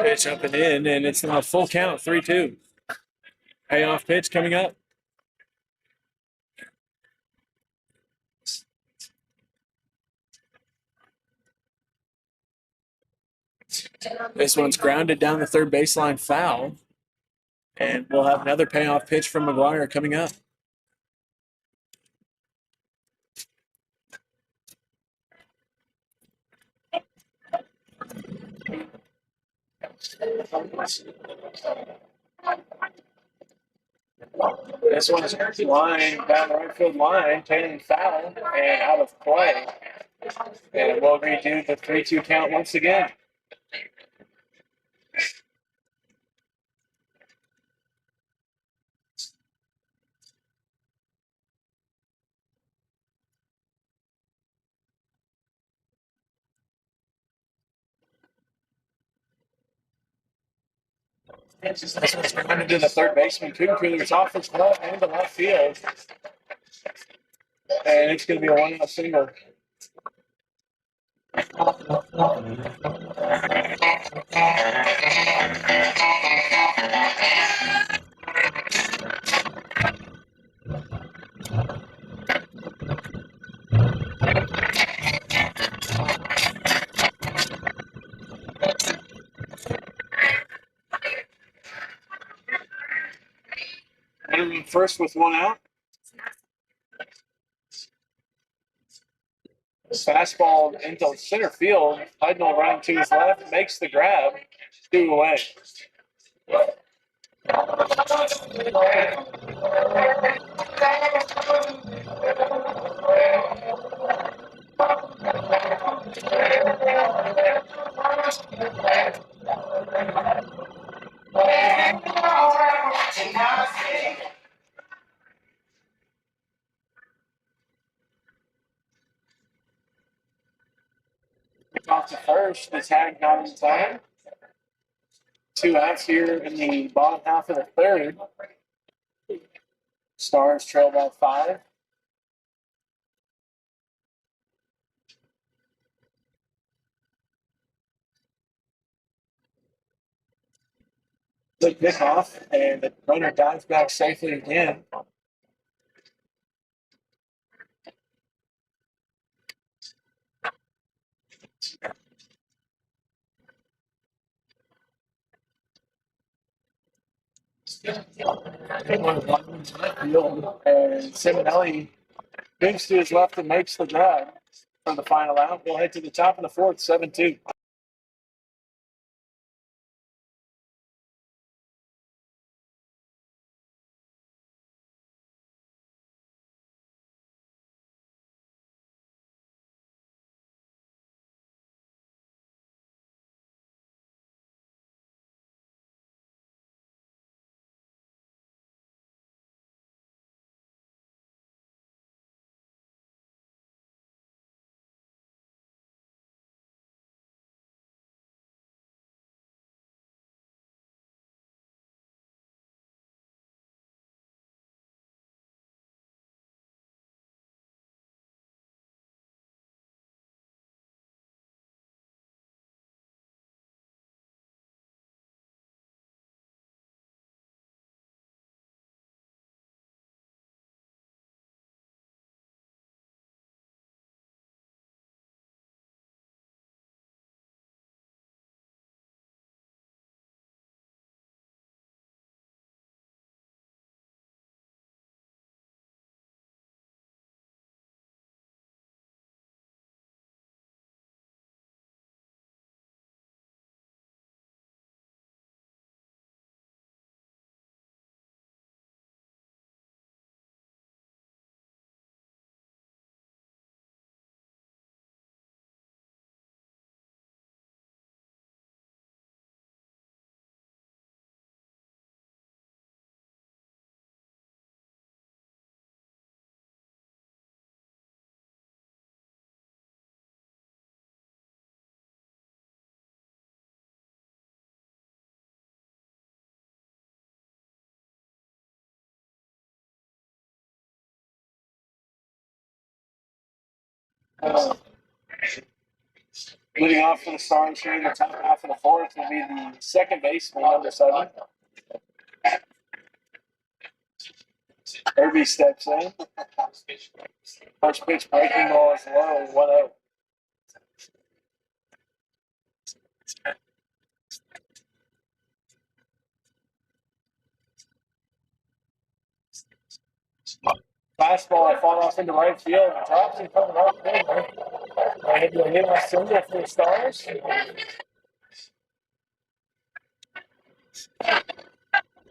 Pitch up and in, and it's now a full count. 3-2. Payoff pitch coming up. This one's grounded down the third baseline foul. And we'll have another payoff pitch from McGuire coming up. This one's line down the right field line, taking foul and out of play. And we'll redo the 3-2 count once again. This one's grounded to the third baseman, too. It's off his glove and the left field. And it's going to be a 1-out single. First with 1 out. Fastball into center field. Heidel running to his left, makes the grab. 2 away. Off to first, the tag not in time. 2 outs here in the bottom half of the third. Stars trail by 5. Good pickoff, and the runner dives back safely again. And Simonelli moves to his left and makes the grab for the final out. We'll head to the top of the fourth, 7-2. Leading off for the Stars here in the top half of the fourth will be the second baseman, number 7. Irby steps in. First pitch breaking ball is low, 1-0. Fastball fall off into right field. Drops in front of right field. And he'll hit a single for the Stars.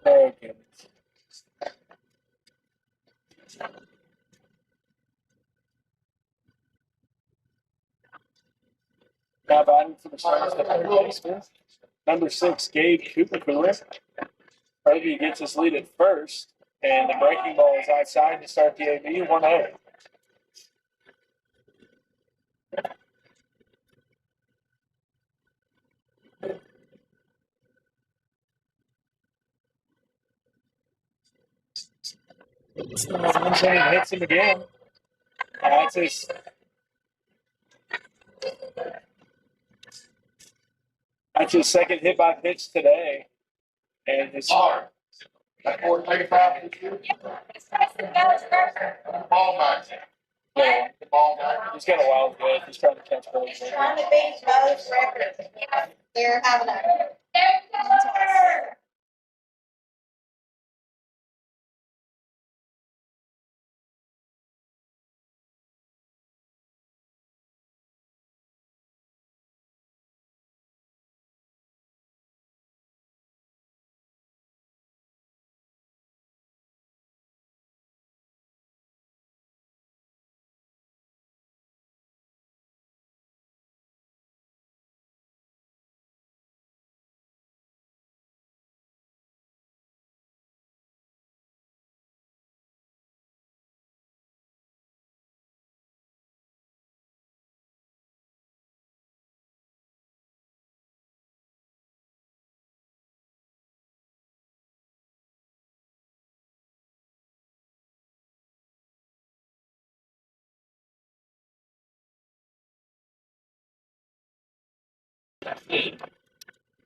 Okay. Now batting for the Stars, the third baseman, number 6, Gabe Cooper. Irby gets his lead at first, and the breaking ball is outside to start the AB, 1-0. And hits him again. That's his second hit by pitch today. And his Ball back. yeah, Ball back. he's got a wild good. He's trying to catch balls. Trying to beat Bo's record. They're having a.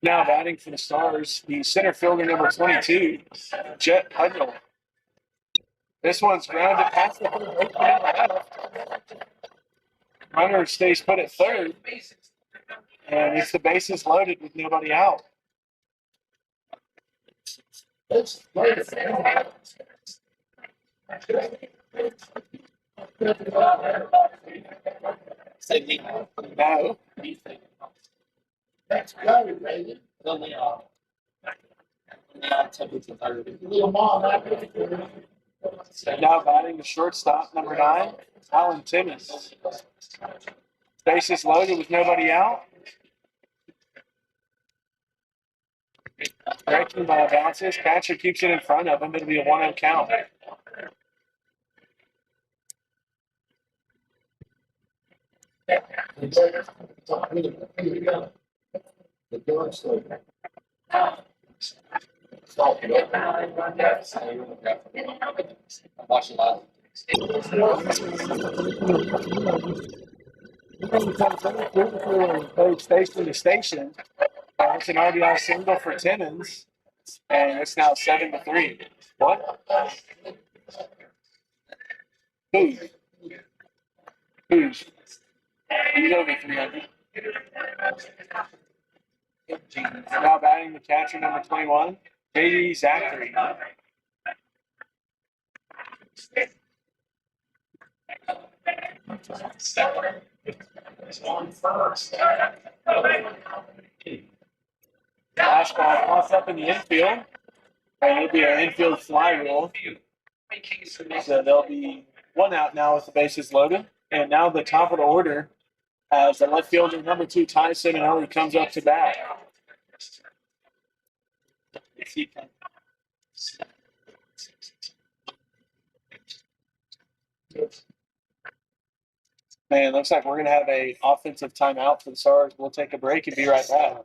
Now batting for the Stars, the center fielder, number 22, Jet Hudnall. This one's grounded past the third baseman. Runner stays put at third, and it's the bases loaded with nobody out. No. That's good, baby. Only temperature 30. Now batting the shortstop, number 9, Alan Timmons. Bases loaded with nobody out. Breaking ball bounces. Catcher keeps it in front of him. It'll be a 1-0 count. Watch a lot. Played station to station. It's an RBI single for Timmons, and it's now 7-3. What? Who's? He's over 300. Now batting the catcher, number 21, J.D. Zachary. Fastball tossed up in the infield, and it'll be an infield fly rule. So there'll be 1 out now with the bases loaded. And now the top of the order as the left fielder, number 2, Ty Simonelli, comes up to bat. Man, looks like we're going to have an offensive timeout for the Stars. We'll take a break and be right back.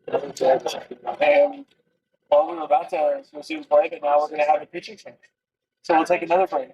And well, we were about to resume play, but now we're going to have a pitching change. So we'll take another break.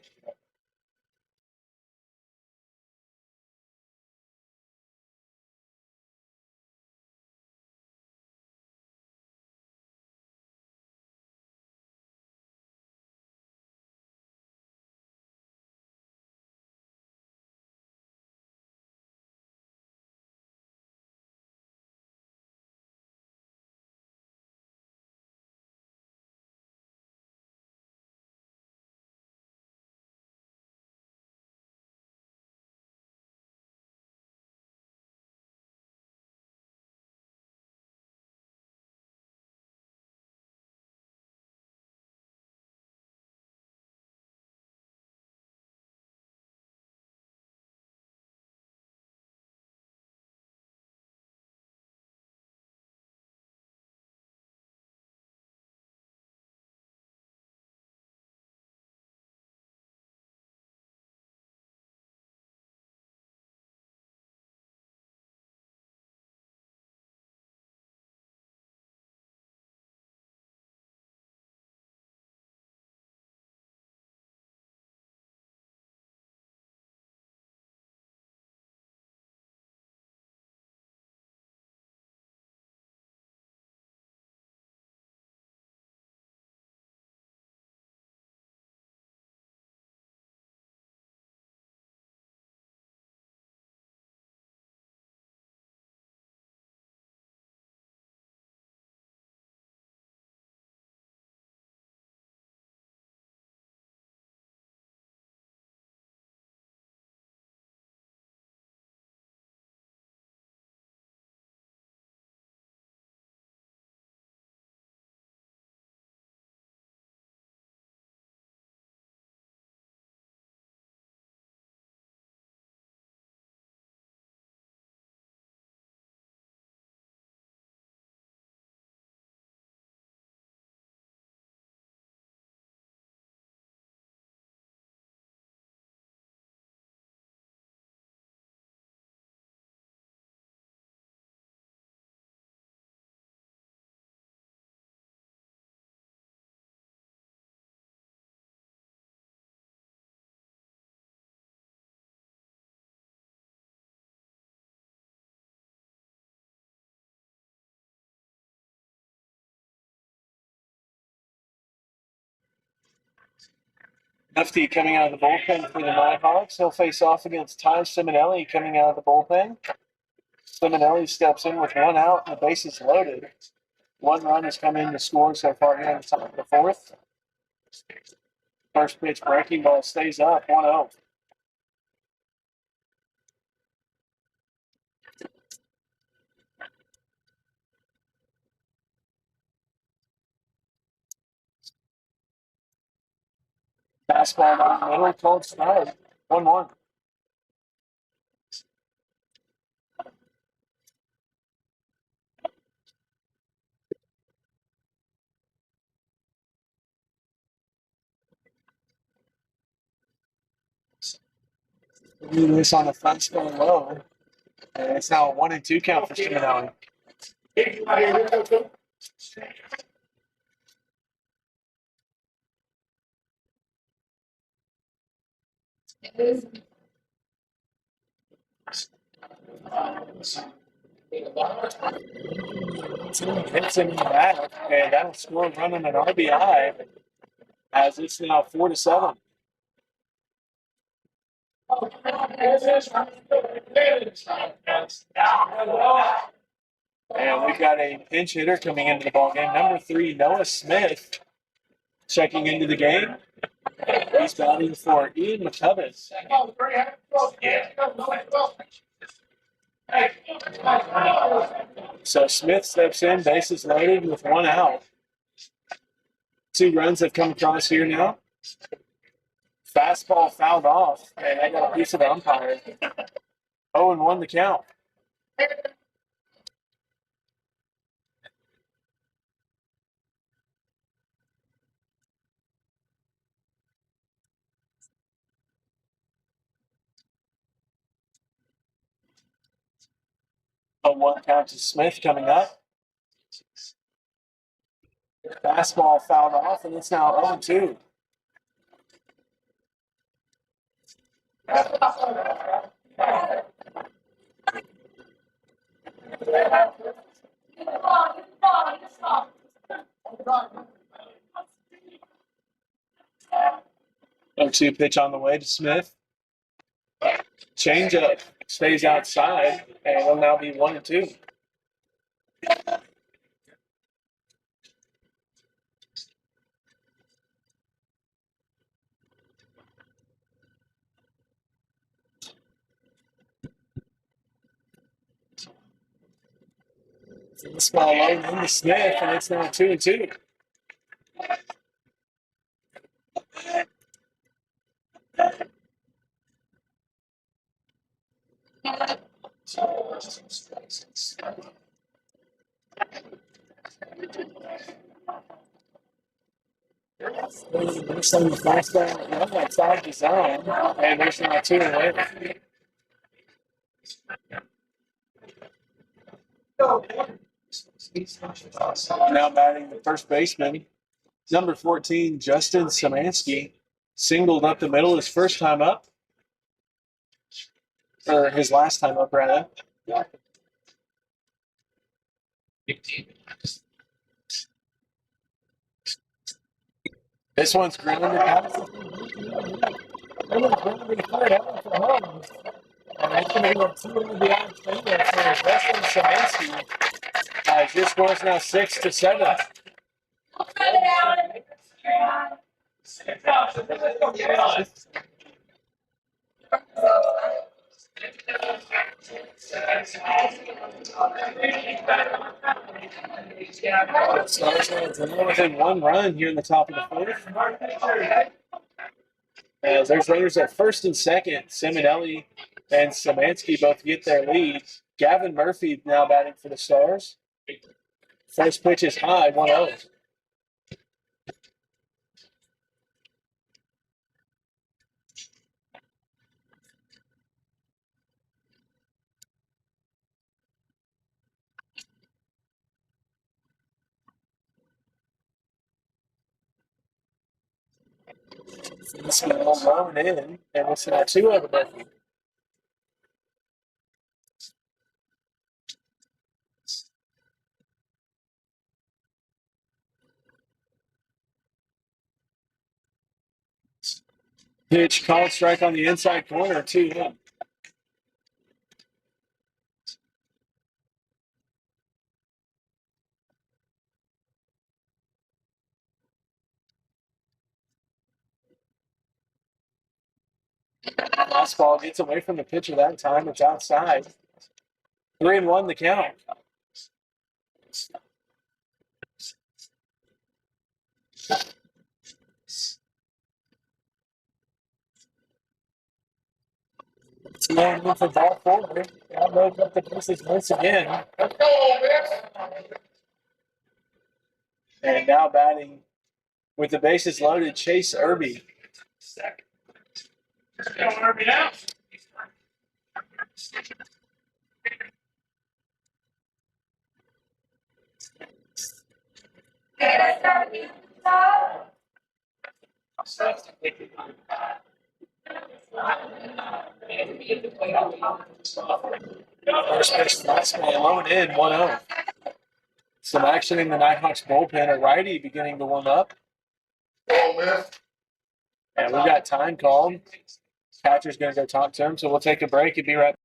Lefty coming out of the bullpen for the Nighthawks. He'll face off against Ty Simonelli coming out of the bullpen. Simonelli steps in with one out and the bases loaded. One run has come in to score so far here in the top of the fourth. First pitch breaking ball stays up 1-0. Fastball down the middle, cold strike. 1-1. This on the fastball low. And it's now a 1-2 count for Simonelli. Hits in the back, and that'll score running an RBI as it's now 4-7. And we've got a pinch hitter coming into the ballgame. Number 3, Noah Smith, checking into the game. He's batting for Ian McCubbins. So Smith steps in, bases loaded with one out. 2 runs have come across here now. Fastball fouled off, and I got a piece of the umpire. 0-1 the count. A 1 count to Smith coming up. Fastball fouled off, and it's now 0-2. Oh, 2 pitch on the way to Smith. Changeup stays outside, and it'll now be 1-2. This ball low into Smith, and it's now 2-2. There's some fastball outside the zone, and there's now 2 away. Now batting the first baseman, number 14, Justin Szymanski, singled up the middle his first time up, or his last time up, rather. This one's grounded past. And that's going to be a 2 into the outfield for Justin Szymanski. His score is now 6-7. Stars within 1 run here in the top of the 4th. As there's runners at first and second, Simonelli and Szymanski both get their lead. Gavin Murphy now batting for the Stars. First pitch is high, 1-0. This one rolling in, and it's now 2-0 Murphy. Pitch called strike on the inside corner, 2-1. Last ball gets away from the pitcher that time. It's outside. 3-1 the count. It's going for ball forward. I'll load up the bases once again. And now batting with the bases loaded, Chase Irby. First pitch fastball low in, 1-0. Some action in the Nighthawks bullpen. A righty beginning to warm up. And we've got time called. Catcher's going to go talk to him, so we'll take a break and be right back.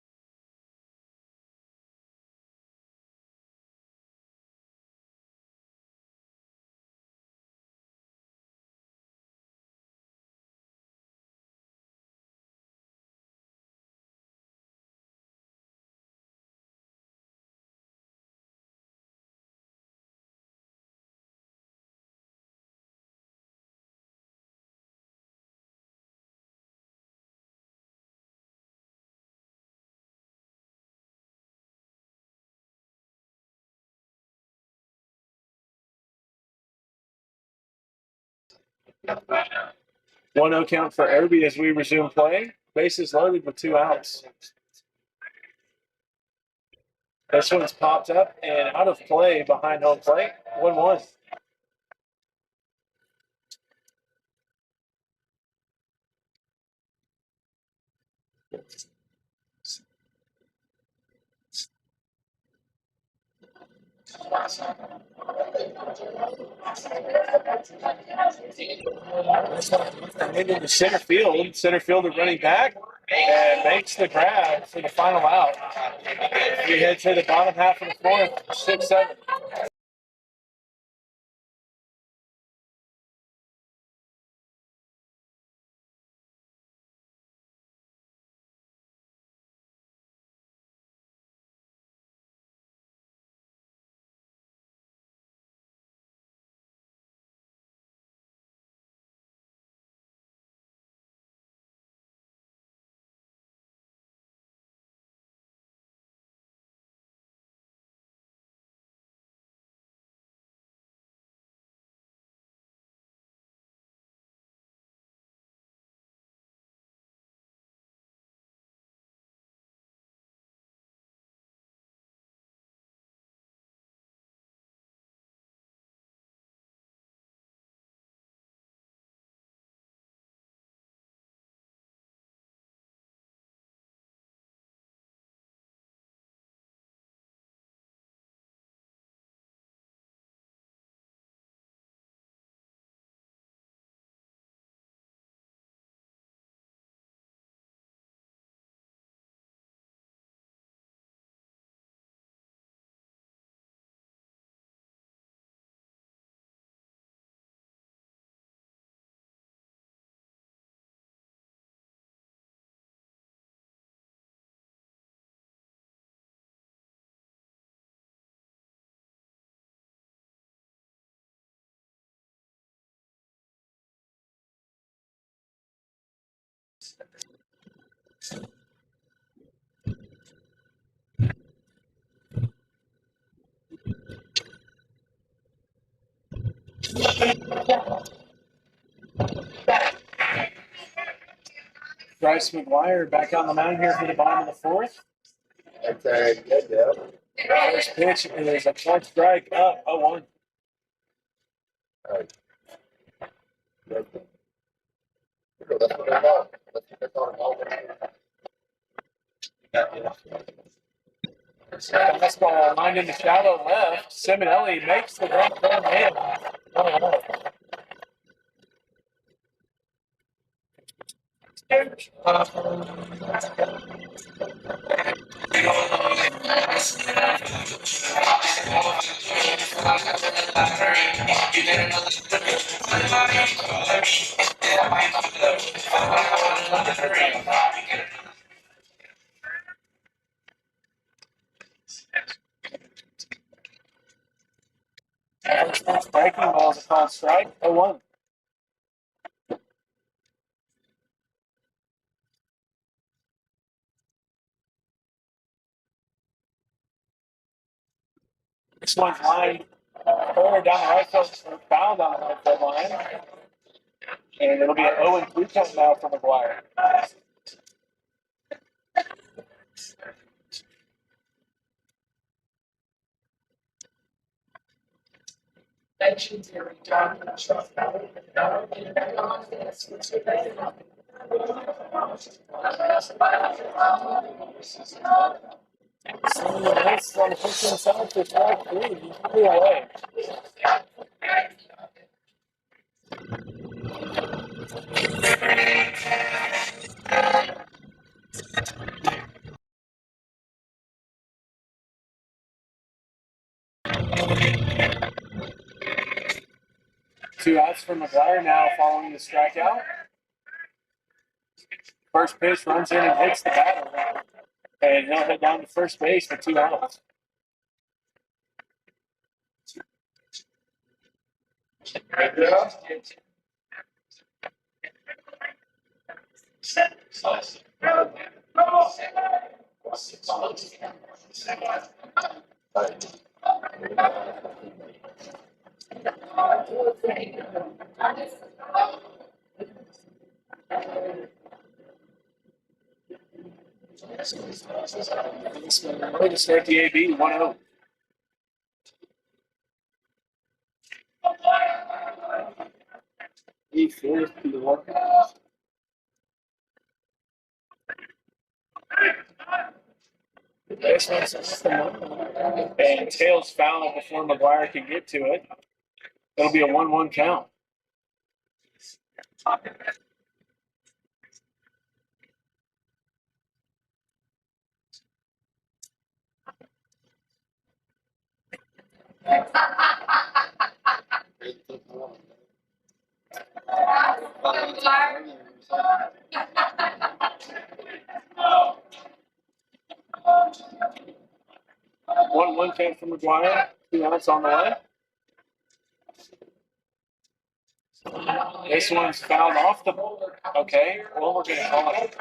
One 0 count for Irby as we resume play. Bases loaded with 2 outs. This one's popped up and out of play behind home plate. 1-1. Into the center field. Center fielder running back and makes the grab for the final out. We head to the bottom half of the fourth, 6-7. Bryce McGuire back on the mound here for the bottom of the fourth. Okay, yeah. First pitch is a short strike up 0-1. That's what I want. That's all I want. Fastball lined into shallow left. Simonelli makes the run home in. 1st breaking ball is a called strike. 0-1. This one's lined forward down the right field, foul down the right field line. And it'll be an 0-3 count now for McGuire. So the nice on the pitching side for strike 3. He's 3 away. Two outs for McGuire now following the strikeout. First pitch runs in and hits the batter. And he'll head down to first base for 2 outs. Way to start the AB 1-0. He fourth to the walk. This one's and tails foul before McGuire can get to it. It'll be a 1-1 count. One count for McGuire. 2 outs on the way. This one's fouled off the board. Okay, well, we're going to call it.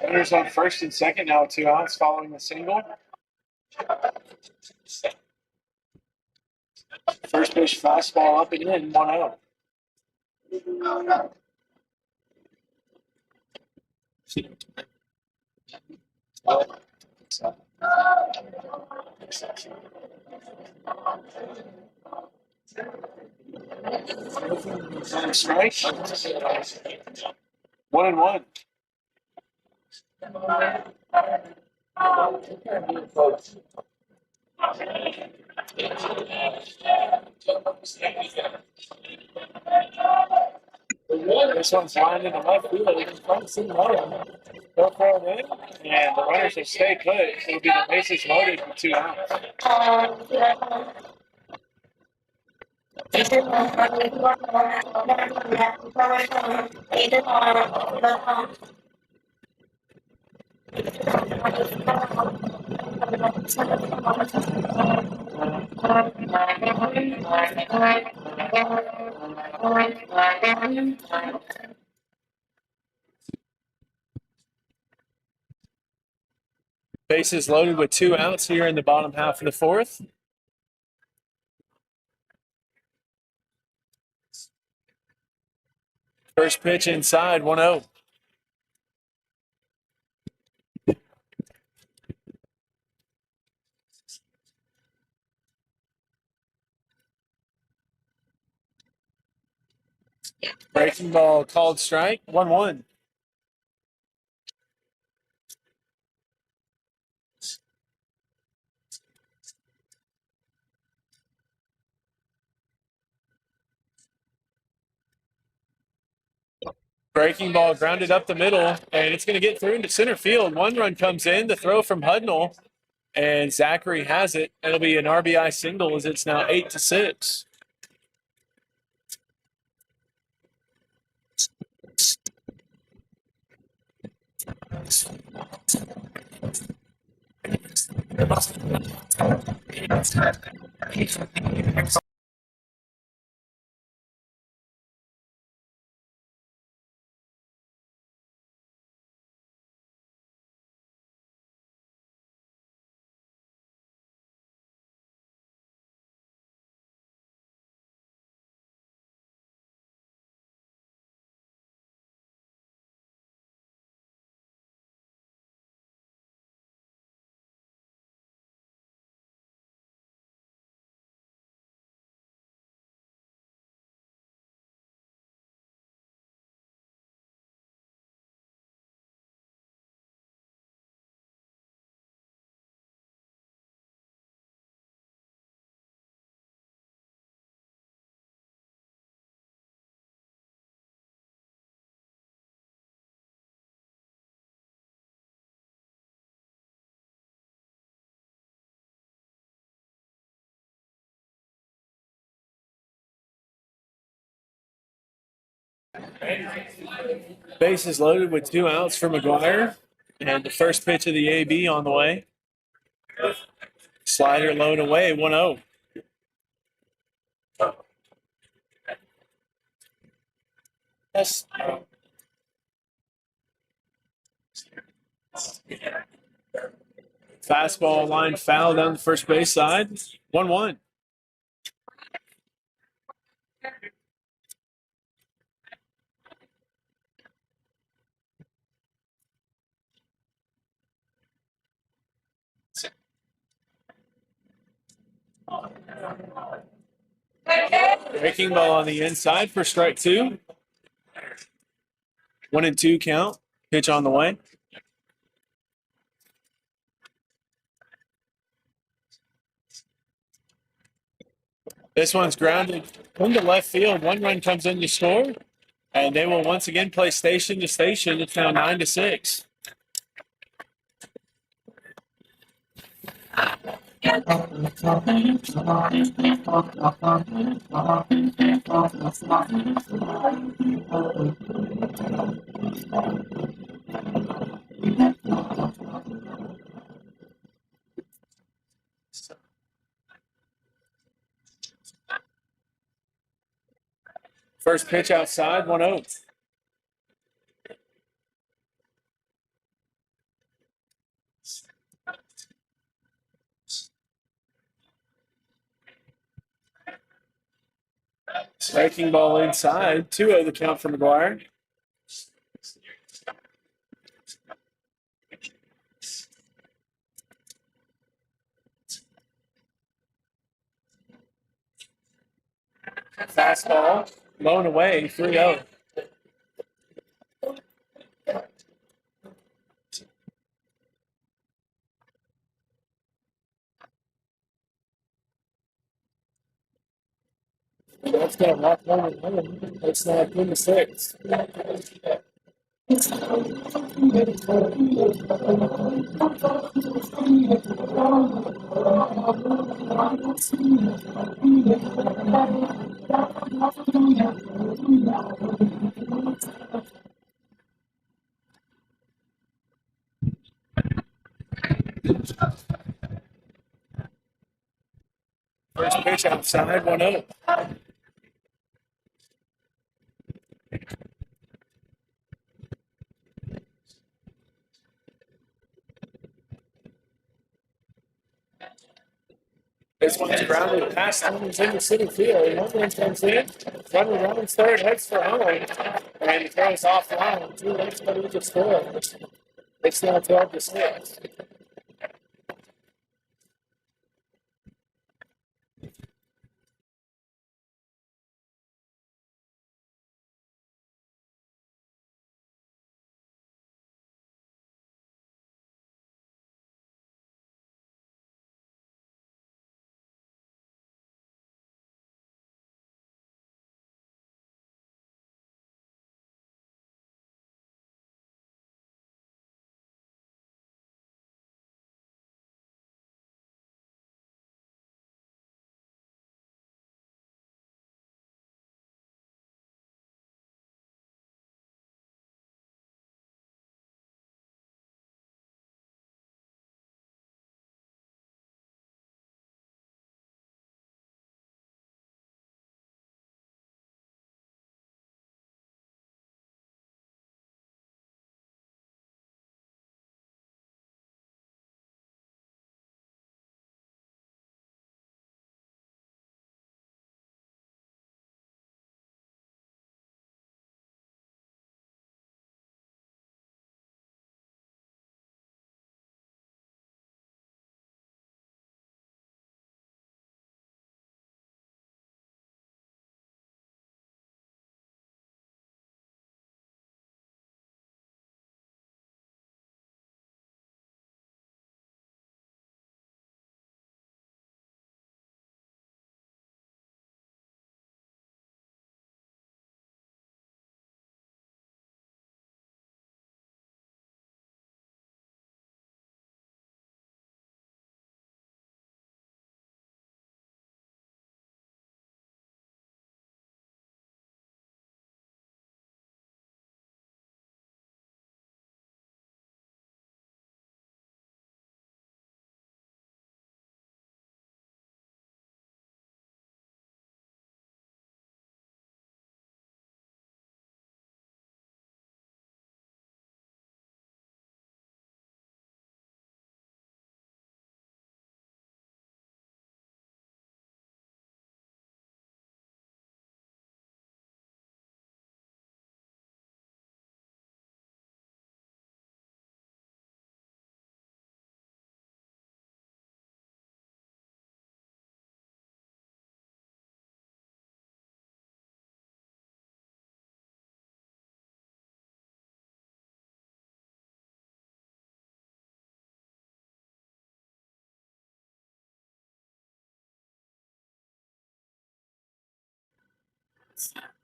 Runners on first and second now, 2 outs following the single. First pitch fastball up and in, 1 out. Strike. 1-1. This one's lined into left field. They'll throw it in, and the runners will stay put. It'll be the bases loaded with 2 outs. Bases loaded with 2 outs here in the bottom half of the fourth. First pitch inside, 1-0. Breaking ball called strike, 1-1. Breaking ball grounded up the middle, and it's going to get through into center field. 1 run comes in, the throw from Hudnall, and Zachary has it. It'll be an RBI single as it's now 8-6. Bases loaded with 2 outs for McGuire, and the first pitch of the AB on the way. Slider low and away, 1-0. Yes. Fastball line foul down the first base side. 1-1. Breaking ball on the inside for strike 2. 1-2 count. Pitch on the way. This one's grounded into left field. 1 run comes in to score, and they will once again play station to station. It's now 9-6. First pitch outside, 1-0. Striking ball inside, 2-0 the count for McGuire. Fastball, low and away, 3-0. That's going to lock one at home. It's now 2-6. First pitch outside, 1-0. This one's grounded past Holmes into center field. 1 run comes in. Runner runs third, heads for home, and throws offline. 2 runs come in to score. It's now 12-6.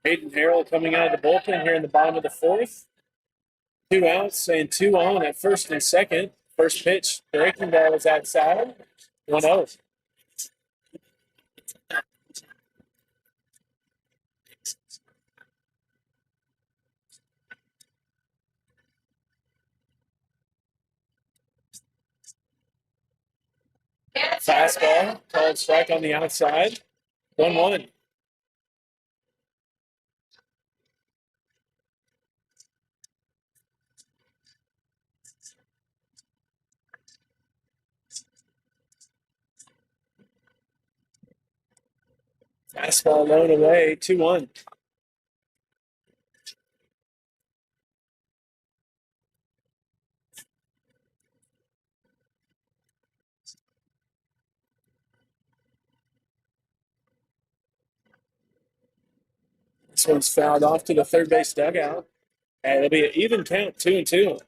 Hayden Harrell coming out of the bullpen here in the bottom of the fourth. 2 outs and 2 on at first and second. First pitch, breaking ball is outside. 1-0. Fastball, called strike on the outside. 1-1. Fastball low and away, 2-1. This one's fouled off to the third base dugout. And it'll be an even count, 2-2.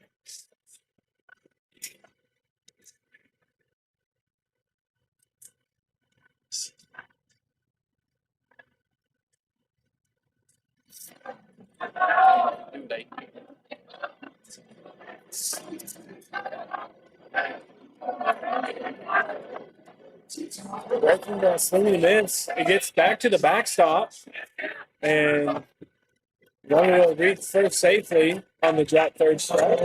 Breaking ball, swinging and miss. It gets back to the backstop. And one will reach first safely on the drop third strike.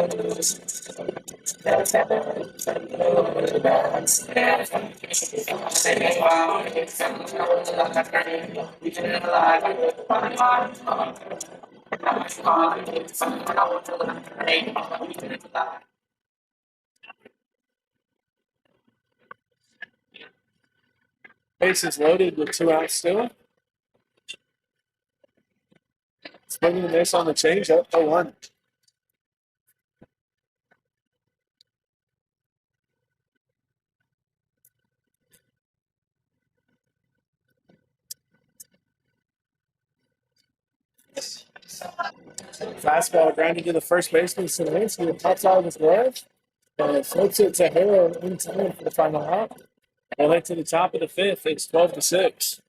Bases loaded with 2 outs still. Swinging and miss on the changeup, 0-1. Fastball grounded to the first baseman, Sinansky, who pops out of his glove and flips it to Harrell in time for the final out. We'll head to the top of the fifth. It's 12-6.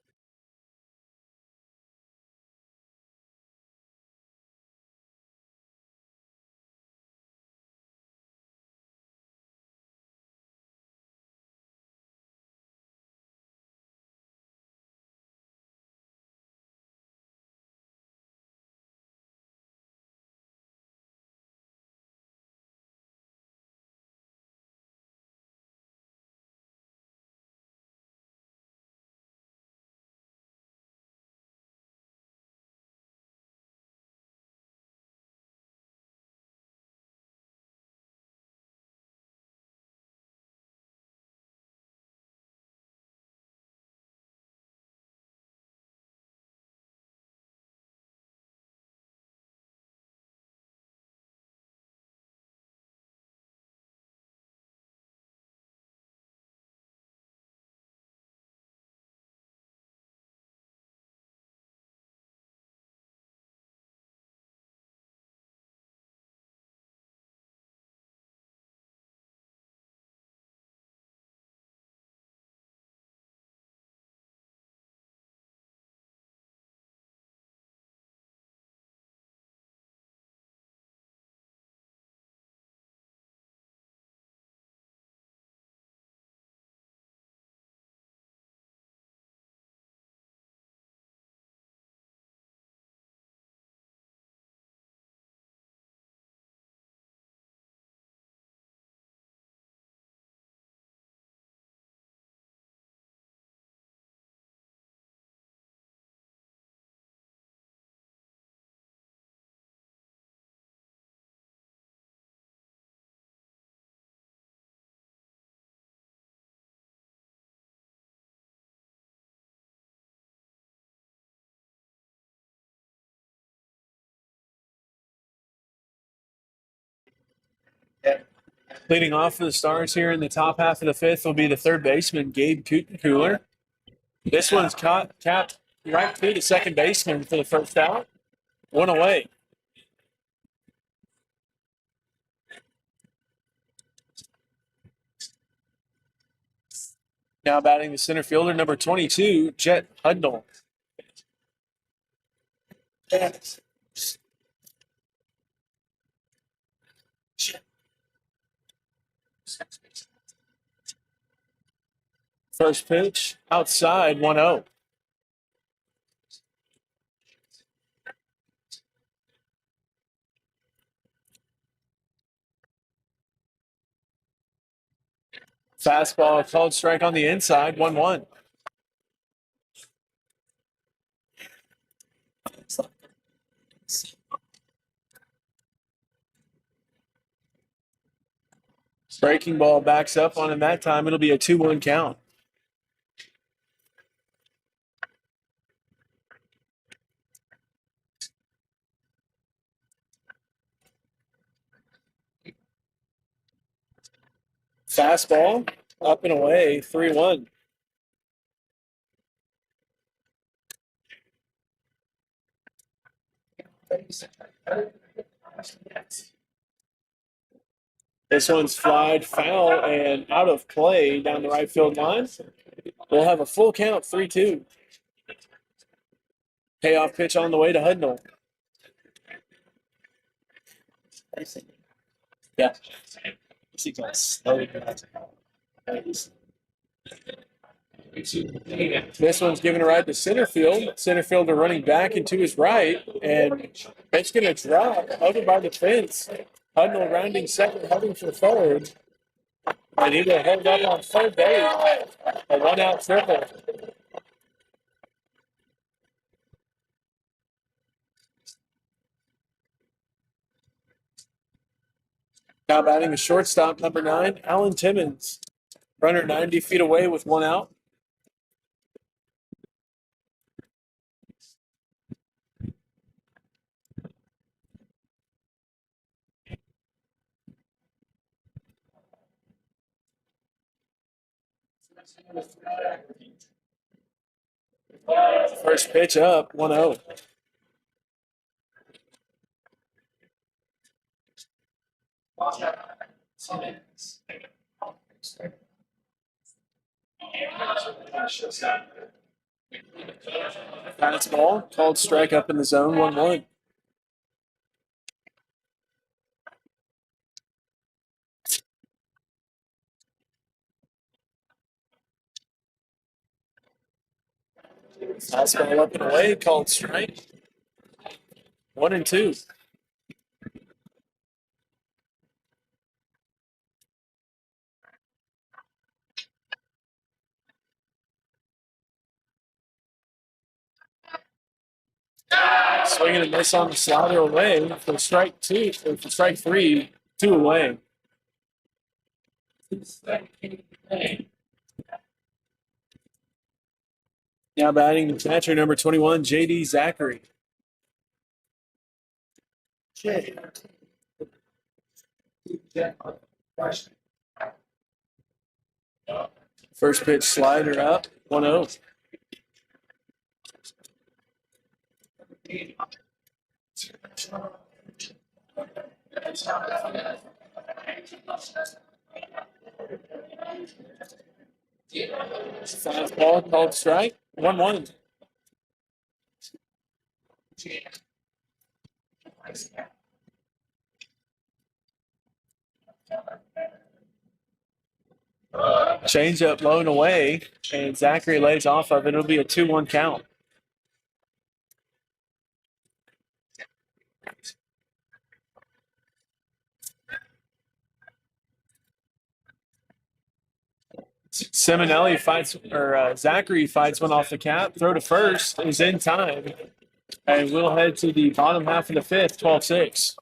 Leading off for the Stars here in the top half of the fifth will be the third baseman, Gabe Cooler. This one's capped right to the second baseman for the first out. 1 away. Now batting the center fielder, number 22, Jet Hudnall. First pitch outside 1-0. Fastball called strike on the inside 1-1. Breaking ball backs up on him that time. It'll be a 2-1 count. Fastball up and away 3-1. This one's flied foul and out of play down the right field line. We'll have a full count, 3-2. Payoff pitch on the way to Hudnall. Yeah. This one's giving a ride to center field. Center fielder running back into his right, and it's going to drop over by the fence. Hudnall rounding second, heading for third. And he will hold up on third base. A one-out triple. Now batting the shortstop, number 9, Alan Timmons. Runner 90 feet away with one out. First pitch up, 1-0. Fastball called strike up in the zone, 1-1. Fastball up and away, called strike. 1-2. Swinging a miss on the slider away for strike 2, or for strike 3, 2 away. Now batting the catcher, number 21, J.D. Zachary. First pitch slider up, 1-0. Fastball called strike, 1-1. Change up low and away, and Zachary lays off of it. It'll be a 2-1 count. Simonelli fights, or Zachary fights one off the cap. Throw to first is in time, and we'll head to the bottom half of the fifth, 12-6.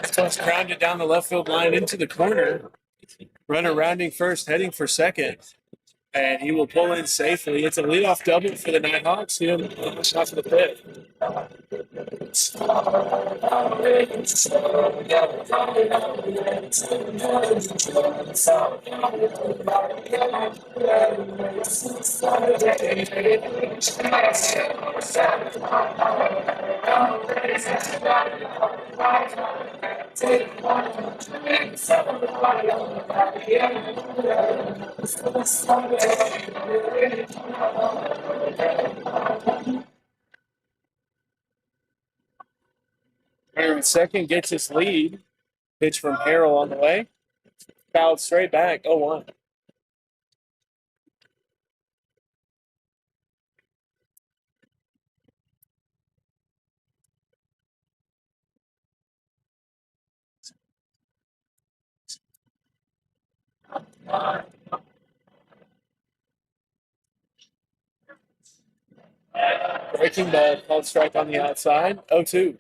This one's grounded down the left field line into the corner. Runner rounding first, heading for second. And he will pull in safely. It's a leadoff double for the Nighthawks. Shot for the fifth. Runner in second gets his lead. Pitch from Harrell on the way. Fouled straight back, 0-1. Breaking ball, called strike on the outside, 0-2.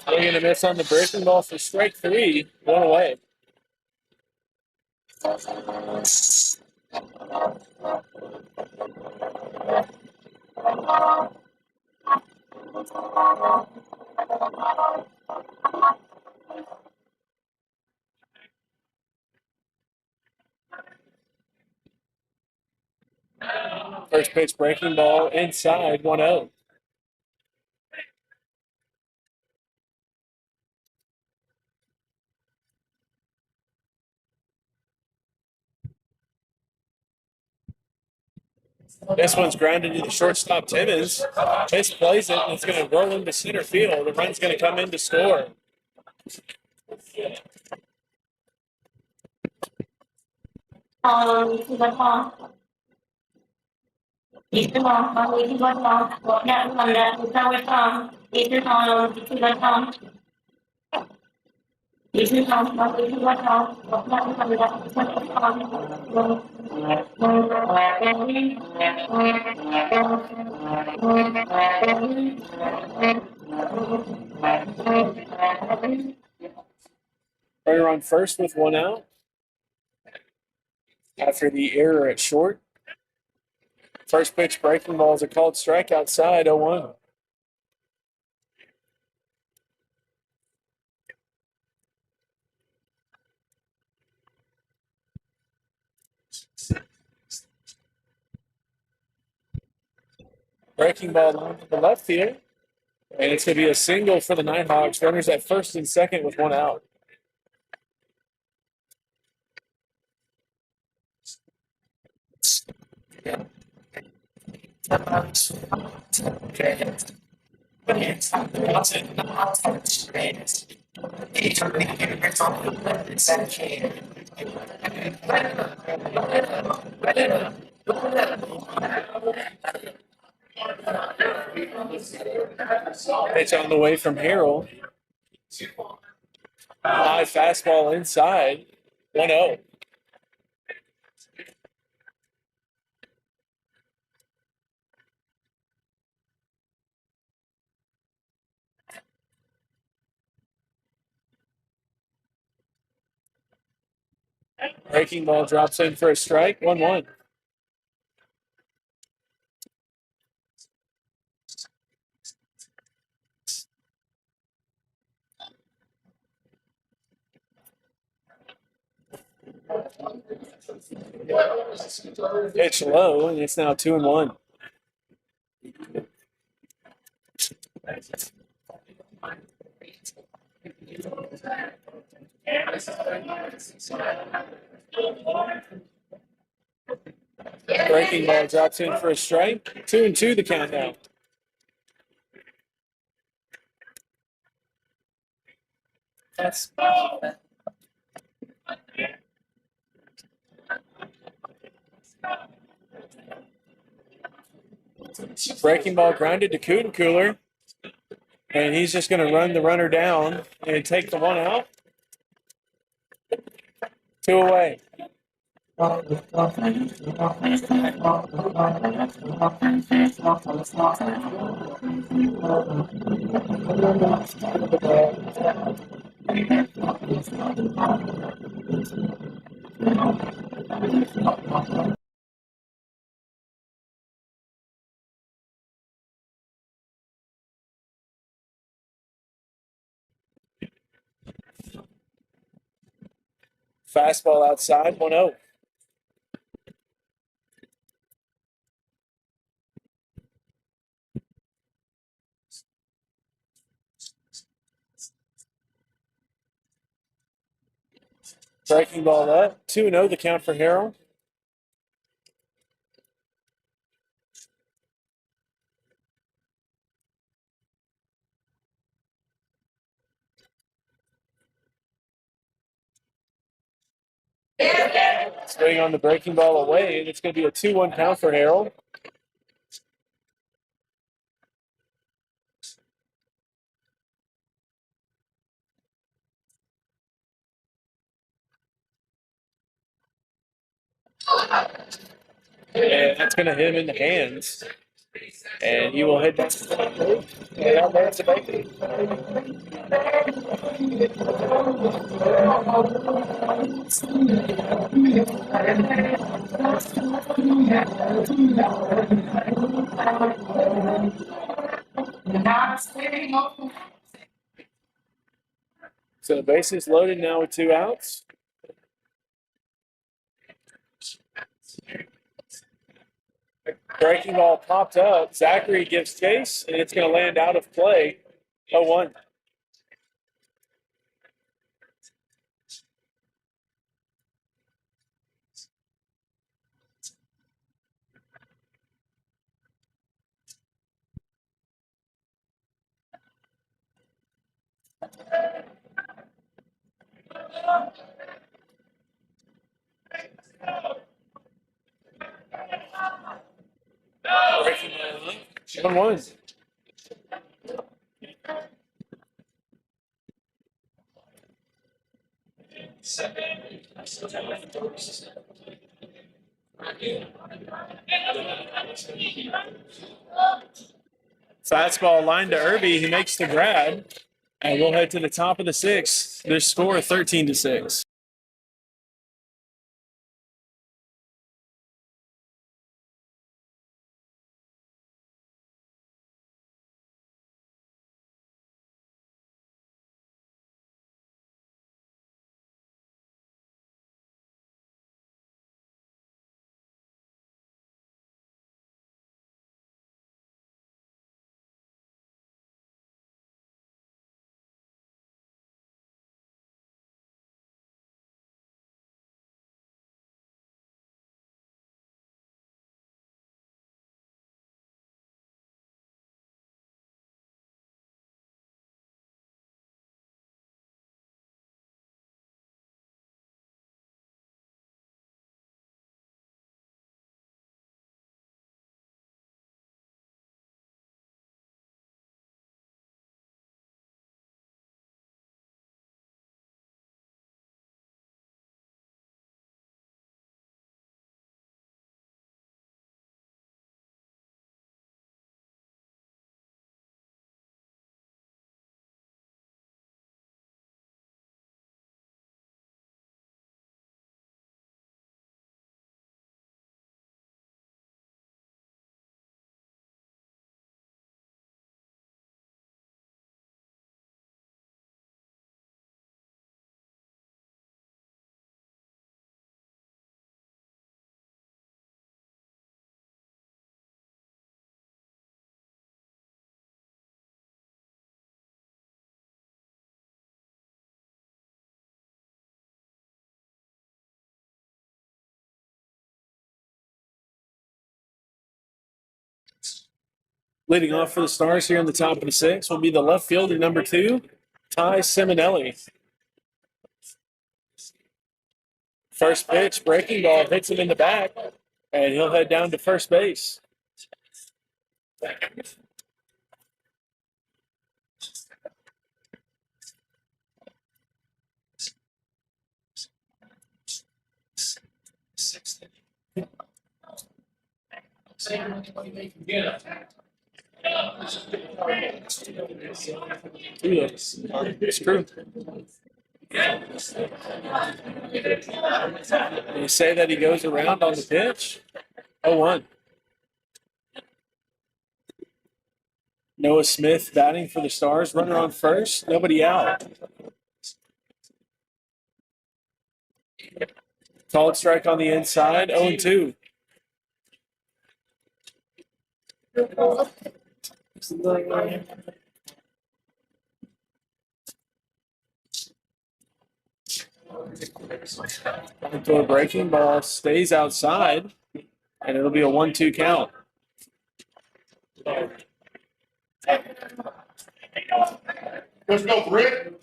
Swing and a miss on the breaking ball for strike three, one away. First pitch breaking ball inside, 1-0. This one's grounded to the shortstop Timmons. Misplays it, and it's going to roll into center field. The run's going to come in to score. Runner on first with one out. After the error at short. First pitch breaking ball is a called strike outside, 0-1. Breaking ball line to the left field. And it's going to be a single for the Nighthawks. Runners at first and second with one out. Pitch on the way from Harrell. High fastball inside, 1-0. Breaking ball drops in for a strike, 1-1. Pitch low, and it's now 2-1. Breaking ball drops in for a strike. 2-2 the count now. Breaking ball grounded to Cooler. And he's just going to run the runner down and take the one out. 2 away. Fastball outside, 1-0. Breaking ball up, 2-0 the count for Harrell. Swing on the breaking ball away, and it's going to be a 2-1 count for Harrell. And that's going to hit him in the hands. And he will hit that. And out there, it's a bacon. So the base is loaded now with 2 outs. Breaking ball popped up. Zachary gives chase, and it's going to land out of play. 0-1. Breaking ball up. 1-1. Fastball line to Irby. He makes the grab. And we'll head to the top of the 6th. Their score 13-6. Leading off for the Stars here in the top of the 6th will be the left fielder, number 2, Ty Simonelli. First pitch, breaking ball, hits him in the back, and he'll head down to first base. Screw. You say that he goes around on the pitch? 0-1. Noah Smith batting for the Stars. Runner on first. Nobody out. Called strike on the inside. 0-2. Into a breaking ball. Stays outside. And it'll be a 1-2 count. Let's go, Rick.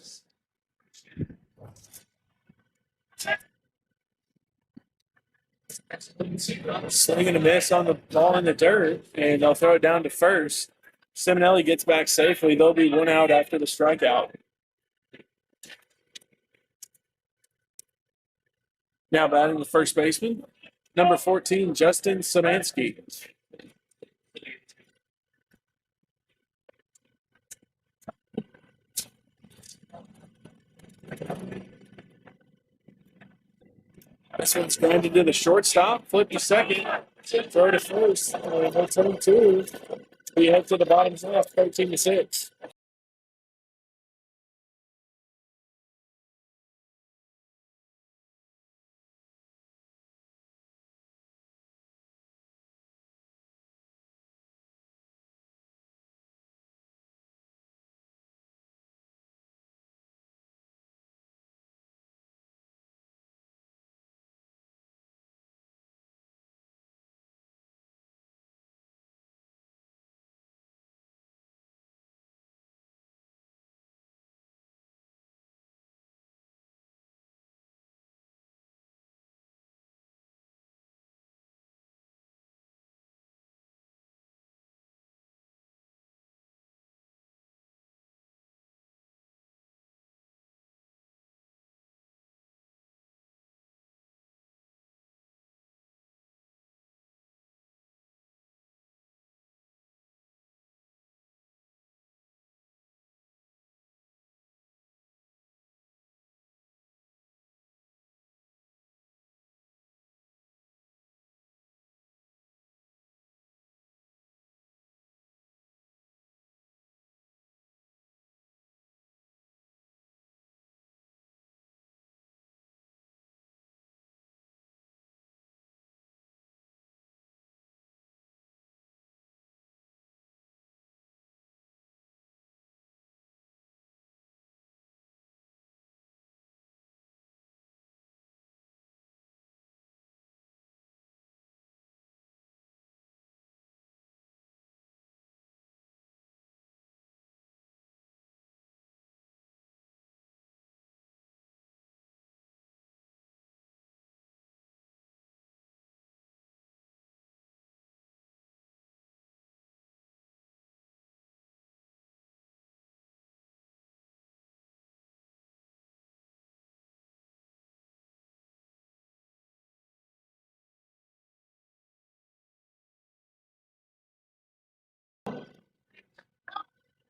Swing and a miss on the ball in the dirt, and they'll throw it down to first. Simonelli gets back safely. They'll be one out after the strikeout. Now batting the first baseman, number 14, Justin Szymanski. This one's grounded to the shortstop, flip to second, throw to first, and that's 0-2. We head to the bottom half, 13-6.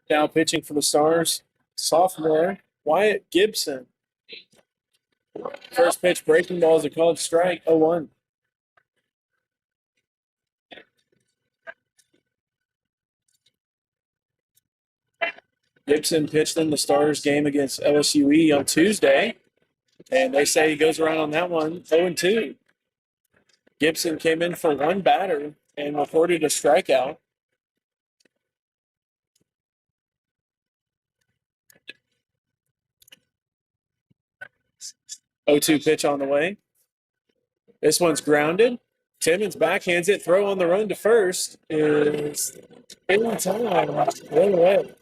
Now pitching for the Stars, sophomore Wyatt Gibson. First pitch breaking ball is a called strike, 0-1. Gibson pitched in the Stars game against LSUE on Tuesday, and they say he goes around on that one, 0-2. Gibson came in for one batter and recorded a strikeout. 0-2 pitch on the way. This one's grounded. Timmons backhands it. Throw on the run to first is in time. One away.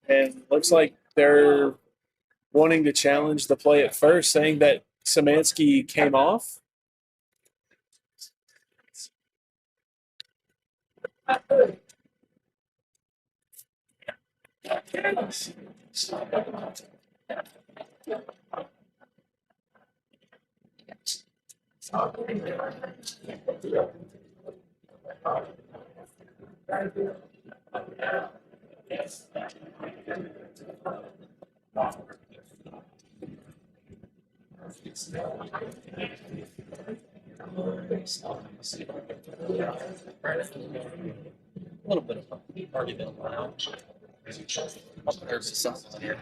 And looks like they're wanting to challenge the play at first, saying that Szymanski came off. A little bit of a argument around. There's something here.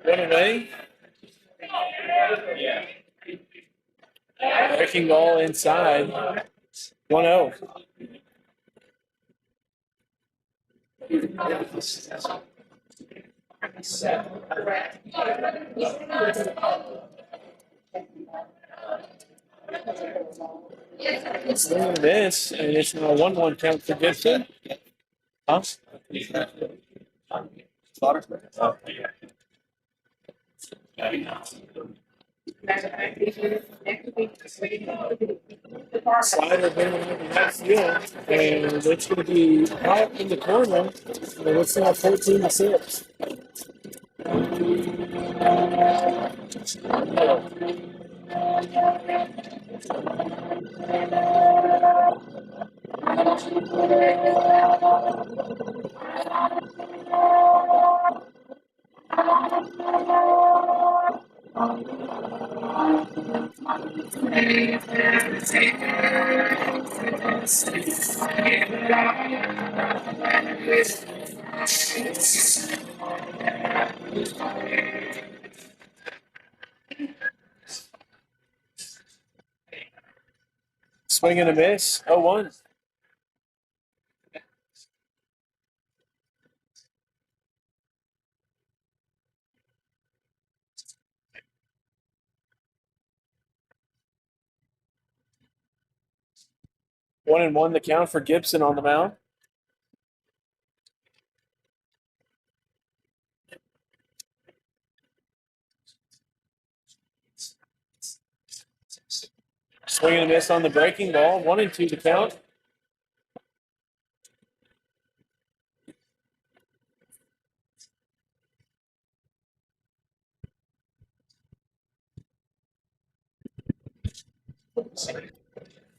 One away. Breaking ball inside. 1-0. Swing and miss, and it's now a 1-1 count for Gibson. Huh? Slider bringing it in that field, and it's going to be out in the corner. And it's now 14-6. Swing and a miss. 0-1. One and one the count for Gibson on the mound. Swing and a miss on the breaking ball. 1-2 the count.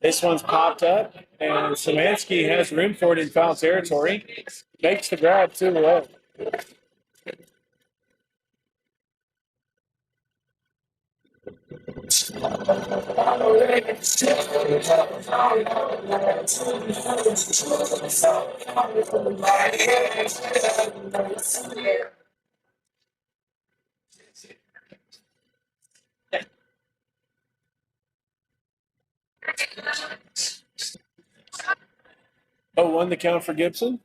This one's popped up, and Szymanski has room for it in foul territory. Makes the grab 2-0. Oh, 1 the count for Gibson.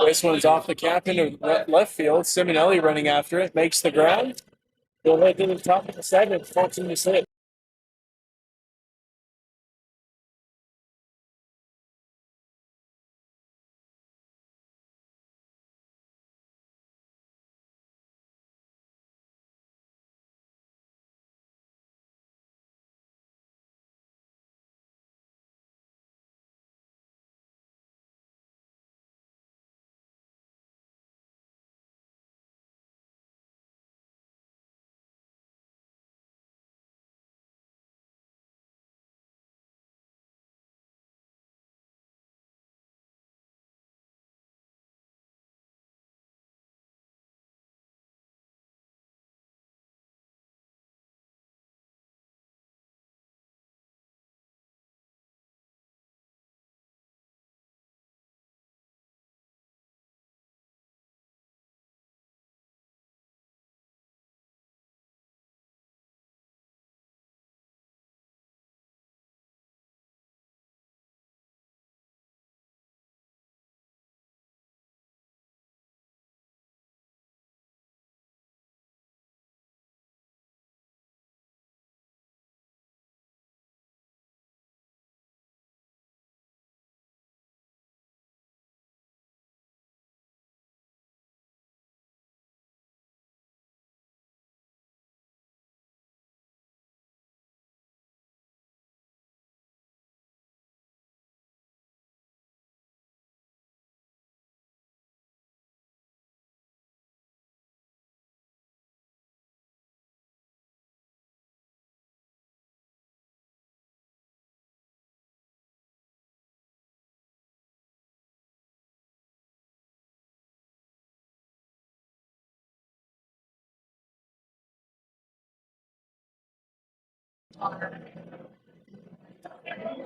This one's off the cap into left field. Simonelli running after it. Makes the grab. We'll head to the top of the seventh, 14-6.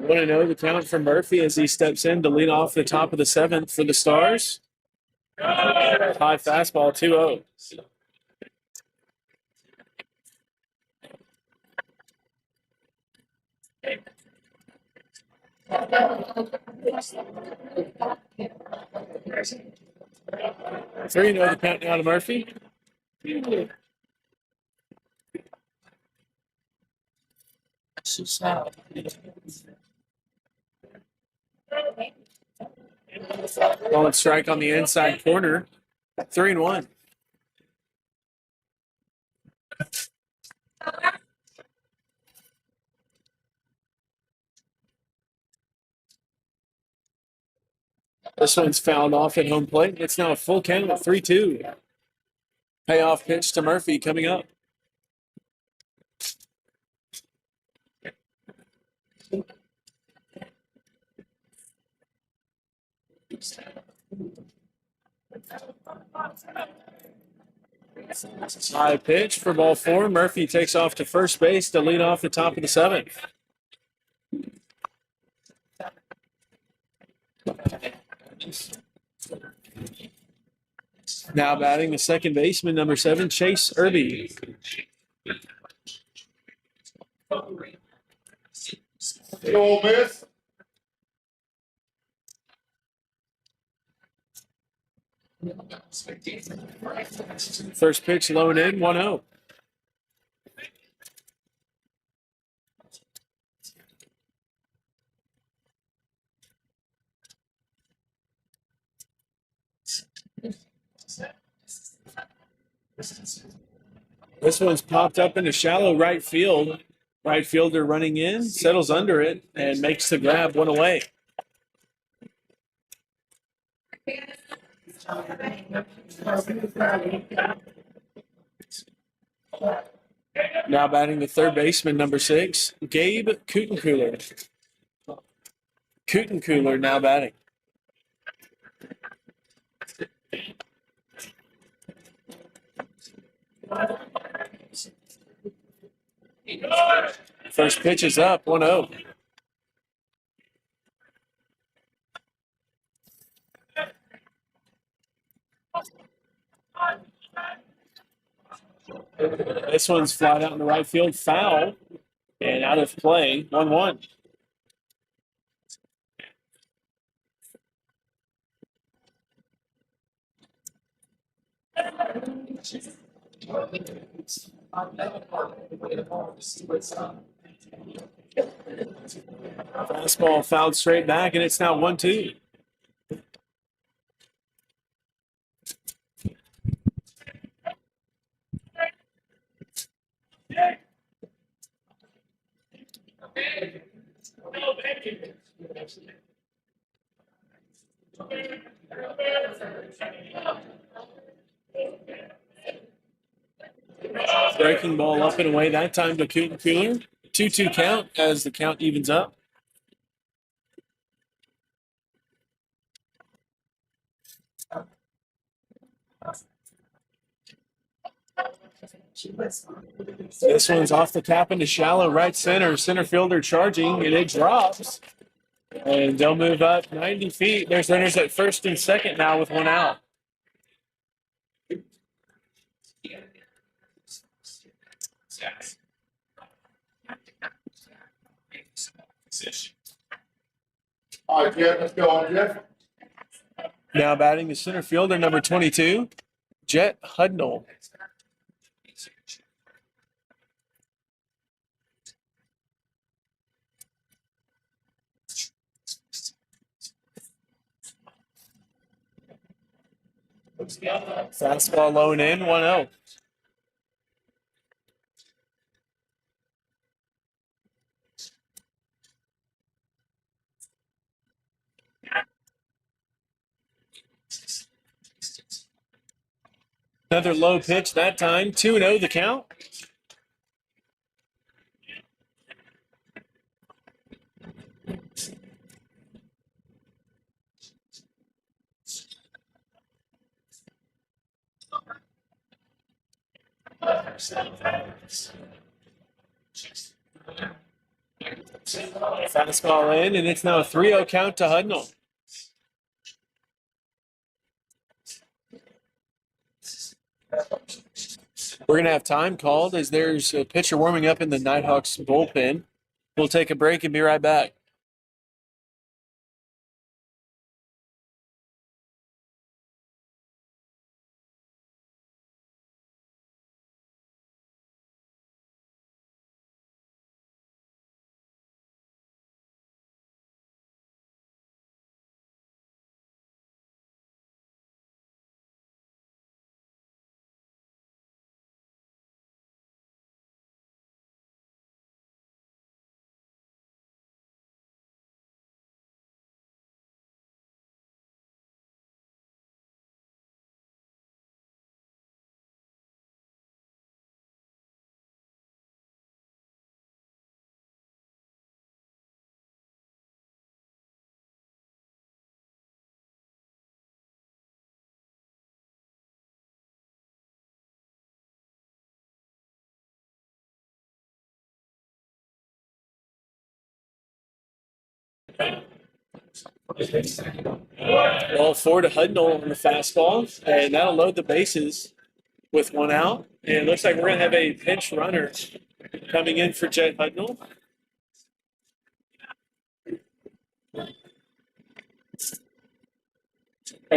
Want to know the count for Murphy as he steps in to lead off the top of the seventh for the Stars? High fastball, 2-0. Three, the count now to Murphy. Ball and strike on the inside corner. 3-1. This one's fouled off at home plate. It's now a full count at 3-2. Payoff pitch to Murphy coming up. High pitch for ball four. Murphy takes off to first base to lead off the top of the seventh. Now batting the second baseman, number 7, Chase Irby. Hey, Ole Miss. First pitch low and in, 1-0. This one's popped up into shallow right field. Right fielder running in, settles under it, and makes the grab, one away. Now batting the third baseman, number 6, Gabe Kutencooler. Kutencooler now batting. First pitch is up, 1-0. This one's flat out in the right field, foul, and out of play, 1-1. Fastball fouled straight back, and it's now 1-2. Breaking ball up and away that time to Kutencooler. 2-2 count as the count evens up. This one's off the tap into shallow right center. Center fielder charging, and it drops. And they'll move up 90 feet. There's runners at first and second now with one out. All right, Jeff, let's go on, Jeff. Now batting the center fielder, number 22, Jet Hudnall. Fastball low and in, 1-0. Another low pitch that time, 2-0 the count. Fastball in, and it's now a 3-0 count to Hudnall. We're going to have time called as there's a pitcher warming up in the Nighthawks bullpen. We'll take a break and be right back. Ball 4 to Hudnall on the fastball, and that'll load the bases with 1 out. And it looks like we're going to have a pinch runner coming in for Jet Hudnall. Or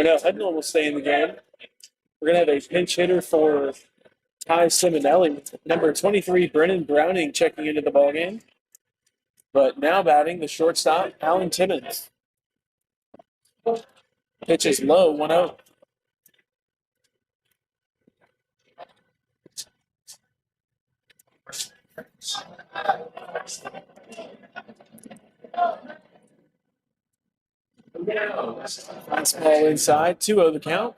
no, Hudnall will stay in the game. We're going to have a pinch hitter for Ty Simonelli. Number 23, Brennan Browning, checking into the ballgame. But now batting, the shortstop, Alan Timmons. Pitch is low, 1-0. Fastball inside, 2-0 the count.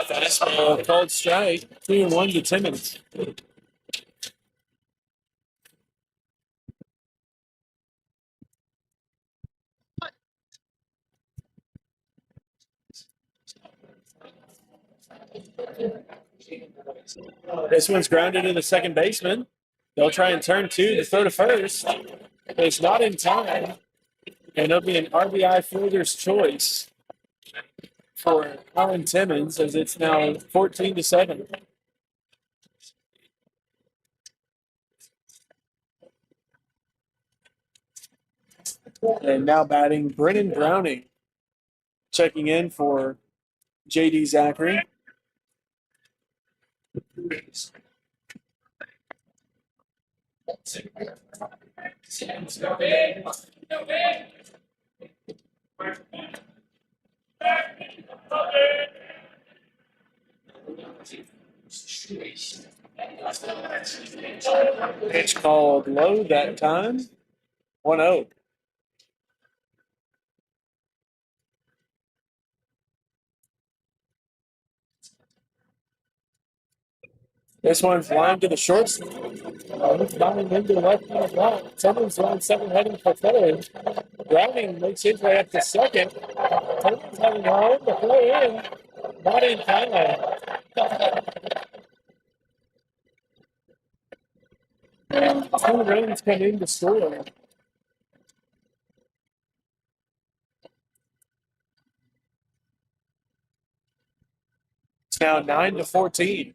Fastball called strike, 2-1 to Timmons. This one's grounded in the second baseman. They'll try and turn 2 to throw to first. It's not in time, and it'll be an RBI fielder's choice for Alan Timmons as it's now 14 to 7. And now batting Brennan Browning, checking in for JD Zachary. Pitch called low that time, 1-0. This one's lined to the shortstop. He's bounding into the left-hand block. Timmons on 7 heading for third. Browning makes his way up to second. Timmons having home, the play in. Not in time. 2 runs come in to score. It's now 9 to 14.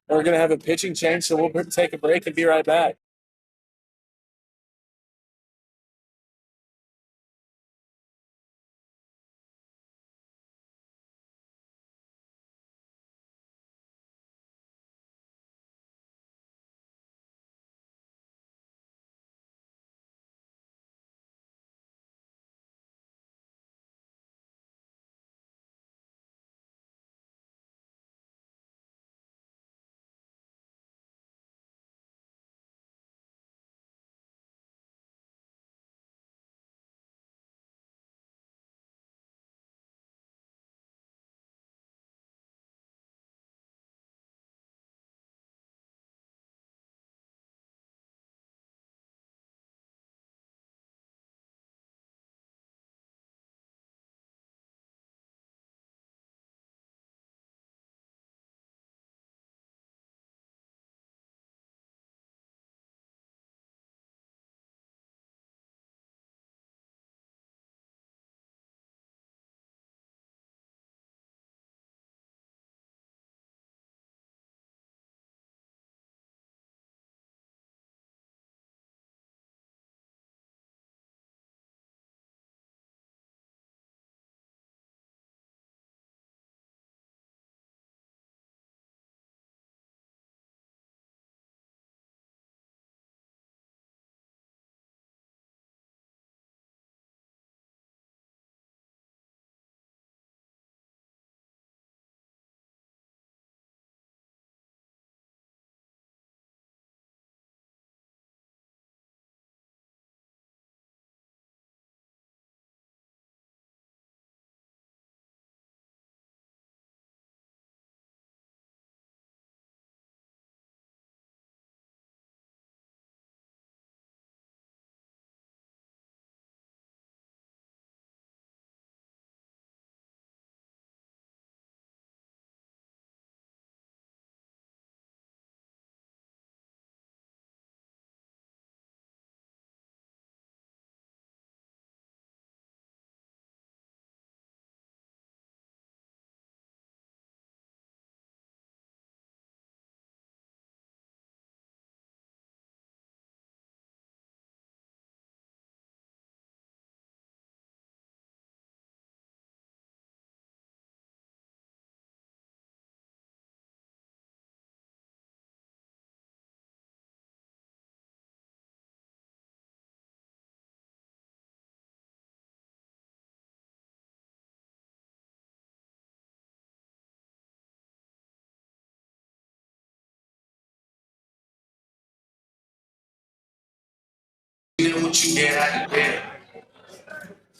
We're going to have a pitching change, so we'll take a break and be right back.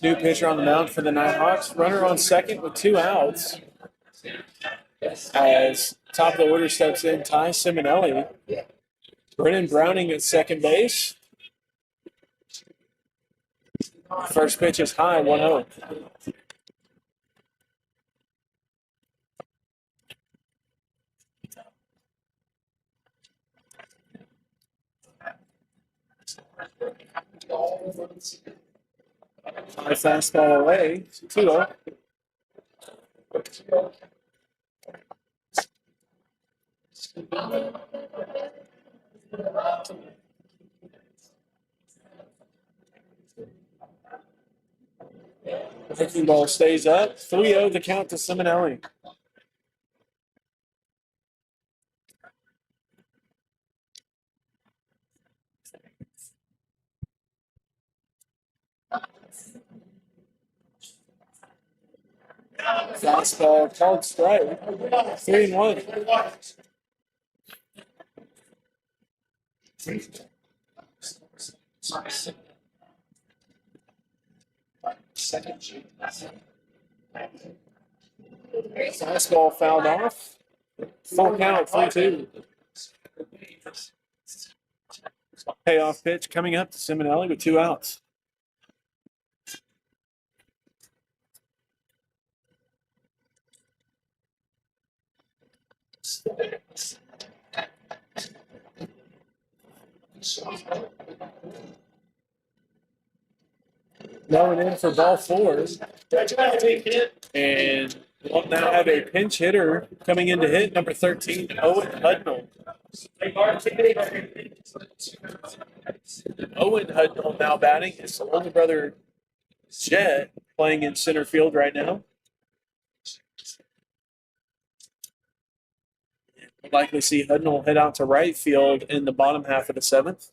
New pitcher on the mound for the Nighthawks. Runner on second with 2 outs. As top of the order steps in Ty Simonelli. Brennan Browning at second base. First pitch is high, 1-0. High fastball away, 2-0. Breaking ball stays up. 3-0 the count to Simonelli. Fastball called strike. 3-1. Fastball fouled off. Full count, 3-2. Payoff pitch coming up to Simonelli with 2 outs. Going in for ball 4. And we'll now have a pinch hitter coming in to hit number 13, Owen Hudnall. Owen Hudnall now batting. His older brother, Jet, playing in center field right now. We'll likely see Hudnall head out to right field in the bottom half of the 7th.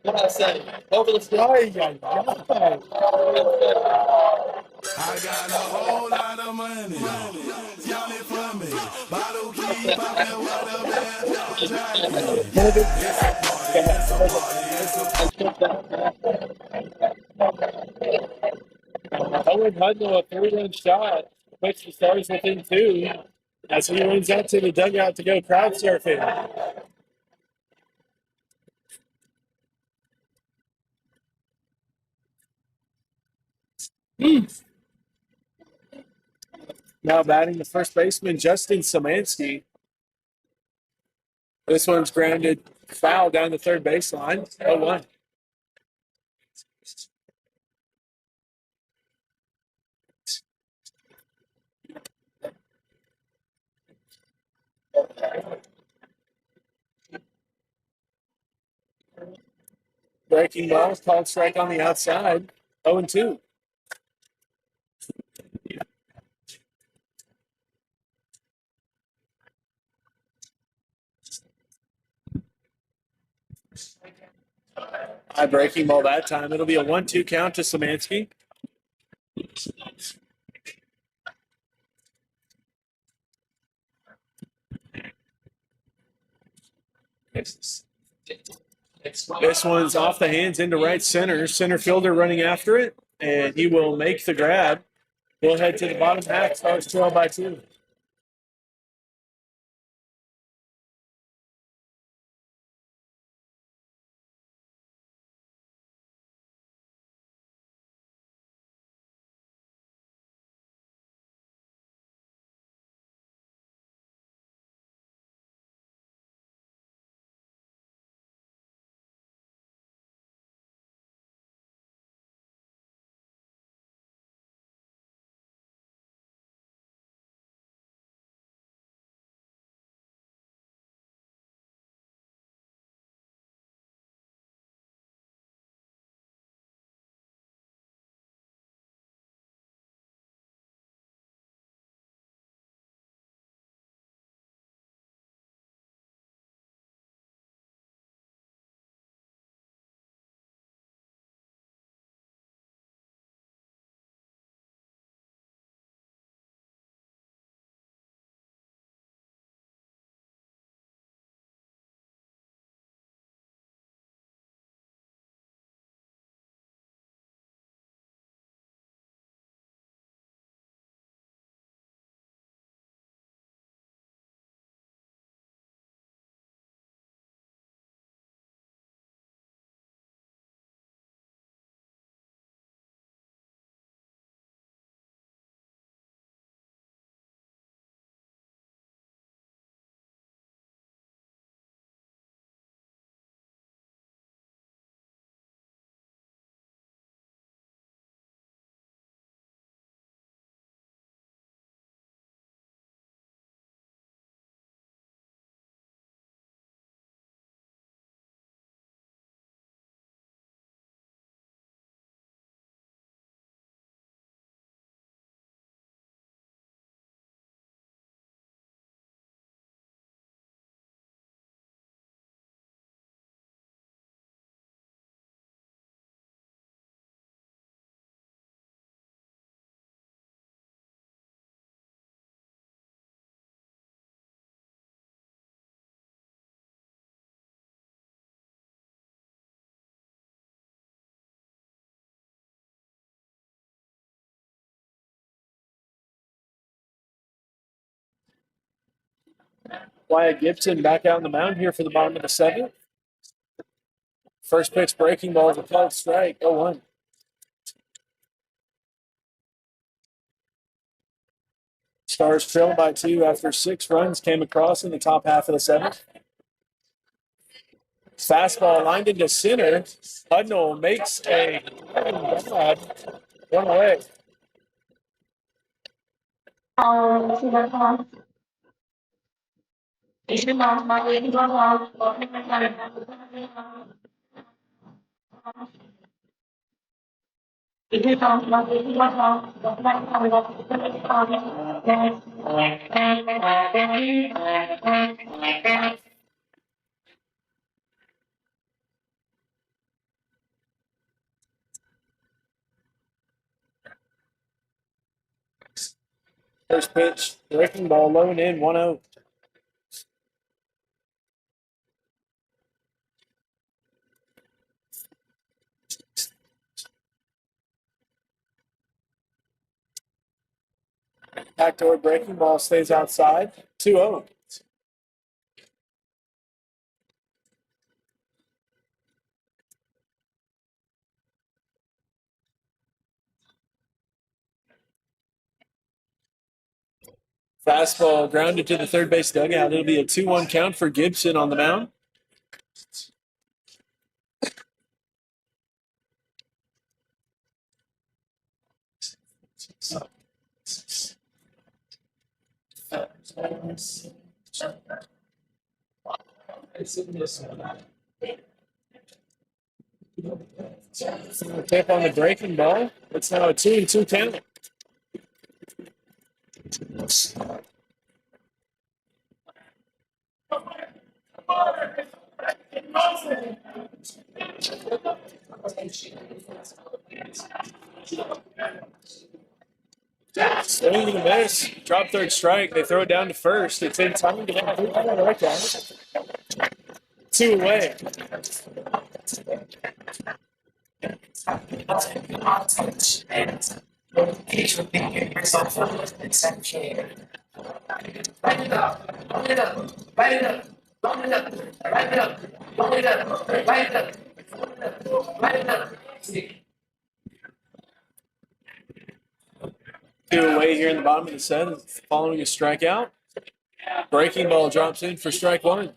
What I say? Over the I got a whole lot of money. Y'all it for me. Bottle keep popping water bed. Jackie. It's a party, it's a party, it's a Owen Hudnall, a 3-run shot, puts the Stars within 2 as he runs out to the dugout to go crowd surfing. Now batting the first baseman, Justin Szymanski. This one's grounded foul down the third baseline. 0-1. Breaking ball, called strike on the outside. 0-2. High breaking ball that time. It'll be a 1-2 count to Szymanski. This one's off the hands into right center. Center fielder running after it, and he will make the grab. We'll head to the bottom half. Stars trail by 2. Wyatt Gibson back out on the mound here for the bottom of the seventh. First pitch breaking ball is a called strike, 0-1. Stars trailed by 2 after 6 runs came across in the top half of the seventh. Fastball lined into center. Hudnall makes a grab, one away. First pitch, breaking ball, low and in, 1-0. Backdoor breaking ball stays outside, 2-0. Fastball grounded to the third base dugout. It'll be a 2-1 count for Gibson on the mound. Tip on the breaking ball. It's now a 2-2 count. Swing and a miss. Drop third strike. They throw it down to first. It's in time to like that. 2 away. Two away here in the bottom of the seventh, following a strikeout. Breaking ball drops in for strike one.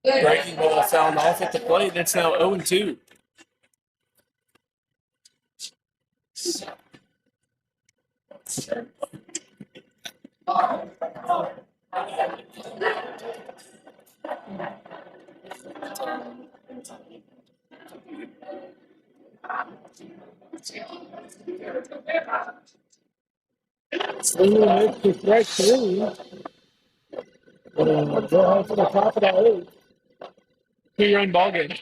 Breaking ball fouled off at the plate, and it's now 0-2. Swinging and miss to strike 3. And go ahead for the top of the 8th. 2-run ball game.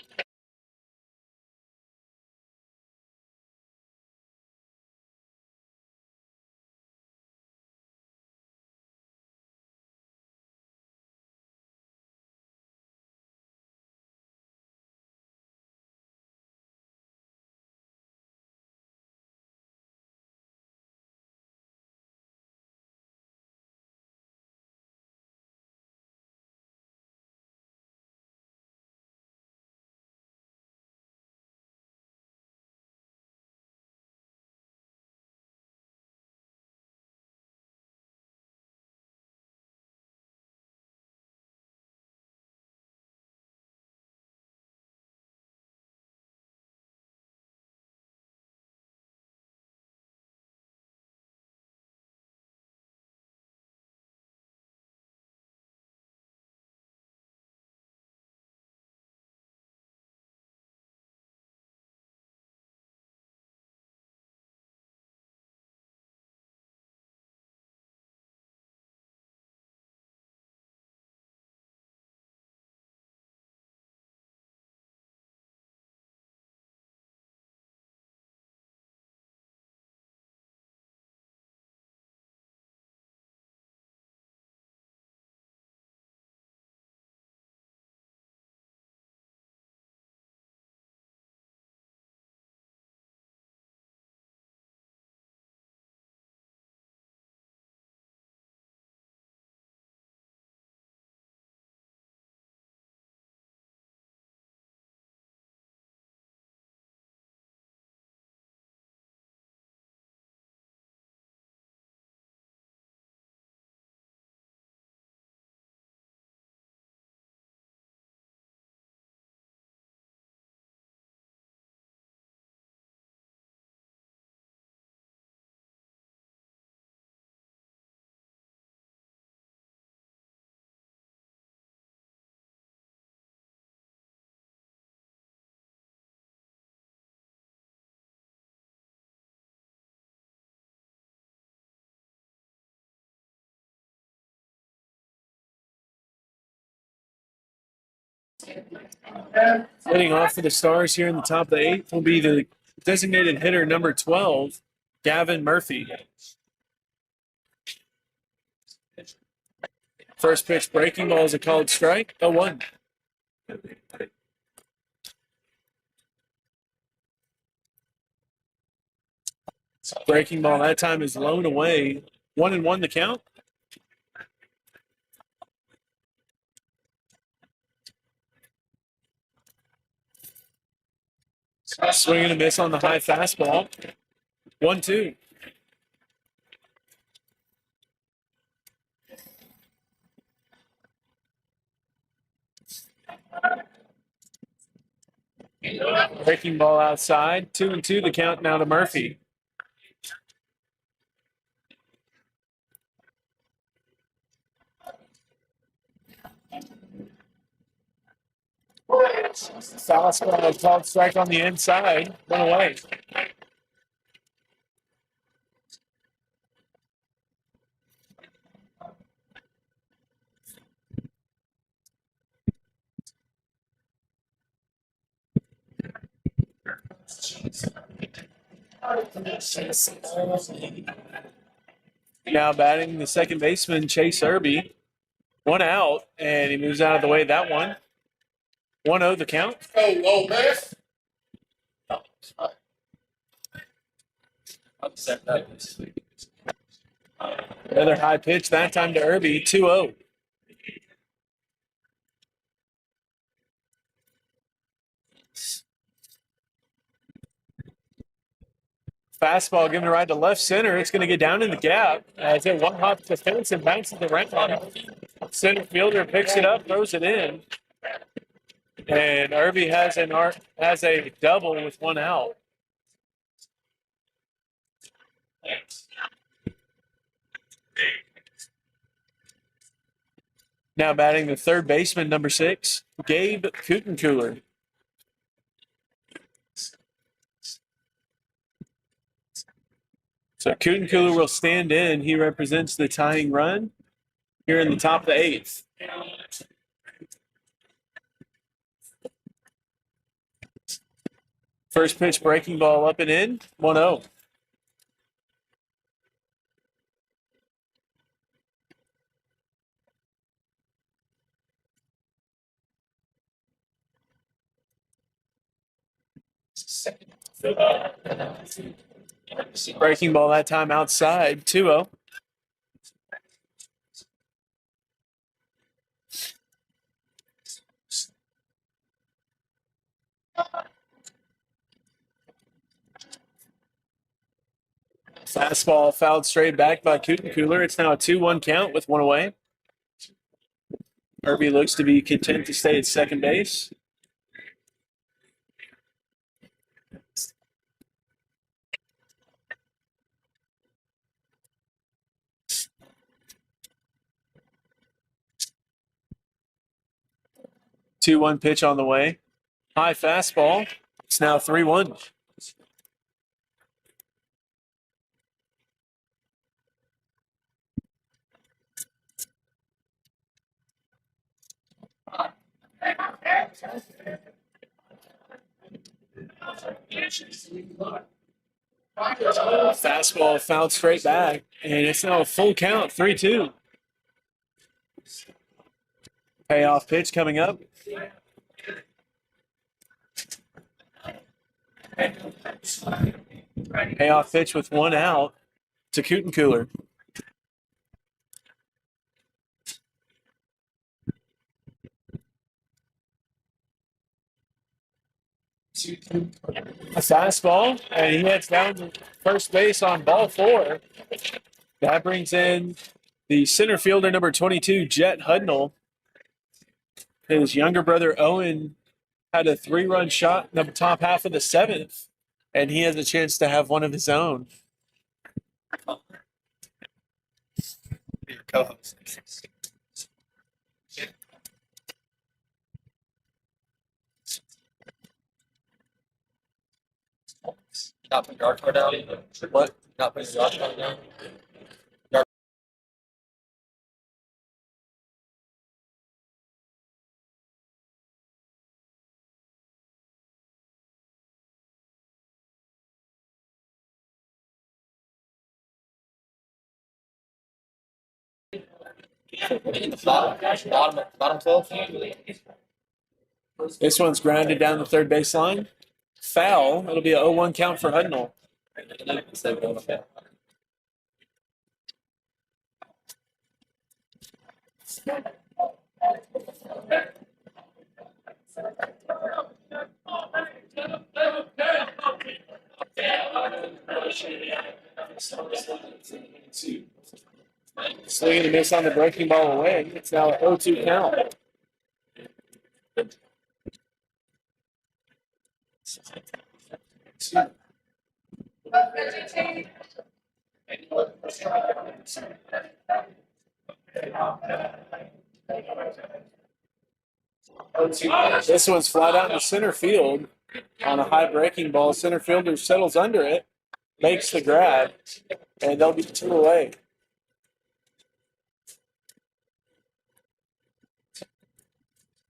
Leading off for the Stars here in the top of the eighth will be the designated hitter number 12, Gavin Murphy. First pitch breaking ball is a called strike, 0-1. Breaking ball that time is blown away. 1-1 the count. Swing and a miss on the high fastball. 1-2. Breaking ball outside. 2-2 the count now to Murphy. Fastball called strike on the inside. Went away. Now batting the second baseman, Chase Irby. 1 out, and he moves out of the way of that one. 1-0 the count. Oh, man. Another high pitch, that time to Irby, 2-0. Fastball given a ride to left center. It's going to get down in the gap. As it one hop to the fence and bounces around. Center fielder picks it up, throws it in. And Irby has a double with 1 out. Now batting the third baseman, number 6, Gabe Kutencooler. So Kutencooler will stand in. He represents the tying run here in the top of the eighth. First pitch breaking ball up and in, 1-0. Breaking ball that time outside, 2-0. Fastball fouled straight back by Kutencooler. It's now a 2-1 count with 1 away. Irby looks to be content to stay at second base. Two-one pitch on the way. High fastball. It's now 3-1. Fastball fouled straight back, and it's now a full count, 3-2. Payoff pitch coming up. Payoff pitch with 1 out to Kutencooler. A fastball, and he heads down to first base on ball 4. That brings in the center fielder, number 22, Jet Hudnall. His younger brother, Owen, had a 3-run shot in the top half of the 7th, and he has a chance to have one of his own. Your co-host. Not putting your card down. What? Not putting your card down. Bottom 12. This one's grounded down the third baseline. Foul. It'll be a 0-1 count for Hudnall. Swing and a miss on the breaking ball away. It's now an 0-2 count. This one's flat out in the center field on a high breaking ball. Center fielder settles under it, makes the grab, and they'll be 2 away.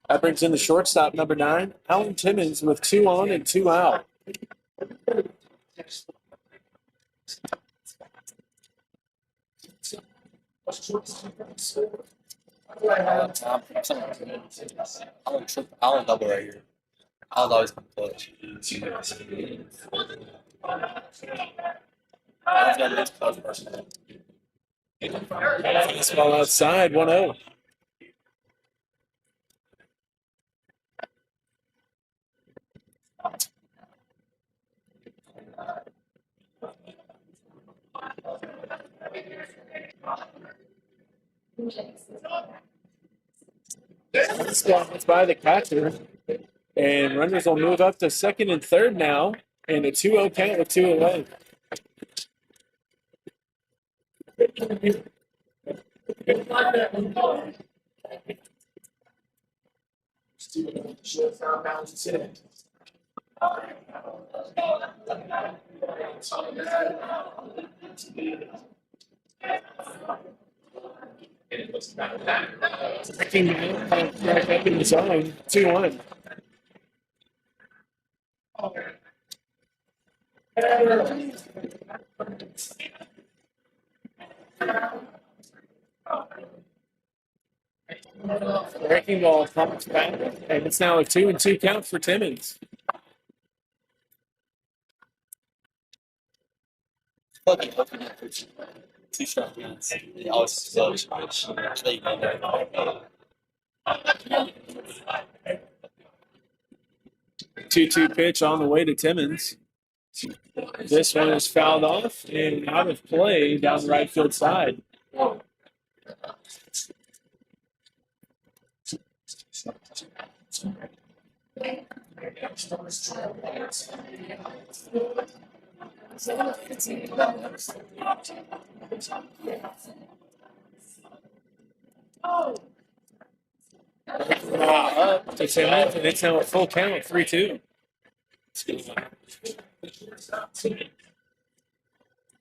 That brings in the shortstop, number 9, Alan Timmons, with 2 on and 2 out. I'll double right here. I'll always come clutch. Fastball outside, 1-0. It's by the catcher, and runners will move up to second and third now, and a 2-0 count with 2 away. Back up in the zone, 2-1. Breaking ball comes back, and it's now a 2-2 count for Timmons. Two strike counts. They always clutch. Two-two pitch on the way to Timmons. This one is fouled off and out of play down the right field side. Up to Timmons, and it's now a full count, 3-2.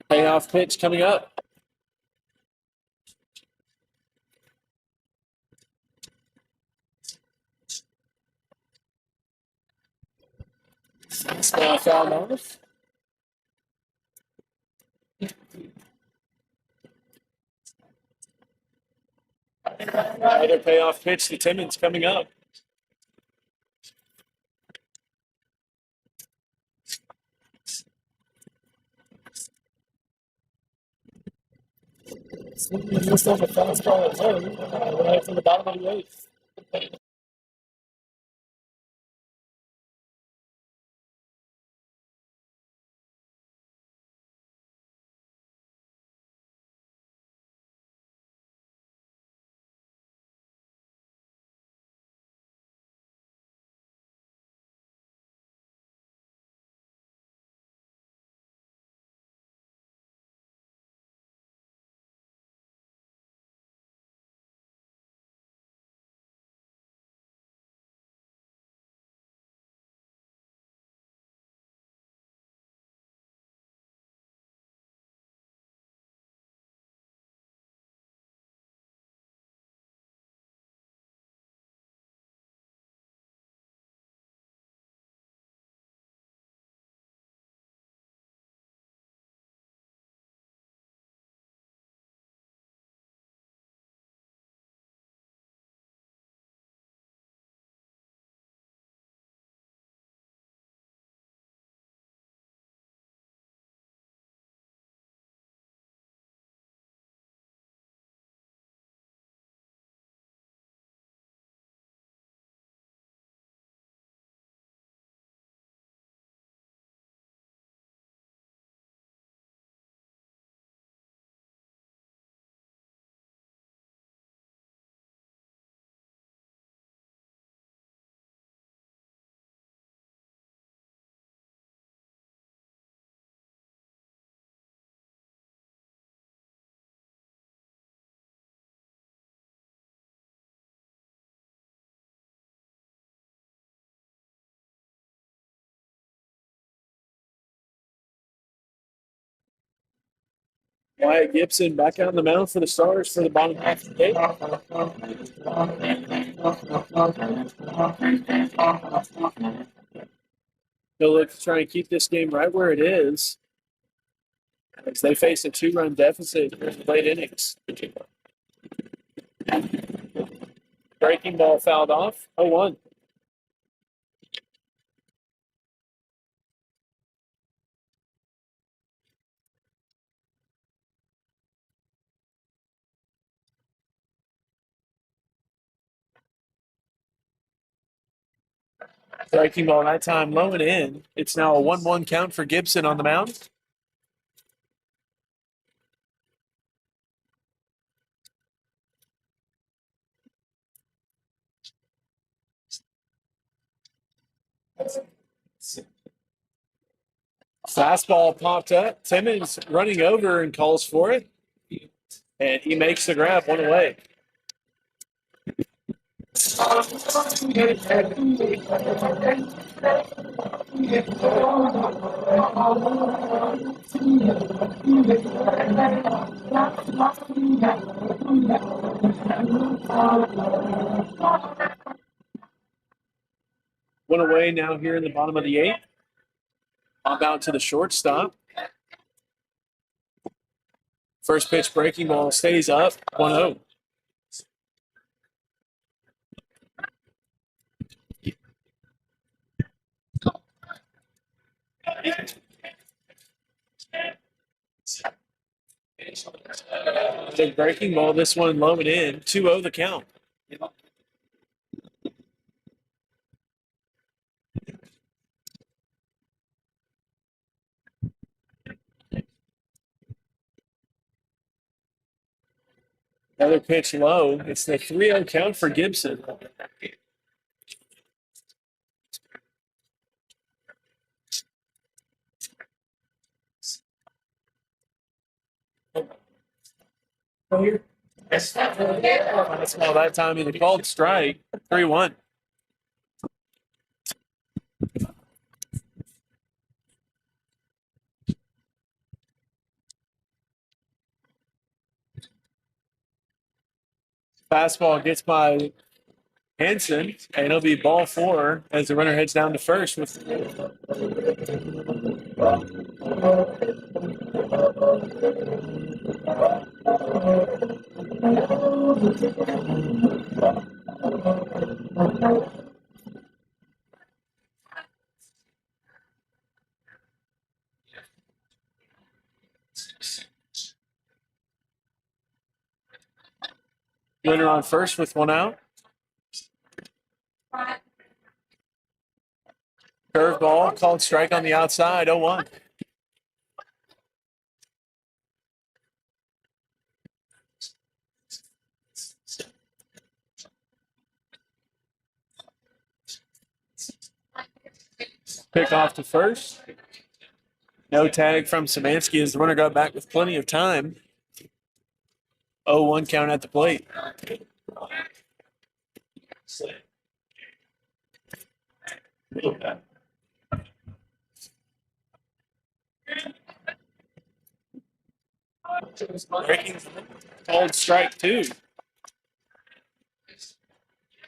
Payoff pitch coming up. Fastball fouled off. Another payoff pitch to Timmons coming up. Just on the fastball at home, right from the bottom of the 8th. Wyatt Gibson back out on the mound for the Stars for the bottom half of the game. They'll look to try and keep this game right where it is as they face a 2-run deficit in the late innings. Breaking ball fouled off. 0-1. Breaking ball that time low and in. It's now a 1-1 count for Gibson on the mound. Fastball popped up. Timmons running over and calls for it. And he makes the grab, one away. One away now here in the bottom of the 8th. Pop out to the shortstop. First pitch breaking ball stays up, 1-0. The breaking ball, this one low and in, 2-0 the count. Another pitch low. It's the 3-0 count for Gibson. Fastball that time he called strike. 3-1. Fastball gets by Hanson, and it'll be ball 4 as the runner heads down to first. Runner on first with 1 out. Curveball called strike on the outside, 0-1. Pick off to first. No tag from Szymanski as the runner got back with plenty of time. 0-1 count at the plate. Breaking called strike 2.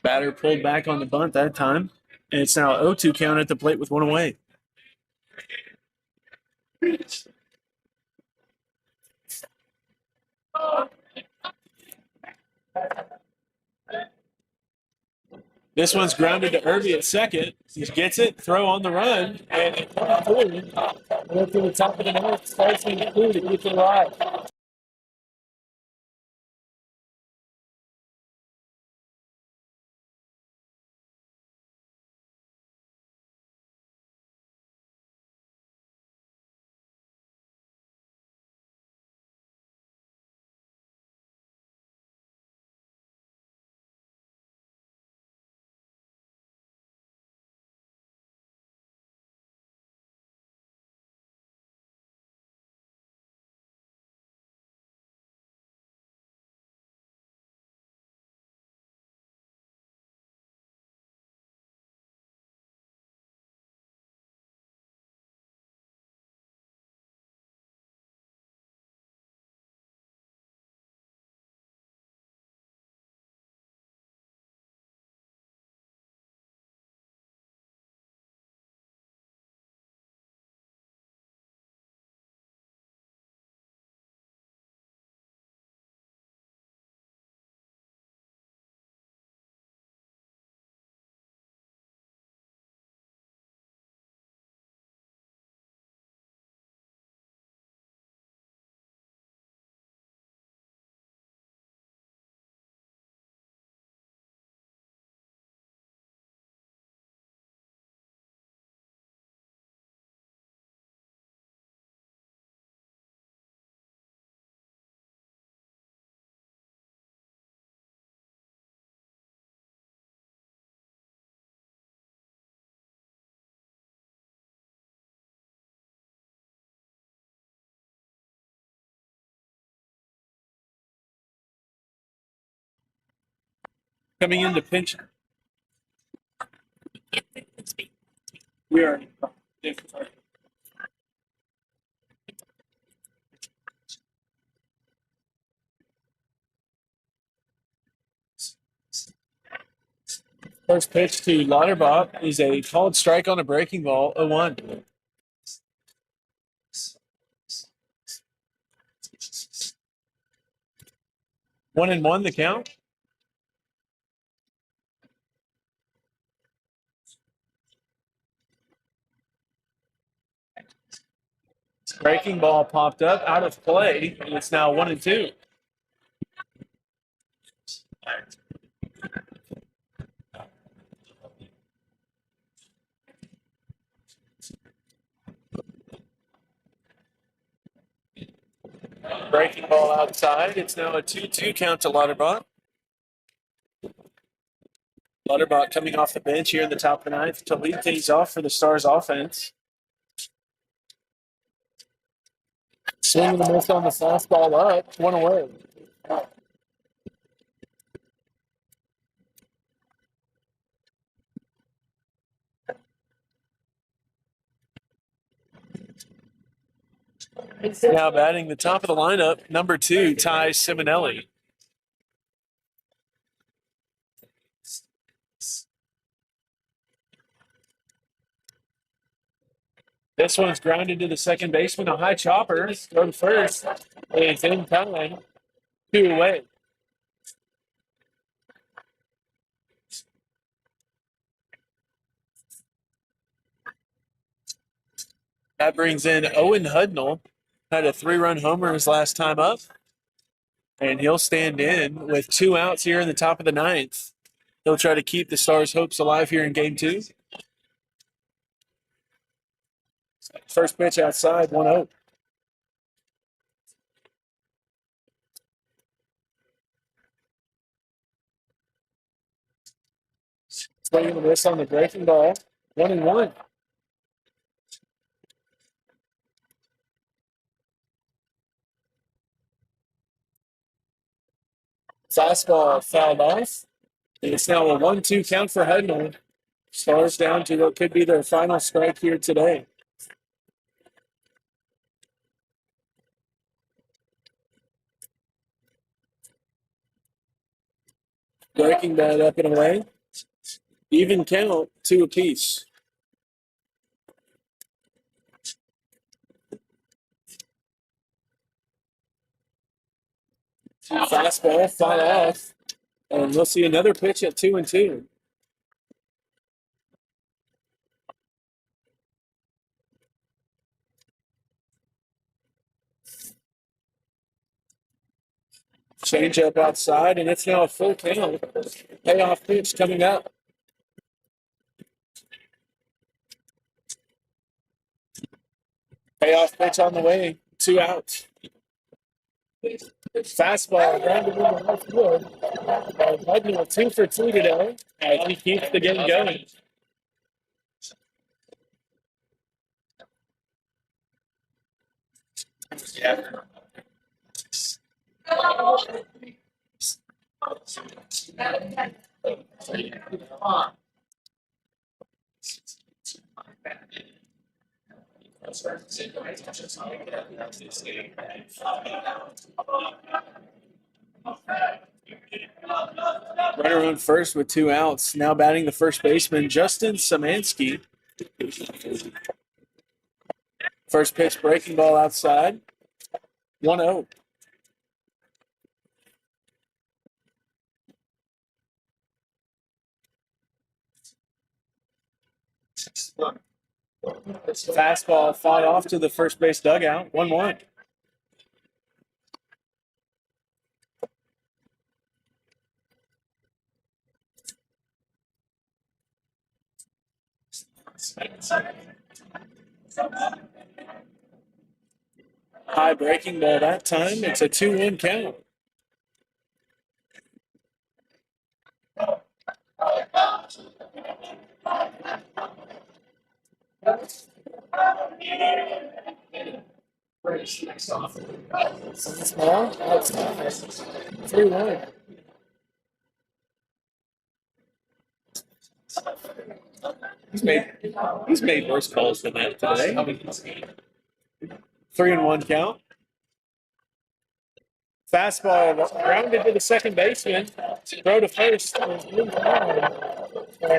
Batter pulled back on the bunt that time. And it's now 0-2 count at the plate with 1 away. This one's grounded to Irby at second. He gets it, throw on the run, and go to the top of the ninth. Starts to get through to get to the right. Coming into pinch. We are. First pitch to Lauterbach is a called strike on a breaking ball, 0-1. One and one the count. Breaking ball popped up out of play, and it's now 1-2. Breaking ball outside. It's now a 2-2 count to Lauterbach. Lauterbach coming off the bench here in the top of the ninth to lead things off for the Stars offense. Swing and a miss on the fastball up, one away. Now batting the top of the lineup, number 2, Ty Simonelli. This one's grounded to the second baseman, a high chopper. Go to first. It's in time. 2 away. That brings in Owen Hudnall. Had a 3-run homer his last time up. And he'll stand in with 2 outs here in the top of the ninth. He'll try to keep the Stars' hopes alive here in game 2. First pitch outside, 1-0. Swinging a miss on the breaking ball, 1-1. Fastball fouled off. And it's now a 1-2 count for Hudnall. Stars down to what could be their final strike here today. Breaking that up and away. Even count, 2 apiece. Fastball, foul off. And we'll see another pitch at 2-2. Change up outside, and it's now a full count. Payoff pitch coming up. Payoff pitch on the way. 2 outs. Fastball grounded into left field. Hudnall 2 for 2 today as he keeps the game going. Yeah. Runner on first with 2 outs. Now batting the first baseman, Justin Szymanski. First pitch, breaking ball outside. 1-0. Fastball fought off to the first base dugout. 1-1. High breaking ball that time. It's a 2-1 count. Small, 3-1. He's made worse calls than that today. 3-1 count. Fastball grounded to the second baseman. Throw to first. And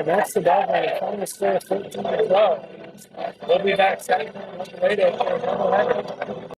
that's the dog line. Final score 13-12. We'll be back Saturday on the radio for another